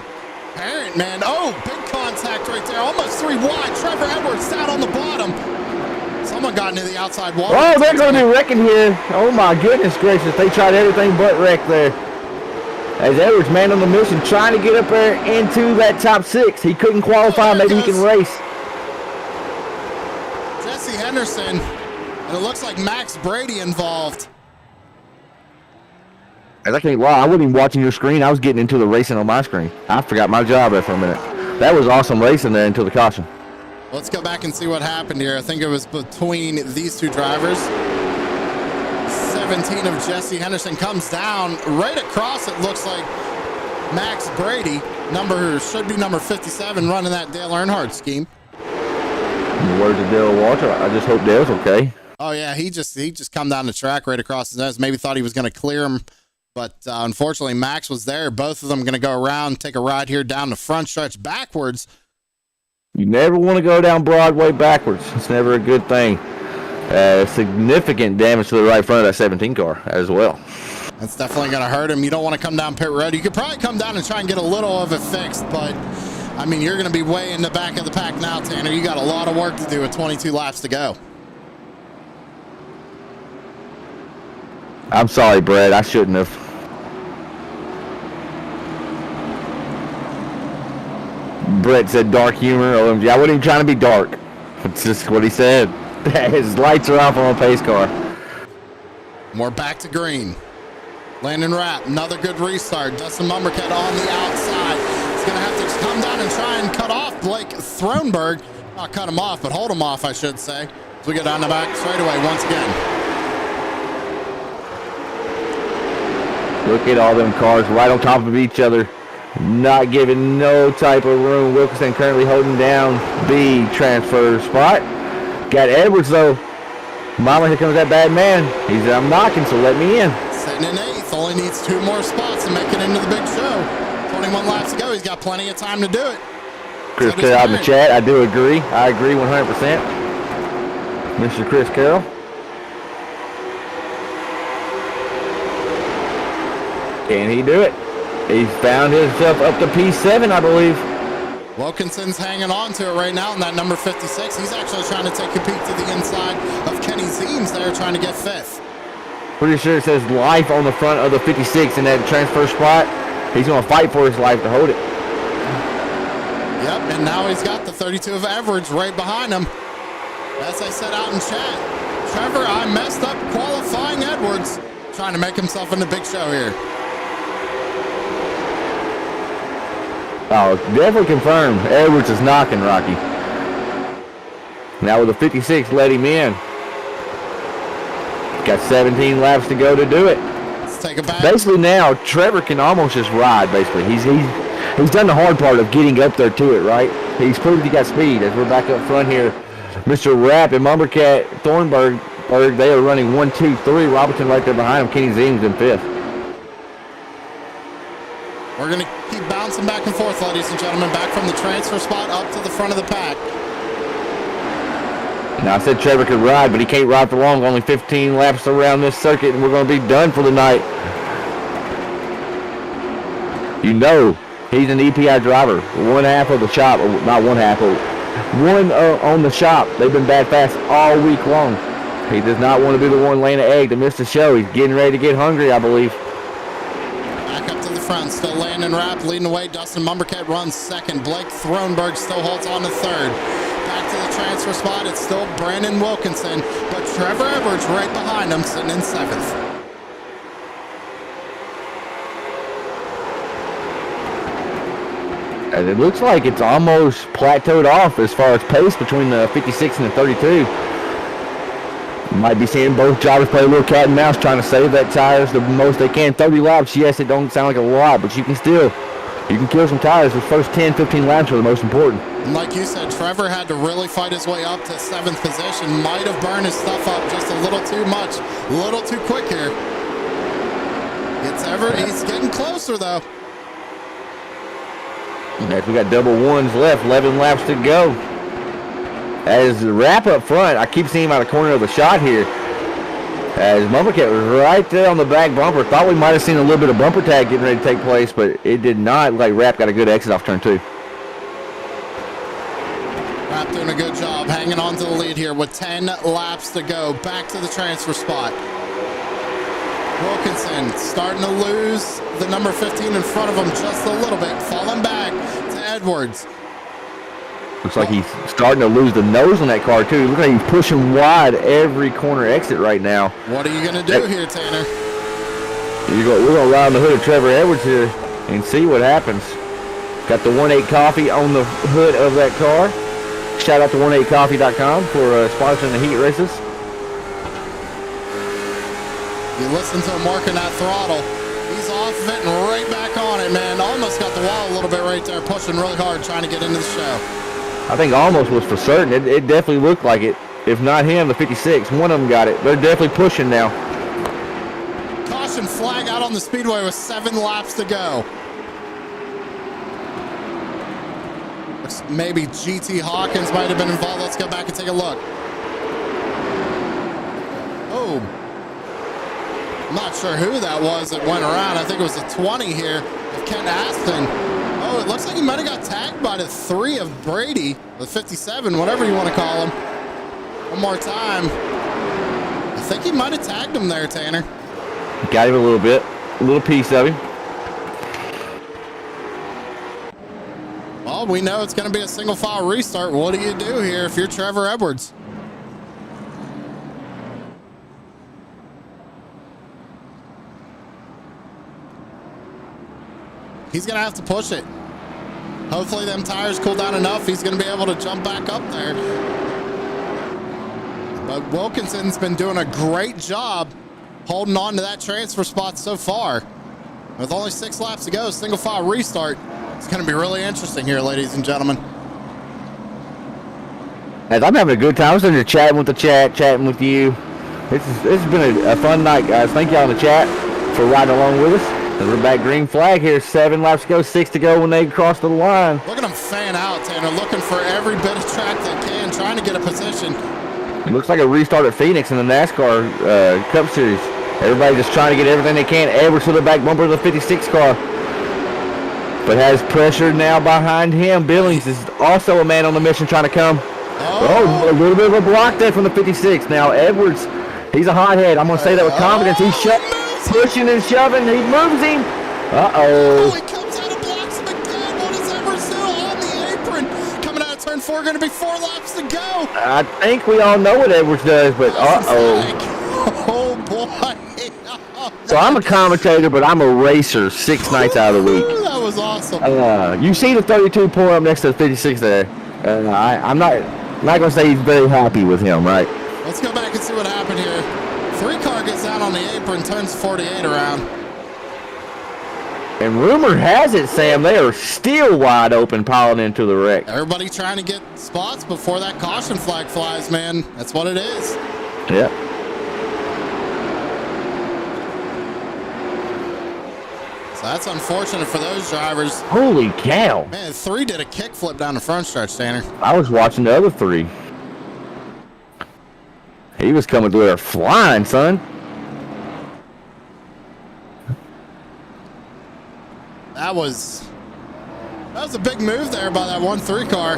Parent, man. Oh, big contact right there. Almost 3 wide. Trevor Edwards down on the bottom. Someone got into the outside wall. Oh, they're going to be wrecking here. Oh, my goodness gracious. They tried everything but wreck there. As Edwards, man on the mission, trying to get up there into that top 6. He couldn't qualify. Maybe he can race. Jesse Henderson. And it looks like Max Brady involved. I can't lie, I wasn't even watching your screen. I was getting into the racing on my screen. I forgot my job there for a minute. That was awesome racing there until the caution. Let's go back and see what happened here. I think it was between these two drivers. 17 of Jesse Henderson comes down right across. It looks like Max Brady, should be number 57, running that Dale Earnhardt scheme. Where's the Dale Walter? I just hope Dale's okay. Oh yeah, he just come down the track right across his nose. Maybe thought he was going to clear him, but unfortunately Max was there. Both of them going to go around, take a ride here down the front stretch backwards. You never want to go down Broadway backwards. It's never a good thing. Significant damage to the right front of that 17 car as well. That's definitely going to hurt him. You don't want to come down pit road. You could probably come down and try and get a little of it fixed, but I mean, you're going to be way in the back of the pack now, Tanner. You got a lot of work to do with 22 laps to go. I'm sorry, Brad. I shouldn't have. Brett said dark humor. OMG. I wasn't even trying to be dark. It's just what he said. His lights are off on a pace car. More back to green. Landon Rapp, another good restart. Dustin Mumbercat on the outside. He's going to have to come down and try and cut off Blake Thronberg. Not cut him off, but hold him off, I should say. As we go down the back straightaway once again. Look at all them cars right on top of each other. Not giving no type of room. Wilkinson currently holding down the transfer spot. Got Edwards, though. Mama, here comes that bad man. He's I'm knocking, so let me in. Sitting in 8th. Only needs 2 more spots to make it into the big show. 21 laps to go. He's got plenty of time to do it. Chris Carroll out in the chat. I do agree. I agree 100%. Mr. Chris Carroll. Can he do it? He's found himself up to P7, I believe. Wilkinson's hanging on to it right now in that number 56. He's actually trying to take a peek to the inside of Kenny Zeems there, trying to get 5th. Pretty sure it says life on the front of the 56 in that transfer spot. He's going to fight for his life to hold it. Yep, and now he's got the 32 of Edwards right behind him. As I said out in chat, Trevor, I messed up qualifying Edwards, trying to make himself in the big show here. Oh, definitely confirmed. Edwards is knocking, Rocky. Now with the 56, let him in. Got 17 laps to go to do it. Let's take it back. Basically now, Trevor can almost just ride, basically. He's done the hard part of getting up there to it, right? He's proved he got speed. As we're back up front here, Mr. Rapp and Mumbercat Thornburg, they are running 1, 2, 3. Robertson right there behind him. Kenny Zeems in 5th. We're going to keep bouncing back and forth, ladies and gentlemen, back from the transfer spot up to the front of the pack. Now, I said Trevor could ride, but he can't ride for long. Only 15 laps around this circuit, and we're going to be done for the night. You know, he's an EPI driver. One half of the shop, not one half, but one on the shop. They've been bad fast all week long. He does not want to be the one laying an egg to miss the show. He's getting ready to get hungry, I believe. Front, still Landon Rapp leading the way. Dustin Mumbercat runs 2nd. Blake Thronberg still holds on to 3rd. Back to the transfer spot. It's still Brandon Wilkinson, but Trevor Edwards right behind him, sitting in 7th. And it looks like it's almost plateaued off as far as pace between the 56 and the 32. Might be seeing both drivers play a little cat and mouse, trying to save that tires the most they can. 30 laps, yes, it don't sound like a lot, but you can kill some tires. The first 10, 15 laps are the most important. And like you said, Trevor had to really fight his way up to 7th position. Might have burned his stuff up just a little too much, a little too quick here. He's getting closer though. Next, we got double ones left, 11 laps to go. As the wrap up front, I keep seeing him out of the corner of the shot here. As Mumbercat was right there on the back bumper. Thought we might have seen a little bit of bumper tag getting ready to take place, but it did not. Like Rapp got a good exit off turn 2. Rapp doing a good job hanging on to the lead here with 10 laps to go. Back to the transfer spot. Wilkinson starting to lose the number 15 in front of him just a little bit. Falling back to Edwards. Looks like he's starting to lose the nose on that car, too. Looks like he's pushing wide every corner exit right now. What are you going to do here, Tanner? We're going to ride on the hood of Trevor Edwards here and see what happens. Got the 1-8 coffee on the hood of that car. Shout out to 18coffee.com for sponsoring the heat races. You listen to him working that throttle. He's off of it and right back on it, man. Almost got the wall a little bit right there, pushing really hard, trying to get into the show. I think almost was for certain. It definitely looked like it. If not him, the 56. One of them got it. They're definitely pushing now. Caution flag out on the speedway with 7 laps to go. Maybe GT Hawkins might have been involved. Let's go back and take a look. Oh. I'm not sure who that was that went around. I think it was the 20 here of Ken Aston. Oh, it looks like he might have got tagged by the 3 of Brady, the 57, whatever you want to call him. One more time. I think he might have tagged him there, Tanner. Got him a little bit. A little piece of him. Well, we know it's going to be a single file restart. What do you do here if you're Trevor Edwards? He's going to have to push it. Hopefully them tires cool down enough. He's going to be able to jump back up there. But Wilkinson's been doing a great job holding on to that transfer spot so far. With only 6 laps to go, single file restart. It's going to be really interesting here, ladies and gentlemen. As I'm having a good time. I was in there chatting with the chat, chatting with you. This has been a fun night, guys. Thank y'all in the chat for riding along with us. We're back green flag here. 7 laps to go, 6 to go when they cross the line. Look at them fan out, Tanner, looking for every bit of track they can, trying to get a position. It looks like a restart at Phoenix in the NASCAR Cup Series. Everybody just trying to get everything they can. Edwards to the back bumper of the 56 car. But has pressure now behind him. Billings is also a man on the mission trying to come. Oh, a little bit of a block there from the 56. Now Edwards, he's a hothead. I'm going to say that with confidence. He's pushing and shoving. He moves him. Uh-oh. He comes out and blocks him again. What is Edwards doing on the apron? Coming out of turn 4, going to be 4 laps to go. I think we all know what Edwards does, but uh-oh. Oh, boy. So I'm a commentator, but I'm a racer 6 nights out of the week. That was awesome. You see the 32 pull up next to the 56 there. I'm not going to say he's very happy with him, right? Let's go back and see what happened here. 3 car gets out on the apron, turns 48 around. And rumor has it, Sam, they are still wide open piling into the wreck. Everybody trying to get spots before that caution flag flies, man. That's what it is. Yep. So that's unfortunate for those drivers. Holy cow. Man, 3 did a kickflip down the front stretch, Tanner. I was watching the other 3. He was coming through there flying, son. That was a big move there by that 1-3 car.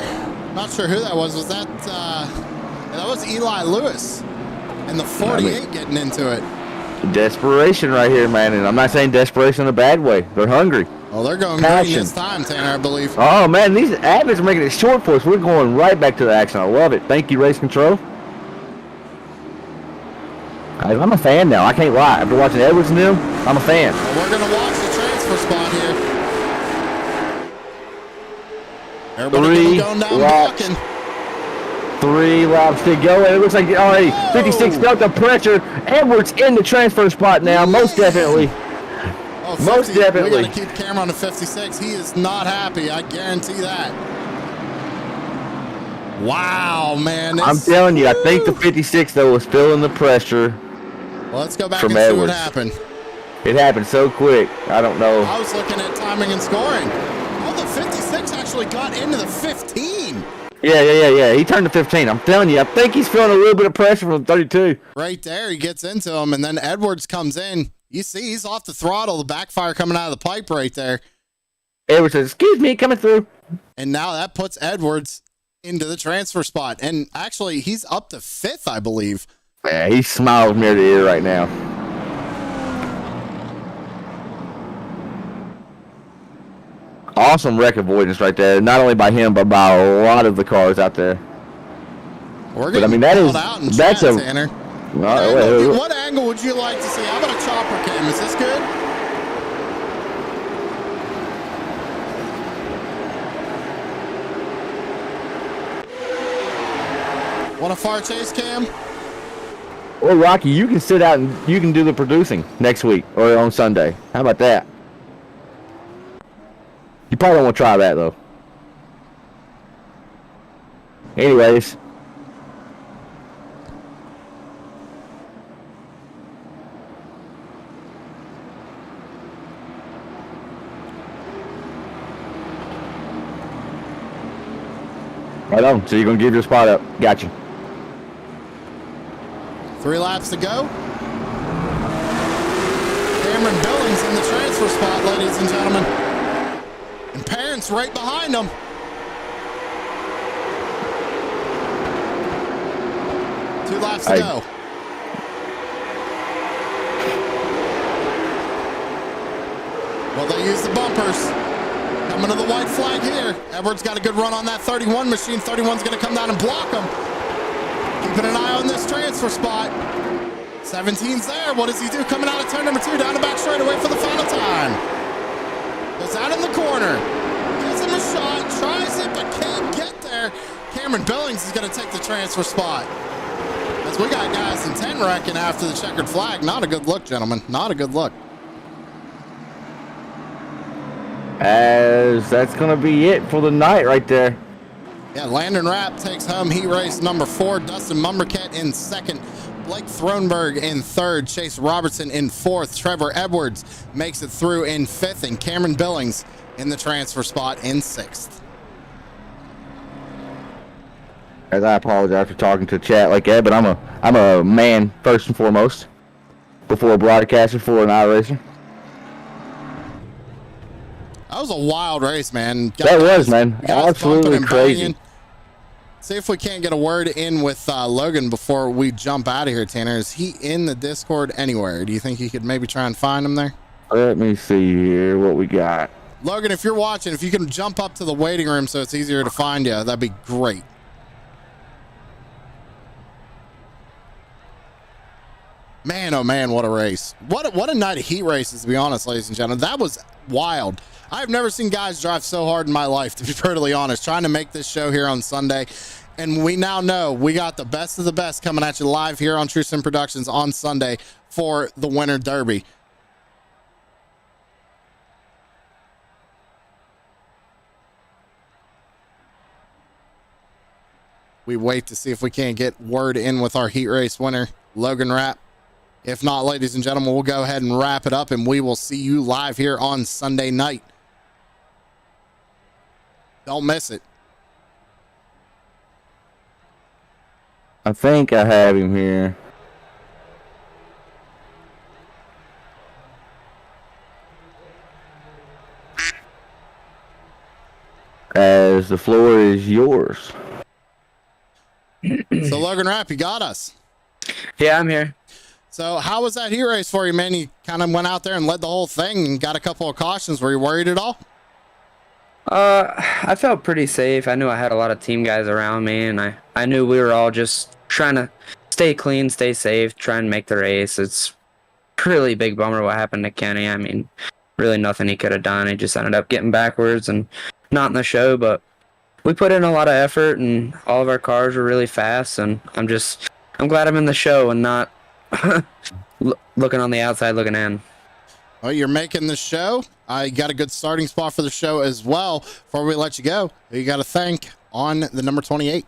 Not sure who that was. Was that that was Eli Lewis and the 48 getting into it. Desperation right here, man. And I'm not saying desperation in a bad way. They're hungry. Well, they're going green this time, Tanner, I believe. Oh, man, these admins are making it short for us. We're going right back to the action. I love it. Thank you, Race Control. I'm a fan now. I can't lie. After watching Edwards and them, I'm a fan. Well, we're going to watch the transfer spot here. Everybody going down blocking. 3 laps to go, and it looks like already 56 felt the pressure. Edwards in the transfer spot now, most definitely. Oh, 50, most definitely. We got to keep the camera on the 56. He is not happy. I guarantee that. Wow, man. I'm telling you, I think the 56 though was feeling the pressure. Well, let's go back from and see Edwards. what happened. It happened so quick. I don't know. I was looking at timing and scoring. Oh, the 56 actually got into the 15. Yeah. He turned to 15. I'm telling you, I think he's feeling a little bit of pressure from 32. Right there, he gets into him, and then Edwards comes in. You see, he's off the throttle, the backfire coming out of the pipe right there. Edwards says, "Excuse me, coming through." And now that puts Edwards into the transfer spot. And actually, he's up to 5th, I believe. Yeah, he smiles from ear to ear right now. Awesome wreck avoidance right there. Not only by him, but by a lot of the cars out there. We're getting called out in chat, Tanner. What angle would you like to see? How about a chopper cam? Is this good? Want a far chase, Cam? Well, Rocky, you can sit out and you can do the producing next week or on Sunday. How about that? You probably don't want to try that, though. Anyways. Right on. So you're going to give your spot up. Gotcha. 3 laps to go. Cameron Billings in the transfer spot, ladies and gentlemen. And Parents right behind him. Two laps to go. Well, they use the bumpers. Coming to the white flag here. Edwards got a good run on that 31 machine. 31's going to come down and block him. Keeping an eye on this transfer spot. 17's there. What does he do? Coming out of turn number 2, down the back straightaway for the final time. Goes out in the corner. Gives him a shot. Tries it, but can't get there. Cameron Billings is going to take the transfer spot. As we got guys in 10 wrecking after the checkered flag. Not a good look, gentlemen. Not a good look. As that's going to be it for the night right there. Yeah, Landon Rapp takes home heat race number 4. Dustin Mumberket in 2nd. Blake Thronberg in 3rd. Chase Robertson in 4th. Trevor Edwards makes it through in 5th. And Cameron Billings in the transfer spot in 6th. As I apologize for talking to chat like that, but I'm a man first and foremost. Before a broadcaster, before an iRacer. That was a wild race, man. That was, man. Absolutely crazy. See if we can't get a word in with Logan before we jump out of here, Tanner. Is he in the Discord anywhere? Do you think you could maybe try and find him there? Let me see here what we got. Logan, if you're watching, if you can jump up to the waiting room so it's easier to find you, that'd be great. Man, oh man, what a race. What a night of heat races, to be honest, ladies and gentlemen. That was wild. I've never seen guys drive so hard in my life, to be brutally honest, trying to make this show here on Sunday. And we now know we got the best of the best coming at you live here on True Sim Productions on Sunday for the Winter Derby. We wait to see if we can't get word in with our heat race winner, Logan Rapp. If not, ladies and gentlemen, we'll go ahead and wrap it up, and we will see you live here on Sunday night. Don't miss it. I think I have him here. As the floor is yours. So, Logan Rapp, you got us. Yeah, I'm here. So how was that heat race for you, man? You kind of went out there and led the whole thing and got a couple of cautions. Were you worried at all? I felt pretty safe. I knew I had a lot of team guys around me, and I knew we were all just trying to stay clean, stay safe, try and make the race. It's really big bummer what happened to Kenny. I mean, really nothing he could have done. He just ended up getting backwards and not in the show, but we put in a lot of effort, and all of our cars were really fast, and I'm glad I'm in the show and not looking on the outside looking in. Well, you're making the show. I got a good starting spot for the show as well. Before we let you go, who you got to thank on the number 28?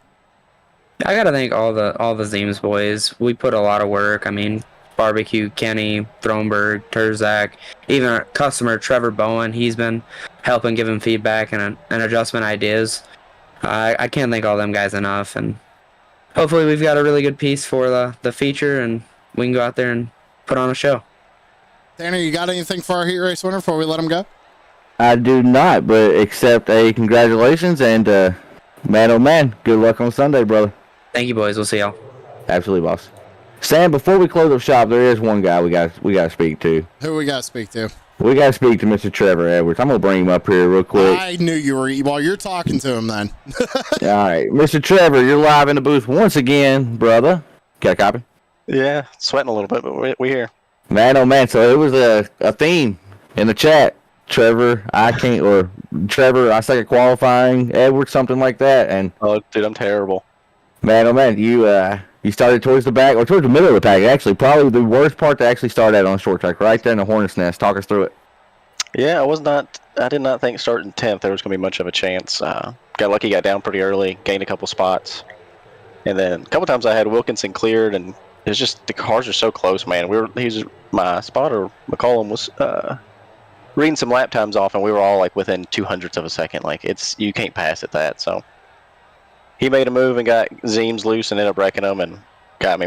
I got to thank all the Zeems boys. We put a lot of work. I mean, Barbecue, Kenny, Thronberg, Terzak, even our customer Trevor Bowen. He's been helping, giving feedback and adjustment ideas. I can't thank all them guys enough, and hopefully we've got a really good piece for the feature, and we can go out there and put on a show. Tanner, you got anything for our heat race winner before we let him go? I do not, but except a congratulations and man, oh man, good luck on Sunday, brother. Thank you, boys. We'll see y'all. Absolutely, boss. Sam, before we close up shop, there is one guy we got to speak to. Who we got to speak to? We got to speak to Mr. Trevor Edwards. I'm going to bring him up here real quick. I knew you were. Well, you're talking to him then. All right. Mr. Trevor, you're live in the booth once again, brother. Got a copy? Yeah, sweating a little bit, but we're here. Man, oh man, so it was a theme in the chat. Trevor, I suck at qualifying, Edwards, something like that. And oh, dude, I'm terrible. Man, oh man, you started towards the back or towards the middle of the pack. Actually, probably the worst part to actually start at on short track, right there in the hornet's nest. Talk us through it. Yeah, I did not think starting 10th there was going to be much of a chance. Got lucky, got down pretty early, gained a couple spots. And then a couple times I had Wilkinson cleared, and it's just the cars are so close, man. My spotter, McCollum, was reading some lap times off, and we were all like within 200ths of a second. Like, you can't pass at that. So he made a move and got Zeems loose and ended up wrecking him, and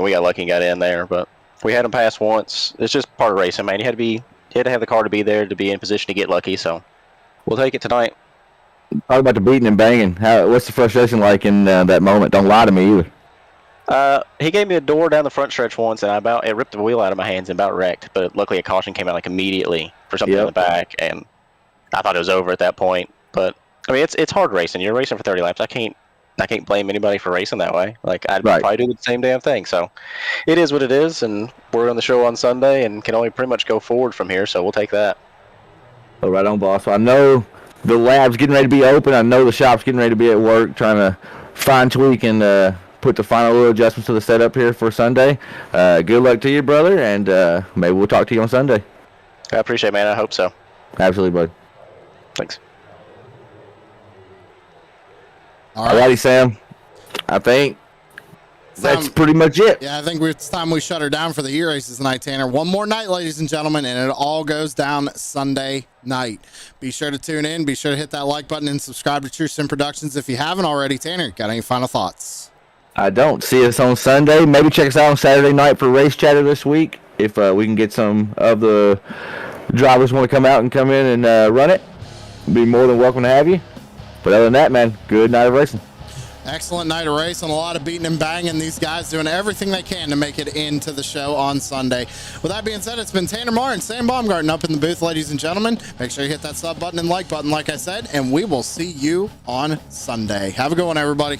we got lucky and got in there, but we had him pass once. It's just part of racing, man. You had to have the car to be there to be in position to get lucky, so we'll take it tonight. Talk about the beating and banging. What's the frustration like in that moment? Don't lie to me either. He gave me a door down the front stretch once, and it ripped the wheel out of my hands and about wrecked. But luckily, a caution came out like immediately for something in the back, and I thought it was over at that point. But I mean, it's hard racing. You're racing for 30 laps. I can't blame anybody for racing that way. Like, I'd probably do the same damn thing. So it is what it is, and we're on the show on Sunday and can only pretty much go forward from here. So we'll take that. Oh, right on, boss. I know the lab's getting ready to be open. I know the shop's getting ready to be at work, trying to fine tweak and put the final little adjustments to the setup here for Sunday. Good luck to you, brother, and maybe we'll talk to you on Sunday. I appreciate it, man. I hope so. Absolutely, bud. Thanks. Alrighty, Sam. I think that's pretty much it. Yeah, I think it's time we shut her down for the heat races tonight, Tanner. One more night, ladies and gentlemen, and it all goes down Sunday night. Be sure to tune in. Be sure to hit that like button and subscribe to True Sim Productions if you haven't already. Tanner, got any final thoughts? I don't. See us on Sunday. Maybe check us out on Saturday night for Race Chatter this week. If we can get some of the drivers want to come out and come in and run it, be more than welcome to have you. But other than that, man, good night of racing. Excellent night of racing, a lot of beating and banging. These guys doing everything they can to make it into the show on Sunday. With that being said, it's been Tanner Marr and Sam Baumgarten up in the booth, ladies and gentlemen. Make sure you hit that sub button and like button, like I said, and we will see you on Sunday. Have a good one, everybody.